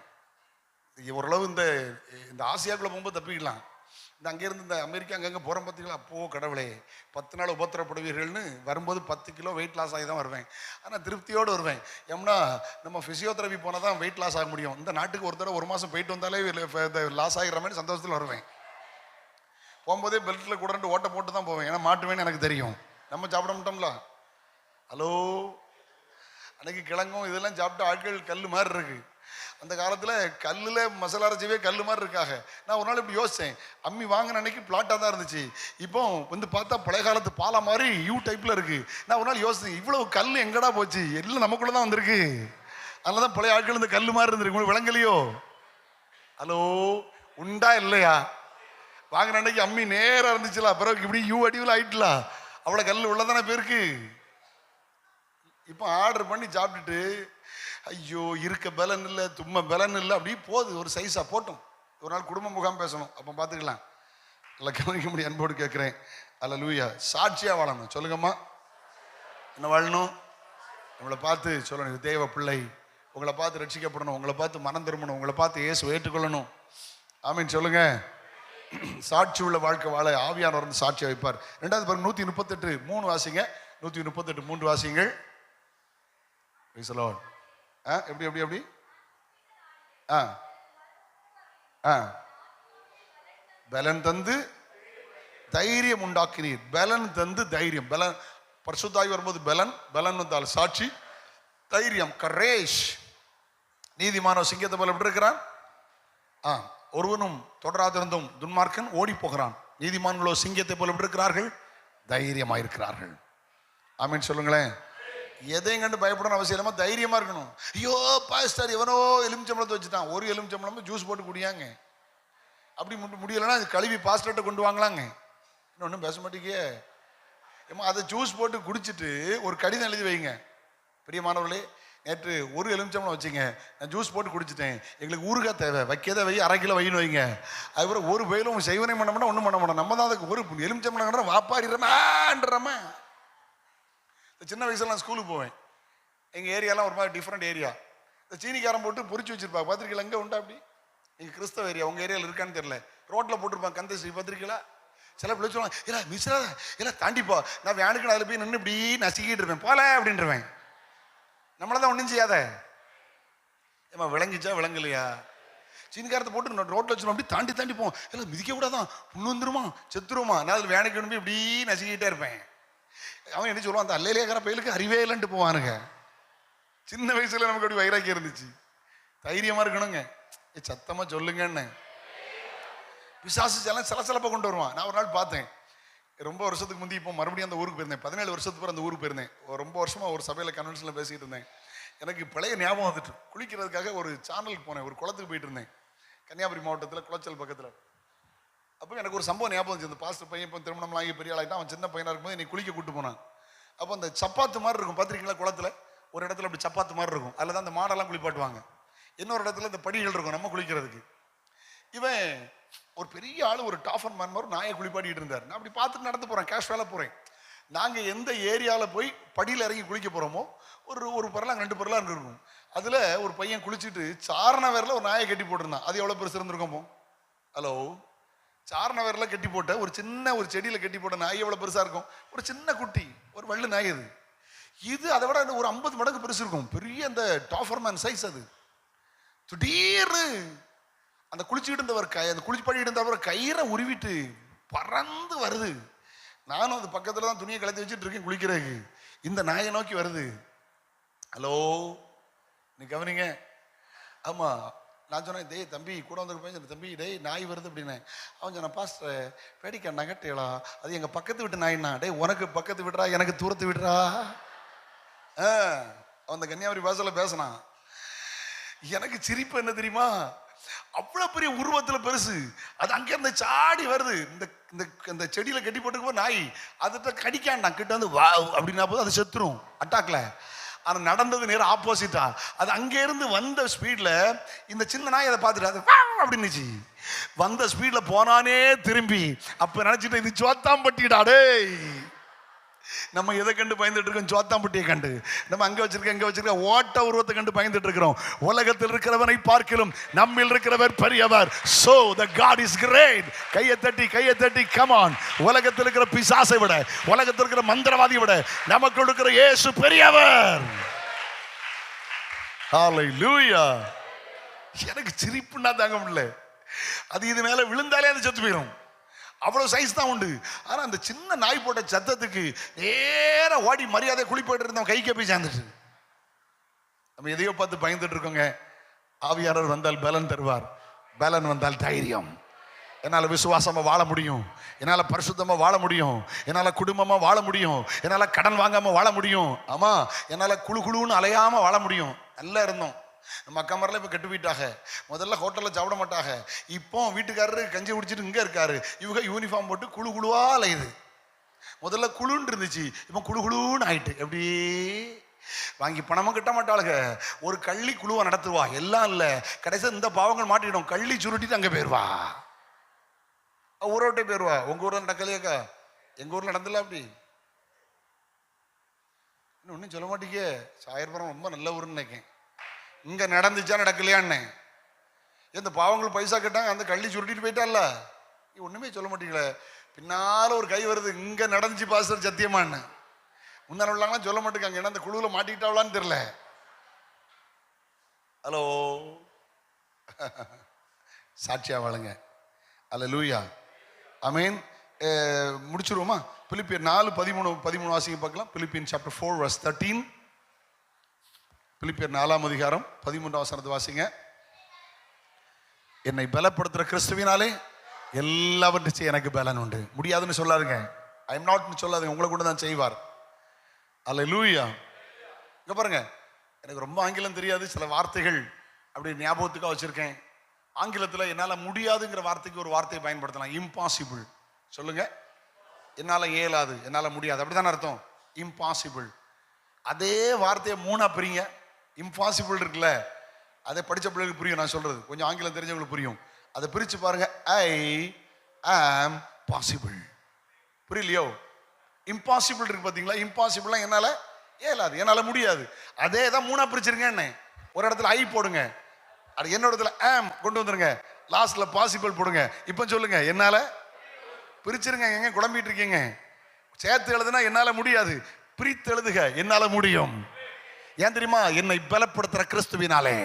ஓரளவு இந்த ஆசியாக்குள்ளே போகும்போது தப்பிக்கலாம். இந்த அங்கேருந்து இந்த அமெரிக்கா அங்கங்கே போகிறோம் பார்த்தீங்களா? அப்போது கடவுளே 10 நாள் உபத்திரப்படுவீர்கள்னு வரும்போது 10 கிலோ வெயிட் லாஸ் ஆகி தான் வருவேன். ஆனால் திருப்தியோடு வருவேன். ஏன்னா நம்ம ஃபிசியோதெரபி போனால் தான் வெயிட் லாஸ் ஆக முடியும். இந்த நாட்டுக்கு ஒரு தடவை 1 மாதம் போயிட்டு வந்தாலே லாஸ் ஆகிற மாதிரி சந்தோஷத்தில் வருவேன். போகும்போதே பெல்ட்டில் கூட 2 ஓட்டை போட்டு தான் போவேன். ஏன்னா மாட்டுவேன்னு எனக்கு தெரியும். நம்ம சாப்பிட மாட்டோம்ல. ஹலோ, அன்னைக்கு கிழங்கும் இதெல்லாம் சாப்பிட்டு ஆட்கள் கல் மாதிரி இருக்கு. அந்த காலத்தில் கல்லில் மசாலா அரைச்சவே கல் மாதிரி இருக்காங்க. நான் ஒரு நாள் இப்படி யோசித்தேன், அம்மி வாங்கின அன்னைக்கு பிளாட்டாக தான் இருந்துச்சு, இப்போ பார்த்தா பழைய காலத்து பாலா மாதிரி யூ டைப்பில் இருக்குது. நான் ஒரு நாள் யோசித்தேன், இவ்வளோ கல் எங்கடா போச்சு? எல்லாம் நமக்குள்ளே தான் வந்திருக்கு. அதனால தான் பழைய ஆட்கள் இந்த கல் மாதிரி இருந்திருக்கு. உங்களுக்கு விளங்கலையோ? ஹலோ, உண்டா இல்லையா? வாங்கின அன்னைக்கு அம்மி நேரம் இருந்துச்சுல, பிறகு இப்படி யூ அடிவில் ஆயிட்டலாம். அவ்வளோ கல் உள்ளதானே பேருக்கு. இப்போ ஆர்டர் பண்ணி சாப்பிட்டுட்டு ஐயோ இருக்க பலன் இல்லை, தும்ம பலன் இல்லை, அப்படி போகுது. ஒரு சைஸா போட்டோம். ஒரு நாள் குடும்ப முகாம் பேசணும், அப்போ பார்த்துக்கலாம். இல்லை கவனிக்க முடியும். அன்போடு கேட்குறேன். அல்லேலூயா. சாட்சியாக வாழணும். சொல்லுங்கம்மா, என்ன வாழணும்? உங்களை பார்த்து சொல்லணும், தேவ பிள்ளை. உங்களை பார்த்து ரட்சிக்கப்படணும், உங்களை பார்த்து மனம் திரும்பணும், உங்களை பார்த்து இயேசு ஏற்றுக்கொள்ளணும். ஆமீன் சொல்லுங்க. சாட்சி உள்ள வாழ்க்கை வாழ ஆவியானவர் வந்து சாட்சியாக வைப்பார். ரெண்டாவது பாருங்க, 138:3 வாசிங்க. 138:3 வாசிங்கள். எப்படி எப்படி எப்படி? பலன் தந்து தைரியம் உண்டாக்கினீர். பலன் தந்து தைரியம். பலன் பரிசுத்தாய் வரும்போது பலன், பலன் வந்தால் சாட்சி, தைரியம், கரேஷ். நீதிமான சிங்கத்தை போல எப்படி இருக்கிறான்? ஒருவனும் தொடராதிருந்தும் துன்மார்க்கன் ஓடி போகிறான். நீதிமான்களோ சிங்கத்தை போல எப்படி இருக்கிறார்கள்? தைரியமாயிருக்கிறார்கள். ஆமீன் சொல்லுங்களேன். எதையும் கண்டு பயப்படணும் அவசியம் இல்லாம தைரியமா இருக்கணும். ஐயோ பாஸ்டர் எவனோ எலுமிச்சம்பளத்தை வச்சுட்டான், ஒரு எலுமிச்சம்பளம் ஜூஸ் போட்டு குடியாங்க. அப்படி முடியலைன்னா அது கழுவி பாஸ்டர்கிட்ட கொண்டு வாங்கலாங்க. இன்னொன்னும் பேச மாட்டேங்கே. ஏமா அதை ஜூஸ் போட்டு குடிச்சிட்டு ஒரு கடிதம் எழுதி வைங்க. பிரியமானவர்களே, நேற்று ஒரு எலுமிச்சம்பளம் வச்சுங்க, நான் ஜூஸ் போட்டு குடிச்சிட்டேன், எங்களுக்கு ஊறுகாய் தேவை, வைக்கதை வை, 1/2 கிலோ வைன்னு வைங்க. அதுக்கப்புறம் ஒரு பயிலும் செய்வனை பண்ண மாட்டோம், ஒன்றும் பண்ண மாட்டோம். நம்ம தான் அதுக்கு ஒரு எலுமிச்சம்பளம் வாப்பாடிறமான்றமா. சின்ன வயசுல நான் ஸ்கூலுக்கு போவேன். எங்கள் ஏரியாலாம் ஒரு மாதிரி டிஃப்ரெண்ட் ஏரியா. இந்த சீனிக்காரம் போட்டு பொறிச்சு வச்சிருப்பாங்க. பார்த்துருக்கீங்களா? எங்கே உண்டா அப்படி? நீங்கள் கிறிஸ்தவ ஏரியா, உங்கள் ஏரியாவில் இருக்கான்னு தெரியல. ரோட்டில் போட்டிருப்பாங்க கந்தஸ்ரீ, பார்த்துருக்கீங்களா? சில பிள்ளை சொல்லுவாங்க, இல்லை மிஸ்ரா இல்லை தாண்டிப்போ. நான் வேனுக்கு அதில் போய் நின்று இப்படி நசுக்கிட்டு இருப்பேன், போல அப்படின்றவேன். நம்மளை தான் ஒன்றும் செய்யாத. ஏமா விளங்கிச்சா விளங்கலையா? சீனிக்காரத்தை போட்டு ரோட்டில் வச்சுருவோம், அப்படி தாண்டி தாண்டி போவோம். இல்லை மிதிக்க கூடாதான், புண்ணு வந்துருமா, செத்துருமா. நான் அதில் வேனுக்கு போய் இப்படி நசுக்கிட்டே இருப்பேன். அவன் என்ன சொல்லுவான், அந்த அல்லையிலேக்கிற பயிலுக்கு அறிவே இல்லைன்ட்டு போவானுங்க. சின்ன வயசுல நமக்கு அப்படி வைராக்கி இருந்துச்சு. தைரியமா இருக்கணுங்க. சத்தமா சொல்லுங்கன்னு. பிசாசு சலசலப்பை கொண்டு வருவான். நான் ஒரு நாள் பார்த்தேன், ரொம்ப வருஷத்துக்கு முந்தி. இப்போ மறுபடியும் அந்த ஊருக்கு போயிருந்தேன். 17 வருஷத்துக்கு பிறகு அந்த ஊருக்கு போயிருந்தேன். ரொம்ப வருஷமா ஒரு சபையில் கன்வென்ஷனில் பேசிட்டு இருந்தேன். எனக்கு பழைய ஞாபகம் வந்துட்டு குளிக்கிறதுக்காக ஒரு சேனலுக்கு போனேன். ஒரு குளத்துக்கு போயிட்டு இருந்தேன், கன்னியாகுமரி மாவட்டத்தில் குளச்சல் பக்கத்தில். அப்போ எனக்கு ஒரு சம்பவம் ஞாபகம் வந்துச்சு. அந்த பாஸ்டர் பையன் இப்போ திருமணம் ஆகி பெரிய ஆகிட்டான். அவன் சின்ன பையனாக இருக்கும்போது என்னை குளிக்க கூட்டு போனான். அப்போ அந்த சப்பாத்து மாதிரி இருக்கும், பார்த்துருக்கீங்களா? குளத்தில் ஒரு இடத்துல அப்படி சப்பாத்து மாதிரி இருக்கும், அதில் தான் அந்த மாடெல்லாம் குளிப்பாட்டுவாங்க. இன்னொரு இடத்துல இந்த படிகள் இருக்கும் நம்ம குளிக்கிறதுக்கு. இவன் ஒரு பெரிய ஆள், ஒரு டாஃபர் மேன் மாதிரி நாயை குளிப்பாட்டிட்டு இருந்தார். நான் அப்படி பார்த்துட்டு நடந்து போகிறேன், கேஷுவலாக போகிறேன். நாங்கள் எந்த ஏரியாவில் போய் படியில் இறங்கி குளிக்க போகிறோமோ ஒரு பரலாங்க 2 பரலாங்க இருக்கும். அதில் ஒரு பையன் குளிச்சுட்டு சாரண வேரில் ஒரு நாயை கட்டி போட்டிருந்தான். அது எவ்வளோ பெருசு இருந்திருக்கோமோ? ஹலோ, சாரண வேரில் கட்டி போட்ட ஒரு சின்ன ஒரு செடியில் கட்டி போட்ட நாய் எவ்வளோ பெருசாக இருக்கும்? ஒரு சின்ன குட்டி, ஒரு வெள்ளை நாய். இது அதை விட ஒரு 50 மடங்கு பெருசு இருக்கும். பெரிய அந்த டாஃபர் மேன் சைஸ். அது திடீர்னு அந்த குளிச்சுக்கிட்டு இருந்தவர் அந்த குளிச்சு பண்ணிட்டு இருந்தவர் கயிறை உருவிட்டு பறந்து வருது. நானும் அது பக்கத்தில் தான் துணியை கலத்தி வச்சுட்டு இருக்கேன் குளிக்கிறதுக்கு. இந்த நாயை நோக்கி வருது. ஹலோ, நீ கவனிங்க. ஆமாம், நான் சொன்னேன், டேய் தம்பி கூட வந்துருப்பேன். தம்பி டேய் நாய் வருது அப்படின்னேன். அவன் சொன்ன, பாஸ்டர் பேடிக்கா நகட்டேளா, அது எங்கள் பக்கத்து விட்டு நாயின்னா. டேய் உனக்கு பக்கத்து விடுறா, எனக்கு தூரத்து விடுறா. அந்த கன்னியாகுமரி பாஷையில் பேசினான். எனக்கு சிரிப்பு என்ன தெரியுமா? அவ்வளவு பெரிய உருவத்துல பெருசு. அது அங்க இருந்து சாடி வருது. இந்த செடியில கட்டி போட்டுக்கு நாய் அதுட்ட கடிக்காண்டான். கிட்ட வந்து வா அப்படின்னா போது அது செத்துரும் அட்டாக்ல. ஆனா நடந்தது நேரம் ஆப்போசிட்டா. அது அங்க இருந்து வந்த ஸ்பீட்ல இந்த சின்ன நாய் அதை பார்த்துட்டு அது அப்படின்னுச்சு. வந்த ஸ்பீட்ல போனானே திரும்பி. அப்ப நினைச்சிட்டு இது சோத்தாம்பட்டிடாடே. நம்ம எதை கண்டு பயந்துட்டு இருக்கோம்? சோத்தாம்பட்டியை கண்டு. நம்ம அங்க வச்சிருக்க ஓட்ட உருவத்தை கண்டு பயந்துட்டு இருக்கிறோம். உலகத்தில் இருக்கிறவனை பார்க்கலும் நம்மில் இருக்கிறவர் பெரியவர். So the God is great. கையை தட்டி come on. உலகத்தில் இருக்கிற பிசாசை விட, உலகத்தில் இருக்கிற மந்திரவாதியை விட நமக்கு இருக்கிற இயேசு பெரியவர். Hallelujah. எனக்கு சிரிப்புன்னா தாங்க முடியல. அது இது மேல விழுந்தாலே அது செத்து போயிடும். அவ்வளவு சைஸ் தான் உண்டு. ஆனா அந்த சின்ன நாய் போட்ட சத்தத்துக்கு நேர ஓடி மரியாதை குளிப்பாட்டு இருந்தோம், கைக்கு போய் சேர்ந்துட்டு. நம்ம எதையோ பார்த்து பயந்துட்டு இருக்கோங்க. ஆவியானவர் வந்தால் பலன் தருவார். பலன் வந்தால் தைரியம். என்னால் விசுவாசமா வாழ முடியும், என்னால் பரிசுத்தமா வாழ முடியும், என்னால் குடும்பமா வாழ முடியும், என்னால் கடன் வாங்காம வாழ முடியும். ஆமா, என்னால் குழுன்னு அலையாம வாழ முடியும். நல்லா இருந்தோம். நம்ம அக்கா மாதிரிலாம் இப்போ கெட்டு போயிட்டாங்க. முதல்ல ஹோட்டலில் சாப்பிட மாட்டாங்க. இப்போ வீட்டுக்காரரு கஞ்சி குடிச்சிட்டு இங்கே இருக்காரு. இவங்க யூனிஃபார்ம் போட்டு குழு குழுவா அலையுது. முதல்ல குழுன்னு இருந்துச்சு, இப்போ குழு குழுன்னு ஆயிட்டு. எப்படி வாங்கி பணமும் கிட்ட மாட்டாளுங்க. ஒரு கள்ளி குழுவை நடத்துவா, எல்லாம் இல்லை. கடைசி இந்த பாவங்கள் மாட்டிடும், கள்ளி சுருட்டிட்டு அங்கே போயிடுவா, ஊரை விட்டே போயிடுவா. உங்க ஊரில் நடக்கலையாக்கா? எங்க ஊரில் நடந்தல அப்படி. ஒன்றும் சொல்ல மாட்டீங்க. சாயர்புரம் ரொம்ப நல்ல ஊருன்னு நினைக்கேன். இங்க நடந்துச்சா நடக்கலையான்னு இந்த பாவங்கள் பைசா கேட்டாங்க, அந்த கள்ளி சுருட்டிட்டு போயிட்டால. ஒண்ணுமே சொல்ல மாட்டீங்களே. பின்னால ஒரு கை வருது, இங்க நடந்துச்சு பாஸ்டர் சத்தியமான்னு. முன்னாடி உள்ளாங்களாம் சொல்ல மாட்டேங்க, ஏன்னா அந்த குழுவில் மாட்டிக்கிட்டாவலான்னு தெரியல. ஹலோ, சாட்சியா வாழுங்க. அல்லேலூயா, ஆமென். முடிச்சிருவோமா? பிலிப்பியர் 4:13 வாசிங்க பார்க்கலாம். Philippian chapter 4 verse 13. பிலிப்பியர் 4ஆம் அதிகாரம் 13ஆம் வசனத்தை வாசிங்க. என்னை பலப்படுத்துற கிறிஸ்துவினாலே எல்லாவற்றையும் எனக்கு பலன் உண்டு. முடியாதுன்னு சொல்லாதுங்க, ஐ எம் நாட்னு சொல்லாதுங்க, உங்களை கொண்டு தான் செய்வார். அல்லேலூயா. இங்க பாருங்க, எனக்கு ரொம்ப ஆங்கிலம் தெரியாது, சில வார்த்தைகள் அப்படி ஞாபகத்துக்காக வச்சிருக்கேன். ஆங்கிலத்தில் என்னால் முடியாதுங்கிற வார்த்தைக்கு ஒரு வார்த்தையை பயன்படுத்தலாம், இம்பாசிபிள். சொல்லுங்க, என்னால் இயலாது, என்னால் முடியாது, அப்படிதான் அர்த்தம் இம்பாசிபிள். அதே வார்த்தையை 3ஆ பிரிங்க. இம்பாசிபிள் இருக்குல்ல, அதை படித்த பிள்ளைகளுக்கு புரியும் நான் சொல்றது, கொஞ்சம் ஆங்கிலம் தெரிஞ்சவங்களுக்கு புரியும். அதை பிரித்து பாருங்க, ஐ ஆம் பாசிபிள். புரியலையோ? இம்பாசிபிள் இருக்கு பார்த்தீங்களா? இம்பாசிபிள்லாம் என்னால் இயலாது, என்னால் முடியாது. அதே தான் 3ஆ பிரிச்சிருங்க. என்ன, ஒரு இடத்துல ஐ போடுங்க, அது என்னோட இடத்துல ஆம் கொண்டு வந்துருங்க, லாஸ்ட்ல பாசிபிள் போடுங்க. இப்போ சொல்லுங்க, என்னால் பிரிச்சிருங்க. எங்க குழம்பிட்டு இருக்கீங்க? சேர்த்து எழுதுனா என்னால முடியாது, பிரித்து எழுதுக, என்னால முடியும். ஏன் தெரியுமா? என்னை பலப்படுத்துற கிறிஸ்துவினாலே.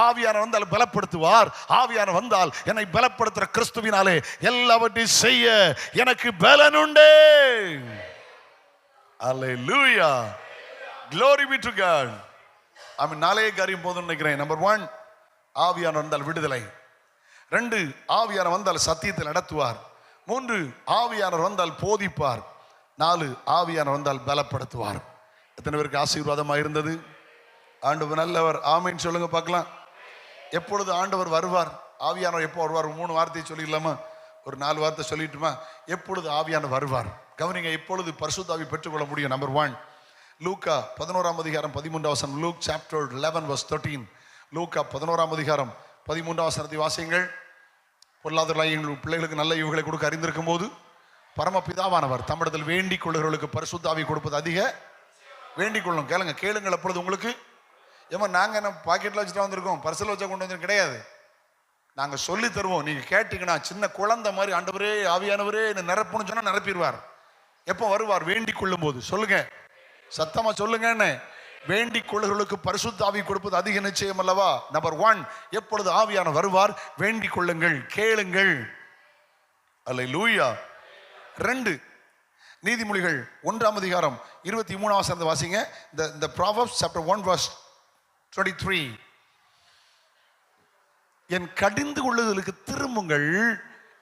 ஆவியானவர் வந்தால் பலப்படுத்துவார். ஆவியானவர் வந்தால் என்னை பலப்படுத்துற கிறிஸ்துவினாலே எல்லாவற்றையும் செய்ய எனக்கு பலன் உண்டு. அல்லேலூயா, glory be to God. ஆமென். 4 காரியம் போதும்னு நினைக்கிறேன். நம்பர் 1, ஆவியானவர் வந்தால் விடுதலை. 2, ஆவியானவர் வந்தால் சத்தியத்தை நடத்துவார். 3, ஆவியானவர் வந்தால் போதிப்பார். 4, ஆவியானவர் வந்தால் பலப்படுத்துவார். எத்தனை பேருக்கு ஆசீர்வாதமாக இருந்தது? ஆண்டவர் நல்லவர். ஆமென் சொல்லுங்க பார்க்கலாம். எப்பொழுது ஆண்டவர் வருவார்? ஆவியானவர் எப்போ வருவார்? 3 வார்த்தையை சொல்லிடலாமா? ஒரு 4 வார்த்தை சொல்லிட்டுமா? எப்பொழுது ஆவியானவர் வருவார்? கவனிங்க, எப்பொழுது பரிசுத்த ஆவி பெற்றுக்கொள்ள முடியும்? நம்பர் 1, லூக்கா 11ஆம் அதிகாரம் 13ஆம் வசனம். Look chapter 11 verse 13. லூக்கா 11ஆம் அதிகாரம் 13ஆம் வசனத்தை வாசியுங்கள். பொருளாதார எங்கள் பிள்ளைகளுக்கு நல்ல ஈவுகளை கொடுக்க அறிந்திருக்கும் போது பரமபிதாவானவர் தம்மிடத்தில் வேண்டிக் கொள்ளுகிறவர்களுக்கு பரிசுத்த ஆவி கொடுப்பது அதிக வேண்டிக் கொள்ளும். கேளுங்க, கேளுங்கள் அப்பொழுது உங்களுக்கு. ஏமா நாங்கள் என்ன பாக்கெட்டில் வச்சுட்டு வந்திருக்கோம், பர்சல் வச்சா கொண்டு வந்து கிடையாது. நாங்கள் சொல்லி தருவோம், நீங்கள் கேட்டீங்கன்னா சின்ன குழந்தை மாதிரி ஆண்டவரே ஆவியானவரே என்ன நிரப்புன்னு சொன்னால் நிரப்பிடுவார். எப்போ வருவார்? வேண்டிக் கொள்ளும் போது. சொல்லுங்க, சத்தமா சொல்லுங்க. என்ன, வேண்டிக் கொள்ளுகிறவர்களுக்கு பரிசுத்த ஆவி கொடுப்பது அதிக நிச்சயம் அல்லவா? நம்பர் 1, எப்பொழுது ஆவியானவர் வருவார்? வேண்டிக் கொள்ளுங்கள், கேளுங்கள். அல்லேலூயா. 2, நீதிமொழிகள் 1ஆம் அதிகாரம் 23ஆம் வசனத்தை வாசிங்க. இந்த Proverbs chapter 1 verse 23. என் கடிந்து கொள்ளுதலுக்கு திரும்புங்கள்,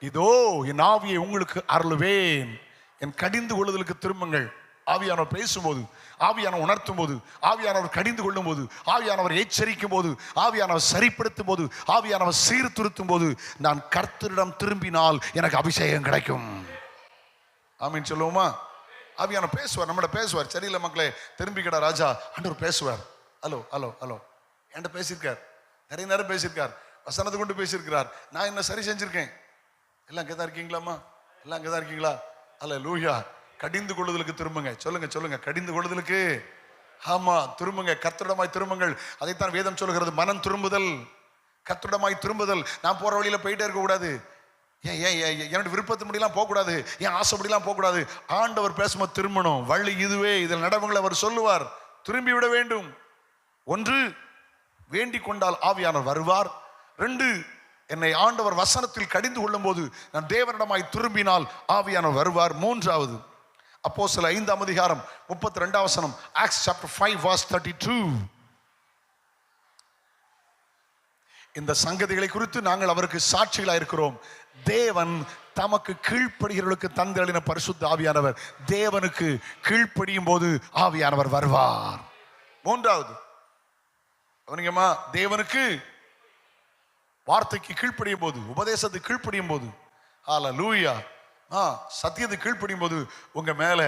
இதோ என் ஆவியை உங்களுக்கு அருளுவேன். என் கடிந்து கொள்ளுதலுக்கு திரும்புங்கள். ஆவியானவர் பேசும்போது, ஆவியானவர் உணர்த்தும் போது, ஆவியானவர் கடிந்து கொள்ளும் போது, ஆவியானவர் எச்சரிக்கும் போது, ஆவியானவர் சரிப்படுத்தும் போது, ஆவியானவர் சீர்திருத்தும் போது, நான் கர்த்தரிடம் திரும்பினால் எனக்கு அபிஷேகம் கிடைக்கும். ஆமீன் சொல்லுவோமா? ஆவியானவர் பேசுவார், நம்மள பேசுவார். சரியில்லை மக்களே, திரும்பிக்கடா ராஜா, ஆண்டவர் பேசுவார். ஹலோ ஹலோ ஹலோ, என்கிட்ட பேசியிருக்கார், நிறைய நேரம் பேசியிருக்கார், வசனத்தை கொண்டு பேசியிருக்கிறார். நான் என்ன சரி செஞ்சிருக்கேன். எல்லாம் அங்கே தான் இருக்கீங்களாம்மா? எல்லாம் அங்கே தான் இருக்கீங்களா? அல்லேலூயா. கடிந்து கொள்ளுதலுக்கு திரும்புங்க. சொல்லுங்க சொல்லுங்க, கடிந்து கொள்ளுதலுக்கு ஆமா திரும்புங்க, கர்த்தரிடமாய் திரும்புங்கள். அதைத்தான் வேதம் சொல்கிறது, மனம் திரும்புதல், கர்த்தரிடமாய் திரும்புதல். நான் போற வழியில போயிட்டே இருக்க கூடாது, என்னோட விருப்பத்து முடியெல்லாம் போகக்கூடாது, என் ஆசைப்படிலாம் போகக்கூடாது. ஆண்டவர் பேசும்போது திரும்பணும். வழி இதுவே, இதில் நடவுங்களை அவர் சொல்லுவார். திரும்பி விட வேண்டும். 1, வேண்டிக் கொண்டால் ஆவியானவர் வருவார். 2, என்னை ஆண்டவர் வசனத்தில் கடிந்து கொள்ளும் போது நான் தேவனிடமாய் திரும்பினால் ஆவியானவர் வருவார். 3வது, அப்போஸ்தலர் 5ஆம் அதிகாரம் 32ஆம் வசனம். Acts chapter 5 verse 32. இந்த சங்கதிகளை குறித்து நாங்கள் அவருக்கு சாட்சிகளாக இருக்கிறோம். தேவன் தமக்கு கீழ்ப்படுகிறவர்களுக்கு தந்தளின பரிசுத்த ஆவியானவர். தேவனுக்கு கீழ்ப்படியும் போது ஆவியானவர் வருவார். 3வது, கவனிங்கம்மா, தேவனுக்கு வார்த்தைக்கு கீழ்ப்படியும் போது, உபதேசத்துக்கு கீழ்ப்படியும் போது, ஹல்லேலூயா, சத்தியத்துக்கு கீழ்ப்படியும் போது உங்க மேல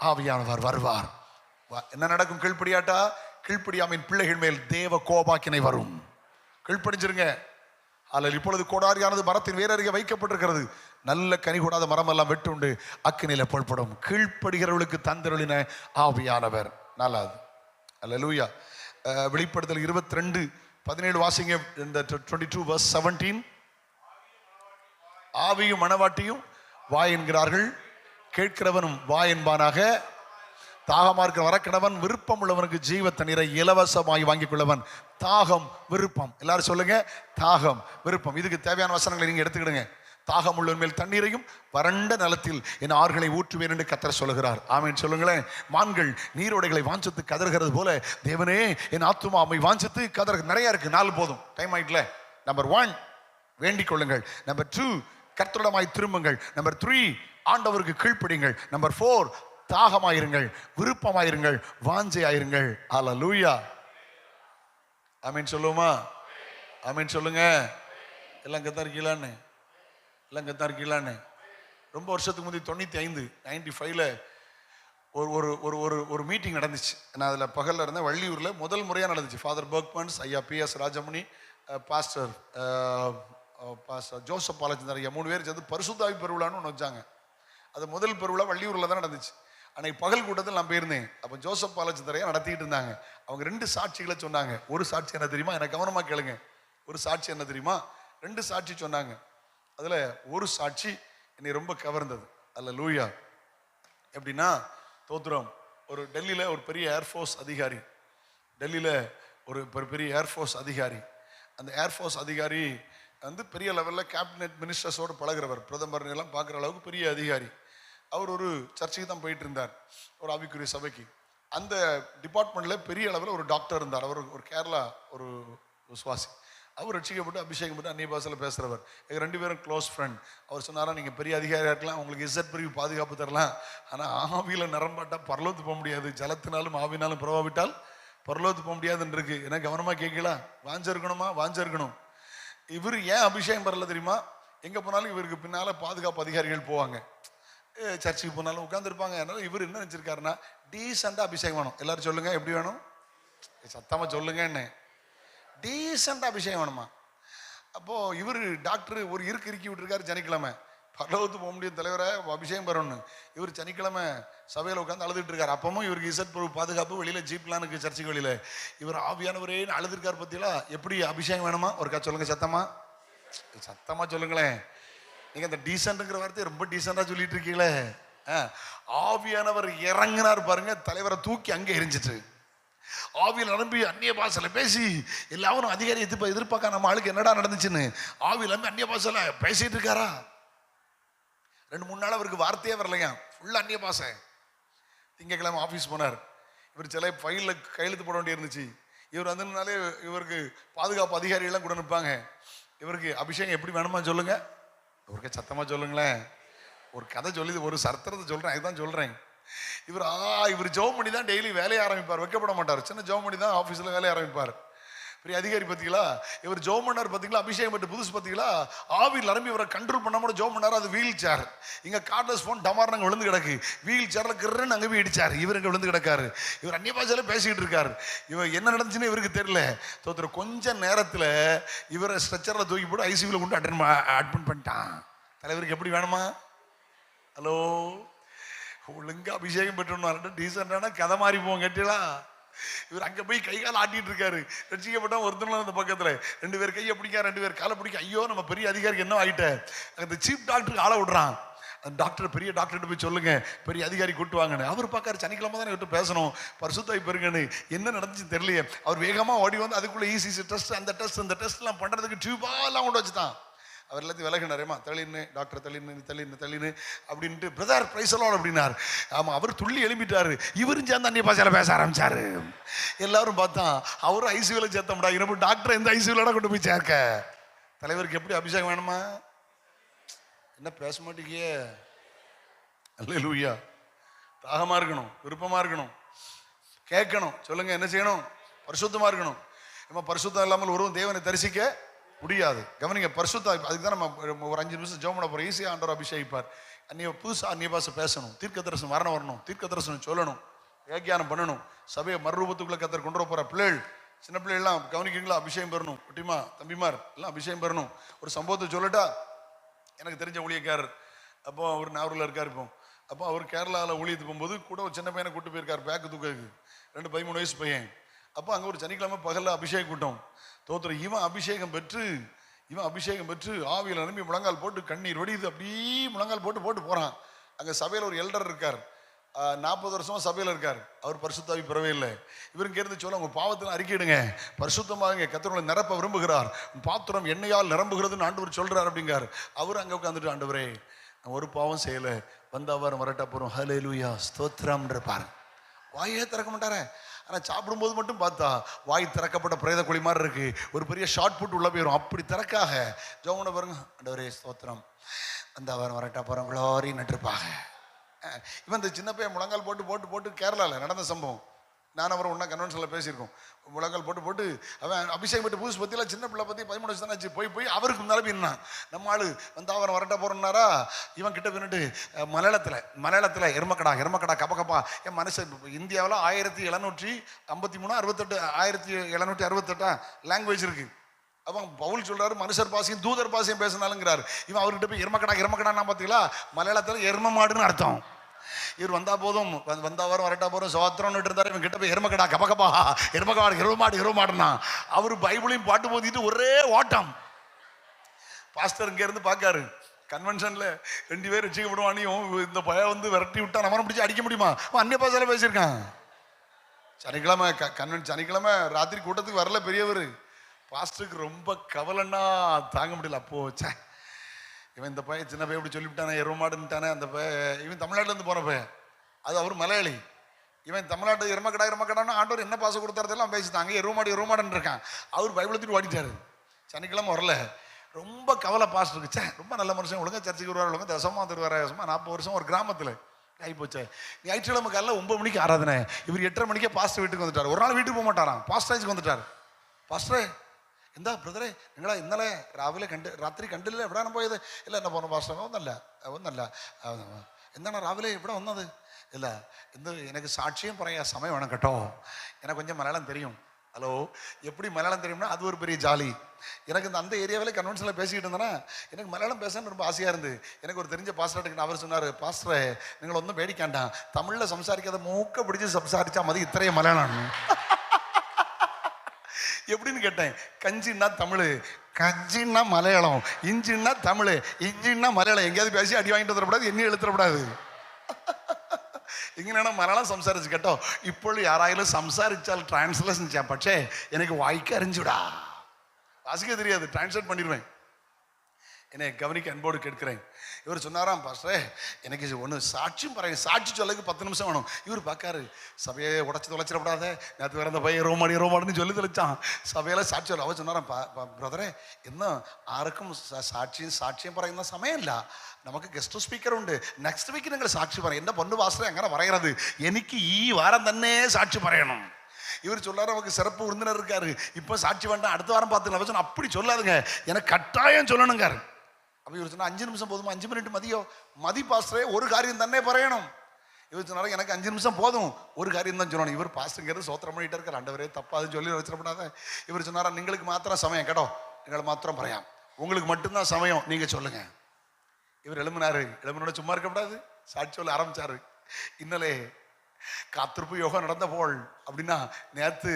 ஆவியானவர் வருவார். என்ன நடக்கும்? கீழ்ப்படியாட்டா, கீழ்ப்படியாமின் பிள்ளைகள் மேல் தேவ கோபாக்கினை வரும். கீழ்ப்படிஞ்சிருங்க. அல்ல இப்பொழுது கோடாரியானது மரத்தின் வேறருகே வைக்கப்பட்டிருக்கிறது. நல்ல கனி கூடாத மரம் எல்லாம் வெட்டுண்டு அக்கினியில புறப்படும். கீழ்ப்படுகிறவர்களுக்கு தந்தருளின ஆவியானவர். நல்லது. அல்லேலூயா. வெளிப்படுத்தல் 22:17 வாசிங்க. இந்த 22:17. ஆவியும் மணவாட்டியும் வாய் என்கிறார்கள், கேட்கிறவனும் வாய் என்பானாக. தாகமார்க்க வரக்கடவன், விருப்பம் உள்ளவனுக்கு ஜீவ தண்ணீரை இலவசமாய் வாங்கிக் கொள்ளவன். தாகம், விருப்பம். எல்லாரும் சொல்லுங்க, தாகம், விருப்பம். இதுக்கு தேவையான வசனங்களை நீங்க எடுத்துக்கிடுங்க. தாகம் உள்ளவன் மேல் தண்ணீரையும் வறண்ட நிலத்தில் என் ஆறுகளை ஊற்றுவேன் என்று கர்த்தர் சொல்லுகிறார். ஆமென் சொல்லுங்களேன். மான்கள் நீரோடைகளை வாஞ்சித்து கதறுகிறது போல தேவனே என் ஆத்துமாவை வாஞ்சித்து கதற. நிறைய இருக்கு, 4 போதும், டைம் ஆயிட்டல. நம்பர் 1 வேண்டிக் கொள்ளுங்கள். நம்பர் 2 கர்த்தரிடமாய் திரும்புங்கள். நம்பர் 3 ஆண்டவருக்கு கீழ்ப்படிங்கள். நம்பர் 4 தாகமாயிருங்கள், விருப்பமாயிருங்கள், வாஞ்சையாயிருங்கள். ஹல்லேலூயா. ஆமென் சொல்லுவோமா? ஆமென் சொல்லுங்க. எல்லாம் கத்தா இருக்கீங்களான்னு, எல்லாம் கத்தா இருக்கீங்களான்னு. ரொம்ப வருஷத்துக்கு முந்தைய 95-95ல ஒரு மீட்டிங் நடந்துச்சு. நான் அதில் பகலில் இருந்தேன். வள்ளியூரில் முதல் முறையாக நடந்துச்சு. ஃபாதர் பர்க்மன்ஸ், ஐயா PS Rajamani, pastor Joseph Balachandar ஐயா 3 பேர் சேர்ந்து பரிசுத்தாவி பெருவிழான்னு ஒன்று வச்சாங்க. அது முதல் பெருவிழா வள்ளியூரில் தான் நடந்துச்சு. அன்னைக்கு பகல் கூட்டத்தில் நான் போயிருந்தேன். அப்போ ஜோசப் பாலச்சந்தரையா நடத்திட்டு இருந்தாங்க. அவங்க 2 சாட்சிகளை சொன்னாங்க. ஒரு சாட்சி என்ன தெரியுமா? எனக்கு கவனமாக கேளுங்க. ஒரு சாட்சி என்ன தெரியுமா? 2 சாட்சி சொன்னாங்க. அதில் ஒரு சாட்சி என்னை ரொம்ப கவர்ந்தது. அல்லேலூயா. எப்படின்னா, தோத்திரம், ஒரு டெல்லியில் ஒரு பெரிய ஏர்ஃபோர்ஸ் அதிகாரி, டெல்லியில் ஒரு பெரிய ஏர்ஃபோர்ஸ் அதிகாரி, அந்த ஏர்ஃபோர்ஸ் அதிகாரி வந்து பெரிய லெவலில் கேபினெட் மினிஸ்டர்ஸோடு பழகிறவர், பிரதமர் எல்லாம் பார்க்குற அளவுக்கு பெரிய அதிகாரி. அவர் ஒரு சர்ச்சுக்கு தான் போயிட்டு இருந்தார், ஒரு ஆவிக்குரிய சபைக்கு. அந்த டிபார்ட்மெண்ட்டில் பெரிய அளவில் ஒரு டாக்டர் இருந்தார். அவர் ஒரு கேரளா ஒரு சுவாசி. அவர் ரட்சிக்கப்பட்டு அபிஷேகம் பண்ணி அந்நிய பாஷையில் பேசுகிறவர். எங்கள் 2 பேரும் க்ளோஸ் ஃப்ரெண்ட். அவர் சொன்னாரா, நீங்கள் பெரிய அதிகாரியாக இருக்கலாம், உங்களுக்கு இசட் பிரிவு பாதுகாப்பு தரலாம், ஆனால் ஆவியில் நிரம்பாட்டால் பரலோத்து போக முடியாது, ஜலத்தினாலும் ஆவினாலும் பிரபாவிட்டால் பரலோத்து போக முடியாதுன்னு இருக்கு. ஏன்னா கவனமாக கேட்கலாம். வாஞ்சிருக்கணுமா? வாஞ்சிருக்கணும். இவர் ஏன் அபிஷேகம் பெறல தெரியுமா? எங்கே போனாலும் இவருக்கு பின்னால் பாதுகாப்பு அதிகாரிகள் போவாங்க. சர்ச்சுக்கு போனாலும் உட்காந்துருப்பாங்க. அதனால இவர் என்ன நினச்சிருக்காருன்னா, டீசெண்டாக அபிஷேகம் வேணும். எல்லாரும் சொல்லுங்க, எப்படி வேணும்? சத்தமாக சொல்லுங்க. என்ன டீசெண்டாக அபிஷேகம் வேணுமா? அப்போது இவர் டாக்டர் ஒரு இறுக்கி விட்டுருக்காரு. சனிக்கிழமை பரலோகத்து போக முடியும் தலைவரை, அபிஷேகம் பெறணும். இவர் சனிக்கிழமை சபையில் உட்காந்து அழுதுட்டு இருக்காரு. அப்பவும் இவருக்கு இசட் பொருள் பாதுகாப்பு, வெளியில் ஜீப்லாம் இருக்கு சர்ச்சுக்கு வெளியில். இவர் ஆவியானவரேன்னு அழுதுருக்கார். பற்றியெல்லாம் எப்படி அபிஷேகம் வேணுமா? ஒருக்கா சொல்லுங்க, சத்தமாக சொல்லுங்களேன். நீங்கள் அந்த டீசென்ட்ங்கிற வார்த்தையை ரொம்ப டீசெண்டாக சொல்லிட்டு இருக்கீங்களே. ஆவியானவர் இறங்கினார் பாருங்க, தலைவரை தூக்கி அங்கே எரிஞ்சிட்டு ஆவியில் நிரம்பி அந்நிய பாஷையில் பேசி எல்லாரும் அதிகாரி எதிர்பார்க்க நம்ம ஆளுக்கு என்னடா நடந்துச்சுன்னு ஆவியில் நம்பி அந்நிய பாஷையில் பேசிட்டு இருக்காரா. 2-3 நாள் அவருக்கு வார்த்தையே வரலையா, ஃபுல்லாக அந்நிய பாஷை. திங்கக்கிழமை ஆஃபீஸ் போனார். இவர் சில ஃபைலில் கையெழுத்து போட வேண்டி இருந்துச்சு. இவர் வந்ததுனாலே இவருக்கு பாதுகாப்பு அதிகாரிகள்லாம் கூட நிற்பாங்க. இவருக்கு அபிஷேகம் எப்படி வேணுமா சொல்லுங்க, அவருக்கு சத்தமாக சொல்லுங்களேன். ஒரு கதை சொல்லி ஒரு சரித்திரத்தை சொல்கிறேன், அதுதான் சொல்கிறேன். இவர் ஜெபம் பண்ணி தான் டெய்லி வேலையை ஆரம்பிப்பார். வைக்கப்பட மாட்டார். சின்ன ஜெபம் பண்ணி தான் ஆஃபீஸில் வேலையை ஆரம்பிப்பார். பெரிய அதிகாரி பார்த்தீங்களா, இவர் ஜெபம் பண்ணார் பார்த்தீங்களா, அபிஷேகம் பட்டு புதுசு பார்த்தீங்களா, ஆவியில் நிரம்பி இவரை கண்ட்ரோல் பண்ணாம ஜெபம் பண்ணார். அது வீல் சேர். இங்கே கார்ட்லெஸ் ஃபோன் டமார் நாங்கள் விழுந்து கிடக்கு. வீல் சேரில் கிருன்னு அங்கே போய் இடிச்சார். இவர் இங்கே விழுந்து கிடக்காரு. இவர் அந்நிய பாஷையில பேசிக்கிட்டு இருக்காரு. இவர் என்ன நடந்துச்சுன்னு இவருக்கு தெரியல. தோத்துற கொஞ்ச நேரத்தில் இவரை ஸ்ட்ரெச்சரில் தூக்கி போட்டு ஐசியூவில் கொண்டு அட்மிட் பண்ணிட்டான். தலைவருக்கு எப்படி வேணுமா? ஹலோ, ஒழுங்கா அபிஷேகம் பெற்றுனாரு. டீசெண்டான கதை மாறி போவோம் கேட்டீங்களா? இவர் அங்கே போய் கை கால் ஆட்டிட்டு இருக்காரு. ரட்சிக்கப்பட்டா ஒருத்தர் அந்த பக்கத்தில் 2 பேர் கையை பிடிக்க, 2 பேர் காலை பிடிக்க. ஐயோ, நம்ம பெரிய அதிகாரிக்கு என்ன ஆகிட்ட. அந்த சீஃப் டாக்டருக்கு ஆளை விடுறான். அந்த டாக்டர் பெரிய டாக்டர்கிட்ட போய் சொல்லுங்க, பெரிய அதிகாரி கூட்டு வாங்கன்னு. அவர் பார்க்காரு, சனிக்கிழமை தானே விட்டு பேசணும், பரிசுத்தாய் பெருங்கன்னு. என்ன நடந்துச்சுன்னு தெரியலையே. அவர் வேகமாக ஓடி வந்து அதுக்குள்ளே ECG டெஸ்ட், அந்த டெஸ்ட், இந்த டெஸ்ட்லாம் பண்ணுறதுக்கு டியூபாலாம் கொண்டு வச்சுதான். அவர் எல்லாத்தையும் விலகினாரேமா, தள்ளின்னு டாக்டர் தள்ளின்னு அப்படின்ட்டு பிரதர் பிரைசலோன் அப்படின்னார். ஆமாம், அவர் துள்ளி எழுப்பிட்டாரு. இவரும் சேர்ந்து அந்நிய பாஷையில் பேச ஆரம்பிச்சாரு. எல்லாரும் பார்த்தான், அவரும் ஐசியூவில் சேர்த்த முடியாது. இன்னும் டாக்டர் எந்த ஐசியூலோட கொண்டு போய் சேர்க்க. தலைவருக்கு எப்படி அபிஷேகம் வேணுமா? என்ன பேச மாட்டேங்கிய? அல்லேலூயா. தாகமாக இருக்கணும், விருப்பமாக இருக்கணும், கேட்கணும். சொல்லுங்க, என்ன செய்யணும்? பரிசுத்தமாக இருக்கணும். நம்ம பரிசுத்தம் இல்லாமல் ஒருவன் தேவனை தரிசிக்க முடியாது. கவனிங்க, பரிசுத்தம். அதுக்கு தான் நம்ம ஒரு 5 நிமிஷம் ஜெபம் பண்ண போகிறோம். ஈஸியாக ஆண்டவர் அபிஷேகிப்பார். புதுசாக அந்நிய பாஷை பேசணும், தீர்க்க தரிசனம் வரணும், தீர்க்க தரிசனம் சொல்லணும், வியாக்கியானம் பண்ணணும், சபையை மறுரூபத்துக்குள்ள கத்தர் கொண்டு வர போகிற பிள்ளைகள், சின்ன பிள்ளைகள்லாம் கவனிக்கிறீங்களா? அபிஷேகம் பெறணும். குட்டிமா தம்பிமார் எல்லாம் அபிஷேகம் பெறணும். ஒரு சம்பவத்தை சொல்லட்டா? எனக்கு தெரிஞ்ச ஊழியக்காரர், அப்போ அவர் நாவூரில் இருக்கார். அப்போ அவர் கேரளாவில் ஊழியத்துக்கு போகும்போது கூட ஒரு சின்ன பையனை கூட்டு போயிருக்கார், பேக்கு தூக்கு 13 வயசு பையன். அப்போ அங்கே ஒரு சனிக்கிழமை பகலில் அபிஷேகம் கூட்டம். தோத்திரம். இவன் அபிஷேகம் பெற்று ஆவியில் நிரம்பி முழங்கால் போட்டு கண்ணீர் வடிது அப்படியே முழங்கால் போட்டு போகிறான். அங்கே சபையில் ஒரு எல்டர் இருக்கார், 40 வருஷமா சபையில் இருக்கார். அவர் பரிசுத்தாவி பெறவே இல்லை. இவருக்கு இருந்து சொல்ல, உங்க பாவத்தில் அறிக்கையிடுங்க, பரிசுத்தமாக கர்த்தர் நிரப்ப விரும்புகிறார், பாத்திரம் எண்ணெயால் நிரம்புகிறதுன்னு ஆண்டவர் சொல்றார் அப்படிங்கார். அவர் அங்கே உட்காந்துட்டு, ஆண்டவரே நான் ஒரு பாவம் செய்யலை, வந்தாவாரம் வரட்டா போகிறோம், ஹல்லேலூயா ஸ்தோத்திரம் இருப்பார். வாயே திறக்க மாட்டாரே. ஆனால் சாப்பிடும்போது மட்டும் பார்த்தா வாய் திறக்கப்பட்ட பிரேத குழி மாதிரி இருக்கு. ஒரு பெரிய ஷார்ட் புட் உள்ள போயிடும். அப்படி திறக்காக ஜோமனை பாருங்க, ஆண்டவரே ஸ்தோத்திரம், வந்தாவாரம் வரட்டா போகிறோம், க்ளோரி நட்டிருப்பாங்க. இவன் இந்த சின்ன பையன் முழங்கால் போட்டு கேரளாவில் நடந்த சம்பவம். நான் அவரை ஒன்றா கன்வென்ஷனில் பேசியிருக்கோம். முழங்கால் போட்டு அவன் அபிஷேகம் பட்டு புதுசு பற்றிலாம் சின்ன பிள்ளை பற்றி 13 வயசு தானே ஆச்சு. போய் அவருக்கு முன்னால பின்னான் நம்ம ஆள் வந்து அவரை வரட்ட போகிறோம்னாரா. இவன் கிட்ட பின்னுட்டு மலையாளத்தில் எருமக்கடா கப்பா. என் மனுஷன் இந்தியாவில் 1753 68 1768 லாங்குவேஜ் இருக்கு. அவன் பவுல் சொல்றாரு, மனுஷர் பாசையும் தூதர் பாசையும் பேசினாலுங்கிறாரு. இவன் அவர்கிட்ட போய் எருமக்கடா பார்த்தீங்களா, மலையாளத்தில் எரும மாடுன்னு அர்த்தம். இவர் வந்தா போதும், வந்தாவாரம் வரட்டா போறோம் சோத்திரம்னு இருந்தாரு. இவன் கிட்ட போய் எருமக்கடா கப்பா எருமாடுனா அவரு பைபிளையும் பாட்டு போதிட்டு ஒரே ஓட்டம். பாஸ்டர் இங்க இருந்து பாக்காரு, கன்வென்ஷன்ல 2 பேர் வச்சுக்கப்படுவானையும் இந்த பையன் வந்து விரட்டி விட்டா நம்ம பிடிச்சி அடிக்க முடியுமா? அவன் அந்நிய பாஷையில பேசியிருக்கான். சனிக்கிழமை ராத்திரி கூட்டத்துக்கு வரல பெரியவர். பாஸ்டருக்கு ரொம்ப கவலைன்னா தாங்க முடியல. அப்போ இவன் இந்த பையன் சின்ன பையன் இப்படி சொல்லிவிட்டானே, எருமாடுன்ட்டானே. அந்த பையன் இவன் தமிழ்நாட்டிலேருந்து போன பையன், அது அவர் மலையாளி. இவன் தமிழ்நாட்டு எருமக்கடான்னு ஆண்டவர் என்ன பாசம் கொடுத்தாரதெல்லாம் பேசிட்டாங்க. எருமாடுன்னு இருக்கான். அவர் பைபிளத்துக்கு ஓடிட்டாரு. சனிக்கிழமை வரல. ரொம்ப கவலை பாஸ்டருக்கு. ரொம்ப நல்ல மனுஷன், ஒழுங்கா சர்ச்சைக்கு வருவார், ஒழுங்கா தசமா தருவார். சும்மா 40 வருஷம் ஒரு கிராமத்தில் ஆகி போச்சு. ஞாயிற்றுக்கிழமை காலையில் 9 மணிக்கு ஆராதனை. இவர் 8:30 மணிக்கே பாஸ்டர் வீட்டுக்கு வந்துட்டார். ஒரு நாள் வீட்டுக்கு போக மாட்டாராம், பாஸ்டராஜுக்கு வந்துட்டார். பாஸ்டரே എന്താ ബ്രദറെ നിങ്ങൾ ഇന്നലെ രാവിലെ രാത്രി കണ്ടില്ലേ, എവിടെയാണ് പോയത്? ഇല്ല എന്നെ പോണ ഭാഷ ഒന്നല്ല എന്താണ് രാവിലെ ഇവിടെ വന്നത്? ഇല്ല ഇന്ന് എനിക്ക് സാക്ഷ്യം പറയാ സമയം വേണം കേട്ടോ, எனக்கு கொஞ்சம் மலையாளம் தெரியும். ஹலோ, எப்படி மலையாளம் தெரியும்னா அது ஒரு பெரிய ஜாலி. எனக்கு இந்த அந்த ஏரியாவில் கன்வென்ஷனில் பேசிக்கிட்டு இருந்தேன்னா எனக்கு மலையாளம் பேசணும்னு ரொம்ப ஆசையாக இருந்து. எனக்கு ஒரு தெரிஞ்ச பாஸ்டர்கிட்ட அவர் சொன்னார், பாஸ்டரே நீங்கள் ஒன்றும் பேடிக்காண்டாம், தமிழில் சம்சாரிக்காத மூக்க பிடிச்சி சம்சாரிச்சா மதி இத்தனைய மலையாளம். எப்படின்னு கேட்டேன். கஞ்சின்னா தமிழ், கஞ்சின்னா மலையாளம், இஞ்சின்னா தமிழ், இஞ்சின்னா மலையாளம். எங்கேயாவது பேசி அடி வாங்கிட்டு வந்துடக்கூடாது, எண்ணி எழுத்துடக்கூடாது. ഇങ്ങനെയാണ് മലയാളം സംസാരിച്ച് കേട്ടോ. ഇപ്പോൾ ആരായാലും സംസാരിച്ചാൽ ട്രാൻസ്ലേഷൻ ചെയ്യാം, പക്ഷേ എനിക്ക് വായിക്കാൻ അറിഞ്ഞൂടാ, வாசிக்க தெரியாது, டிரான்ஸ்லேட் பண்ணிடுவேன். என்னை கவனிக்க அன்போடு கேட்கிறேன். இவர் சொன்னாராம், பாஸ்டரே எனக்கு ஒன்று சாட்சியும் பாருங்க, சாட்சி சொல்லக்கு 10 நிமிஷம் வேணும். இவர் பார்க்காரு, சபையை உடச்சி தொலைச்சிடப்படாத, நேற்று வேற அந்த பையன் ரோமாடுன்னு சொல்லி தெளிச்சான். சபையில சாட்சி சொல்ல. அவர் சொன்னாராம், ബ്രദറെ ഇന്ന് ആർക്കും സാക്ഷ്യം പറയുന്ന സമയമില്ല, നമുക്ക് ഗസ്റ്റ് സ്പീക്കർ ഉണ്ട്, നെക്സ്റ്റ് വീക്ക് നിങ്ങൾ സാക്ഷി പറയും. എൻ്റെ പൊന്നു പാസ്റ്ററെ അങ്ങനെ പറയരുത്, എനിക്ക് ഈ വാരം തന്നെ സാക്ഷി പറയണം. இவர் சொல்லாரு, நமக்கு சிறப்பு விருந்தினர் இருக்காரு, இப்போ சாட்சி வேண்டாம், அடுத்த வாரம் பார்த்துக்கலாம். அப்படி சொல்லாதுங்க, எனக்கு கட்டாயம் சொல்லணுங்காரு. அப்போ இவர் சொன்னா 5 நிமிஷம் போதுமா? 5 மினிட் மதி பாஸ்டரே, ஒரு காரியம் தானே பறையணும். இவர் சொன்னாரு, எனக்கு 5 நிமிஷம் போதும், ஒரு காரியம் தான் சொல்லணும். இவர் பாஸ்டருங்கிறது சோத்திரம் பண்ணிட்டு இருக்கார். ஆண்டவரே தப்பாதுன்னு சொல்லி வச்சிடப்படாத. இவர் சொன்னாரா, நீங்களுக்கு மாத்திரம் சமயம் கேட்டோ, எங்களை மாத்திரம் பறையாம், உங்களுக்கு மட்டும்தான் சமயம், நீங்க சொல்லுங்க. இவர் எழுமினோட சும்மா இருக்கக்கூடாது, சாட்சி சொல்ல ஆரம்பிச்சாரு. இன்னலே காத்திருப்பு யோகம் நடந்த போல் அப்படின்னா, நேத்து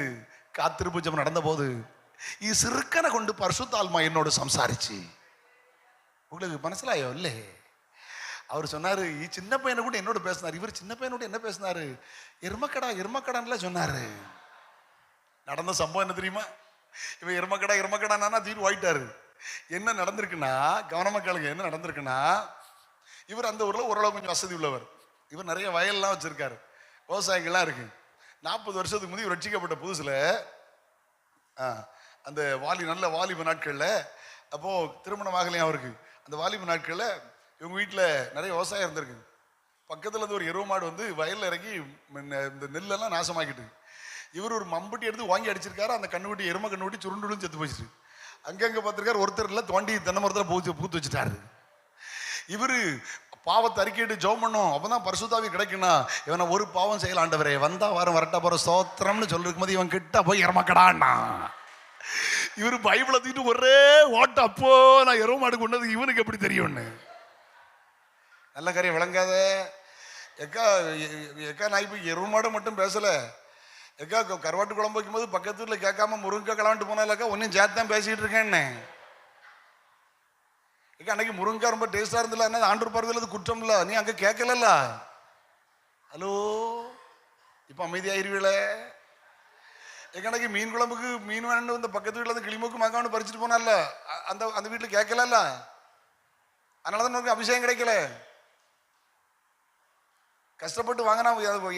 காத்திருப்பு ஜெபம் நடந்த போது சிறுக்கனை கொண்டு பரிசுத்தாத்மா என்னோட சம்சாரிச்சு. உங்களுக்கு மனசிலாயோ இல்லை? அவர் சொன்னாரு, சின்ன பையனை கூட என்னோட பேசினார். இவர் சின்ன பையனோட என்ன பேசினாரு? எருமக்கடான்ல சொன்னாரு. நடந்த சம்பவம் என்ன தெரியுமா? இவன் எருமக்கடானா தீர்வு வாயிட்டாரு. என்ன நடந்திருக்குன்னா, கவனமா கேளுங்க, என்ன நடந்திருக்குன்னா, இவர் அந்த ஊர்ல ஓரளவு கொஞ்சம் வசதி உள்ளவர். இவர் நிறைய வயல்லாம் வச்சிருக்காரு, விவசாயிகள்லாம் இருக்கு. 40 வருஷத்துக்கு முந்தைய ரட்சிக்கப்பட்ட புதுசுல அந்த நல்ல வாலிப நாட்கள்ல, அப்போ திருமணம் ஆகலையும் அவருக்கு. அந்த வாலிப நாட்கள்ல இவங்க வீட்டில் நிறைய விவசாயம் இருந்திருக்கு. பக்கத்துல இருந்து ஒரு எருவு மாடு வந்து வயல்ல இறங்கி இந்த நெல்லெல்லாம் நாசமாக்கிட்டு, இவர் ஒரு மம்பட்டி எடுத்து வாங்கி அடிச்சிருக்காரு. அந்த கண்ணுக்குட்டி எருமை கண்ணுக்குட்டி சுருண்டு செத்து போச்சு. அங்கங்க பார்த்திருக்காரு, ஒருத்தர் இல்லை, தோண்டி தென்னை மரத்தில் பூத்து வச்சுட்டாரு. இவரு பாவத்தை அறிக்கையிட்டு ஜெபம் பண்ணும், அப்பதான் பரிசுத்தாவி கிடைக்குன்னா இவனை ஒரு பாவம் செய்யல ஆண்டவரே, வந்தா வாரம் வரட்டா போற ஸ்தோத்திரம்னு சொல்லிருக்கும் போது இவன் கிட்ட போய் இறமக்கடான்னா இவரு பைபிளை தூக்கிட்டு ஒரே ஓட்ட. அப்போ நான் எருவ மாடு கொண்டது இவனுக்கு எப்படி தெரியும்னு. நல்ல காரியம் விளங்காத எக்கா எக்கா நான் இப்போ எருவ மாடு மட்டும் பேசல. எக்கா கருவாட்டு குழம்பு வைக்கும் போது பக்கத்து வீட்டில் கேட்காம முருங்கை கலாண்டு போனாலக்கா ஒன்னும் சேர்த்தான் பேசிக்கிட்டு இருக்கேன்னு. ஏக்கா அன்னைக்கு முருங்கா ரொம்ப டேஸ்டா இருந்தல, என்ன ஆண்டூர் பார்வையில் அது குற்றம் இல்லை, நீ அங்கே கேட்கல. ஹலோ, இப்போ அமைதியாயிருவீல. ஏக்கா அன்னைக்கு மீன் குழம்புக்கு மீன் வேணும் இந்த பக்கத்து வீட்டில் அந்த கிளிமூக்கு மகான்னு பறிச்சுட்டு போனால, அந்த வீட்டில் கேட்கல. அதனால தான் உனக்கு அபிஷேகம் கிடைக்கல. கஷ்டப்பட்டு வாங்கினா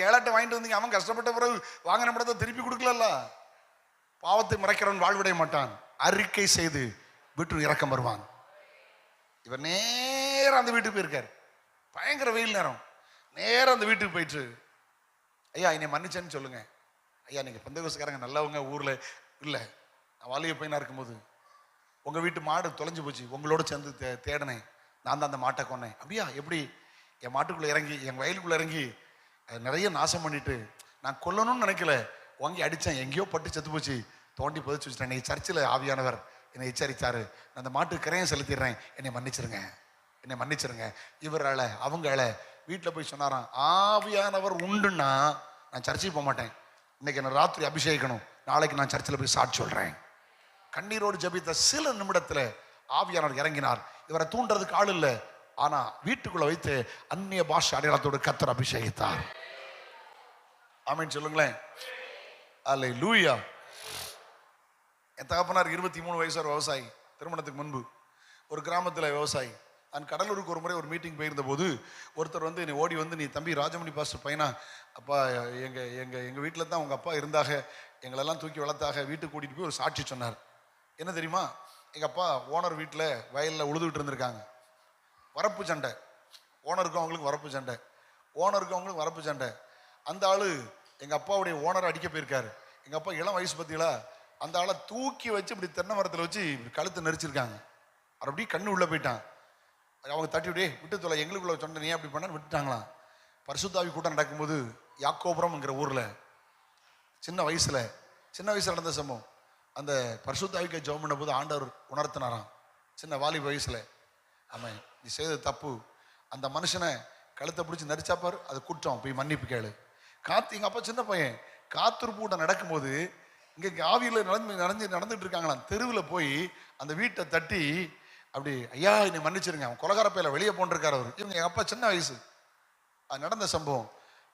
7 வாங்கிட்டு வந்தீங்க, அவன் கஷ்டப்பட்ட பிறகு வாங்கின படத்தை திருப்பி கொடுக்கல. பாவத்தை மறைக்கிறவன் வாழ்விடைய மாட்டான், அறிக்கை செய்து வீட்டு இறக்கம் வருவான். இவர் நேரம் அந்த வீட்டுக்கு போயிருக்காரு. பயங்கர வெயில் நேரம். நேரம் அந்த வீட்டுக்கு போயிட்டு, ஐயா என்னை மன்னிச்சேன்னு சொல்லுங்க. ஐயா நீங்க பந்தேகோஸ்காரங்க நல்லவங்க, ஊர்ல இல்லை, நான் வாலிய பையனா இருக்கும்போது உங்க வீட்டு மாடு தொலைஞ்சு போச்சு, உங்களோட சேர்ந்து தேடினேன், நான் தான் அந்த மாட்டை கொன்னேன். அப்படியா, எப்படி? என் மாட்டுக்குள்ள இறங்கி என் வயலுக்குள்ள இறங்கி நிறைய நாசம் பண்ணிட்டு நான் கொல்லணும்னு நினைக்கல, வாங்கி அடித்தேன், எங்கேயோ பட்டு செத்து போச்சு, தோண்டி புதைச்சு வச்சுட்டேன். இன்னைக்கு சர்ச்சில் ஆவியானவர் என்னை எச்சரித்தாரு, நான் அந்த மாட்டு கிரையம் செலுத்திடுறேன், என்னை மன்னிச்சிருங்க, என்னை மன்னிச்சிருங்க. இவரால அவங்கள வீட்டில் போய் சொன்னாராம், ஆவியானவர் உண்டுன்னா நான் சர்ச்சைக்கு போக மாட்டேன், இன்னைக்கு என்ன ராத்திரி அபிஷேகிக்கணும், நாளைக்கு நான் சர்ச்சில் போய் சாட்சி சொல்றேன். கண்ணீரோடு ஜெபித்த சில நிமிடத்துல ஆவியானவர் இறங்கினார். இவரை தூண்டுறதுக்கு ஆள் இல்லை, ஆனா வீட்டுக்குள்ள வைத்து அந்நிய பாஷை அடையாளத்தோடு கர்த்தர் அபிஷேகித்தார். ஆமென் சொல்லுங்களேன். அல்லேலூயா. என் தகப்பனார் 23 வயசு விவசாயி, திருமணத்துக்கு முன்பு ஒரு கிராமத்தில் விவசாயி. நான் கடலூருக்கு ஒரு முறை ஒரு மீட்டிங் போயிருந்த போது ஒருத்தர் வந்து என்னை ஓடி வந்து, நீ தம்பி ராஜமணி பாஸ்டர் பையனா? அப்பா எங்கள் வீட்டில் தான் உங்கள் அப்பா இருந்தாக, எங்களெல்லாம் தூக்கி வளர்த்தாக, வீட்டுக்கு கூட்டிகிட்டு போய் ஒரு சாட்சி சொன்னார். என்ன தெரியுமா? எங்கள் அப்பா ஓனர் வீட்டில் வயலில் உழுதுகிட்டு இருந்திருக்காங்க. வரப்பு சண்டை, ஓனருக்கும் அவங்களுக்கு வரப்பு சண்டை, ஓனருக்கும் அவங்களுக்கு வரப்பு சண்டை. அந்த ஆள் எங்கள் அப்பாவுடைய ஓனரை அடிக்க போயிருக்காரு. எங்கள் அப்பா இளம் வயசு பற்றிகளா, அந்த ஆளை தூக்கி வச்சு இப்படி தென்னை மரத்தில் வச்சு கழுத்தை நெரிச்சிருக்காங்க. அவர் அப்படியே கண்ணு உள்ளே போயிட்டான். அவங்க தட்டி விடே விட்டு தொலை, எங்களுக்குள்ள சொன்ன நீ அப்படி பண்ணு விட்டுட்டாங்களாம். பரிசுத்தாவி கூட்டம் நடக்கும்போது யாக்கோபுரம்ங்கிற ஊரில் சின்ன வயசில் நடந்த சம்பவம். அந்த பரிசுத்தாவிக்கு ஜெபம் பண்ண போது ஆண்டவர் உணர்த்தினாராம், சின்ன வாலிப வயசில், ஆமாம் நீ செய்தது தப்பு, அந்த மனுஷனை கழுத்தை பிடிச்சி நடிச்சாப்பார், அது குற்றம், போய் மன்னிப்பு கேளு. எங்கள் அப்பா சின்ன பையன் காத்திருப்பு கூட்டம் நடக்கும்போது இங்கே ஆவியில் நடந்துட்டு இருக்காங்களாம். தெருவில் போய் அந்த வீட்டை தட்டி அப்படி, ஐயா என்னை மன்னிச்சிருங்க, அவன் கொலகார பையில வெளியே போன்றிருக்காரு அவர். இவங்க எங்கள் அப்பா சின்ன வயசு, அது நடந்த சம்பவம்.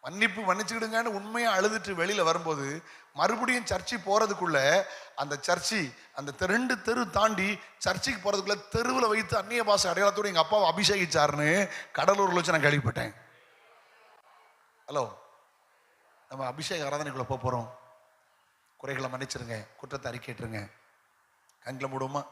மன்னிச்சுக்கிடுங்கன்னு உண்மையா அழுதுட்டு வெளியில வரும்போது மறுபடியும் சர்ச்சை போறதுக்குள்ள அந்த சர்ச்சை அந்த 2 தெரு தாண்டி சர்ச்சைக்கு போறதுக்குள்ள தெருவில் வைத்து அந்நிய பாஷை அடையாளத்தோடு எங்க அப்பாவை அபிஷேகிச்சாருன்னு கடலூர்ல வச்சு நான் கேள்விப்பட்டேன். ஹலோ, நம்ம அபிஷேக ஆராதனைக்குள்ள போறோம். குறைகளை மன்னிச்சிருங்க, குற்றத்தை அறிக்கைட்டுருங்க. கண்களை மூடுமா?